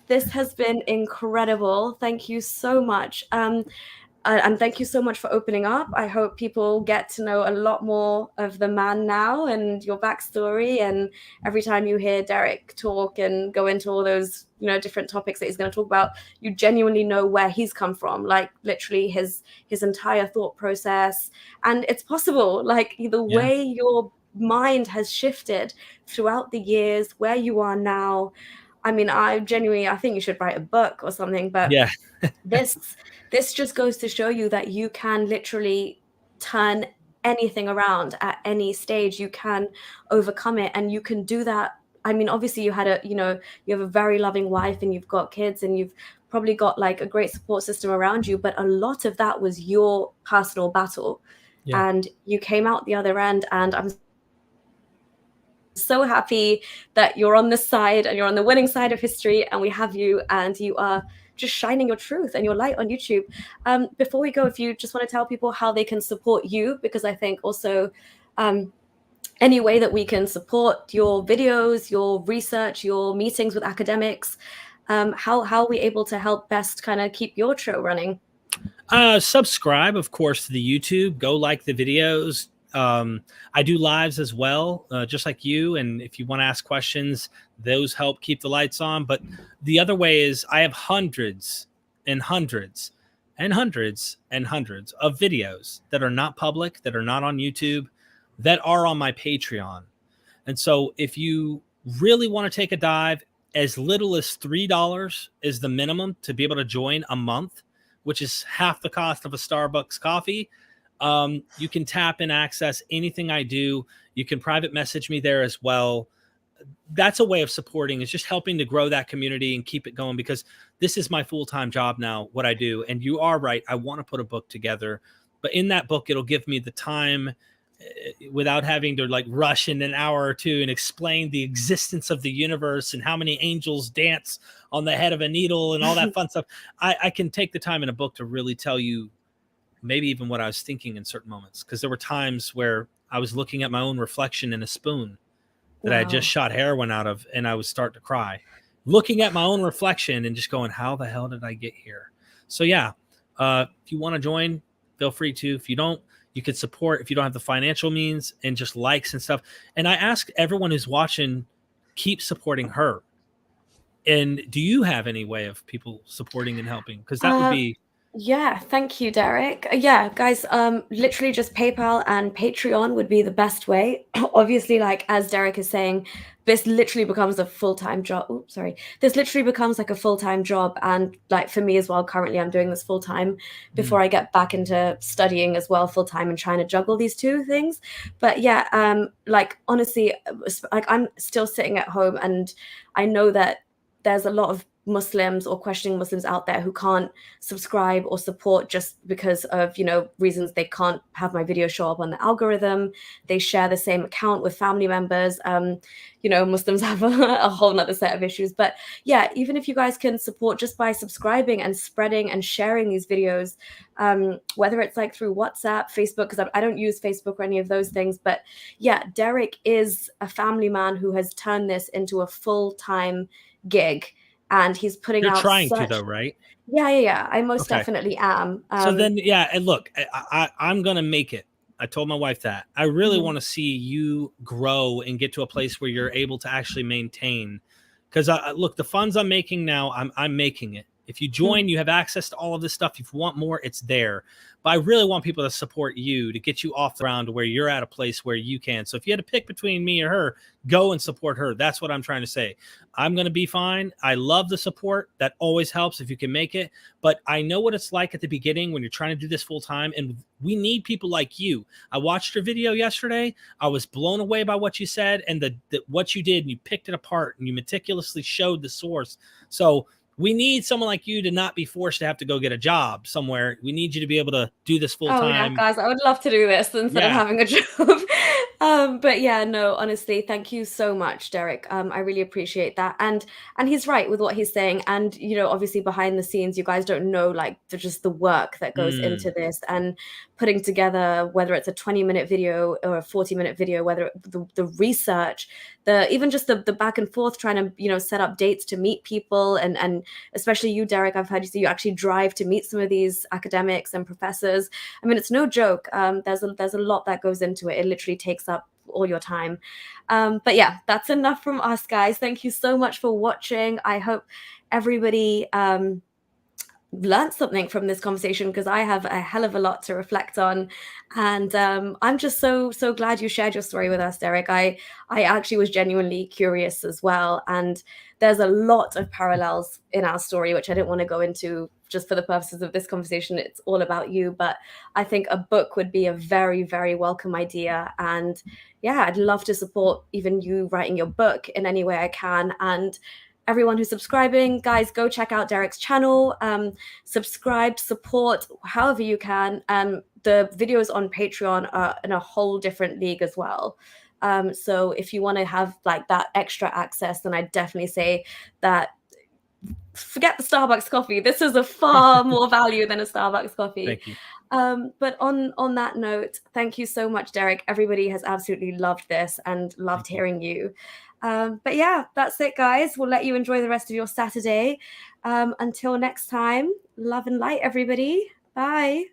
This has been incredible. Thank you so much. And thank you so much for opening up. I hope people get to know a lot more of the man now and your backstory. And every time you hear Derek talk and go into all those, different topics that he's going to talk about, you genuinely know where he's come from, like literally his entire thought process. And it's possible, like the way your mind has shifted throughout the years, where you are now. I mean, I think you should write a book or something, but this just goes to show you that you can literally turn anything around at any stage. You can overcome it, and you can do that. I mean, obviously you have a very loving wife and you've got kids and you've probably got like a great support system around you, but a lot of that was your personal battle. And you came out the other end, and I'm so happy that you're on this side and you're on the winning side of history, and we have you, and you are just shining your truth and your light on YouTube. Before we go, if you just want to tell people how they can support you, because I think also any way that we can support your videos, your research, your meetings with academics, how are we able to help best kind of keep your show running? Subscribe, of course, to the YouTube. Go like the videos. I do lives as well, just like you. And if you want to ask questions, those help keep the lights on. But the other way is I have hundreds and hundreds and hundreds and hundreds of videos that are not public, that are not on YouTube, that are on my Patreon. And so if you really want to take a dive, as little as $3 is the minimum to be able to join a month, which is half the cost of a Starbucks coffee. You can tap and access anything I do. You can private message me there as well. That's a way of supporting, is just helping to grow that community and keep it going, because this is my full-time job now, what I do. And you are right. I want to put a book together, but in that book, it'll give me the time without having to like rush in an hour or two and explain the existence of the universe and how many angels dance on the head of a needle and all that fun stuff. I can take the time in a book to really tell you maybe even what I was thinking in certain moments. Because there were times where I was looking at my own reflection in a spoon that I had just shot heroin out of, and I would start to cry, looking at my own reflection and just going, how the hell did I get here? So yeah, if you want to join, feel free to. If you don't, you could support if you don't have the financial means, and just likes and stuff. And I ask everyone who's watching, keep supporting her. And do you have any way of people supporting and helping? Because that would be... Yeah, thank you, Derek. Yeah, guys, literally just PayPal and Patreon would be the best way. Obviously, like as Derek is saying, this literally becomes a full-time job. Oops, sorry. This literally becomes like a full-time job. And like for me as well, currently I'm doing this full-time before I get back into studying as well full-time and trying to juggle these two things. But yeah, like honestly, like I'm still sitting at home, and I know that there's a lot of Muslims or questioning Muslims out there who can't subscribe or support just because of, reasons. They can't have my video show up on the algorithm. They share the same account with family members. Muslims have a whole nother set of issues. But yeah, even if you guys can support just by subscribing and spreading and sharing these videos, whether it's like through WhatsApp, Facebook, because I don't use Facebook or any of those things. But yeah, Derek is a family man who has turned this into a full-time gig. And he's putting out. You're trying to, though, right? Yeah. I most definitely am. So then, yeah, and look, I'm gonna make it. I told my wife that I really Mhm. want to see you grow and get to a place where you're able to actually maintain. Because look, the funds I'm making now, I'm making it. If you join, you have access to all of this stuff. If you want more, it's there. But I really want people to support you to get you off the ground to where you're at a place where you can. So if you had to pick between me or her, go and support her. That's what I'm trying to say. I'm going to be fine. I love the support. That always helps if you can make it. But I know what it's like at the beginning when you're trying to do this full time. And we need people like you. I watched your video yesterday. I was blown away by what you said and what you did. And you picked it apart and you meticulously showed the source. So we need someone like you to not be forced to have to go get a job somewhere. We need you to be able to do this full Oh yeah, time. guys, I would love to do this instead of Yeah. having a job. But yeah, no, honestly, thank you so much, Derek. I really appreciate that. And he's right with what he's saying. And obviously behind the scenes, you guys don't know like just the work that goes into this and putting together, whether it's a 20-minute video or a 40-minute video, whether the research, even just the back and forth, trying to set up dates to meet people, and especially you, Derek. I've heard you say you actually drive to meet some of these academics and professors. I mean, it's no joke. There's a lot that goes into it. It literally takes up all your time. But yeah, that's enough from us, guys. Thank you so much for watching. I hope everybody learned something from this conversation, because I have a hell of a lot to reflect on. And I'm just so glad you shared your story with us, Derek. I actually was genuinely curious as well. And there's a lot of parallels in our story, which I didn't want to go into just for the purposes of this conversation. It's all about you. But I think a book would be a very, very welcome idea. And yeah, I'd love to support even you writing your book in any way I can. And everyone who's subscribing, guys, go check out Derek's channel. Subscribe, support however you can. The videos on Patreon are in a whole different league as well. So if you want to have like that extra access, then I definitely say that forget the Starbucks coffee. This is a far more value than a Starbucks coffee. Thank you. But on that note, thank you so much, Derek. Everybody has absolutely loved this and loved hearing you. But yeah, that's it, guys. We'll let you enjoy the rest of your Saturday. Until next time, love and light, everybody. Bye.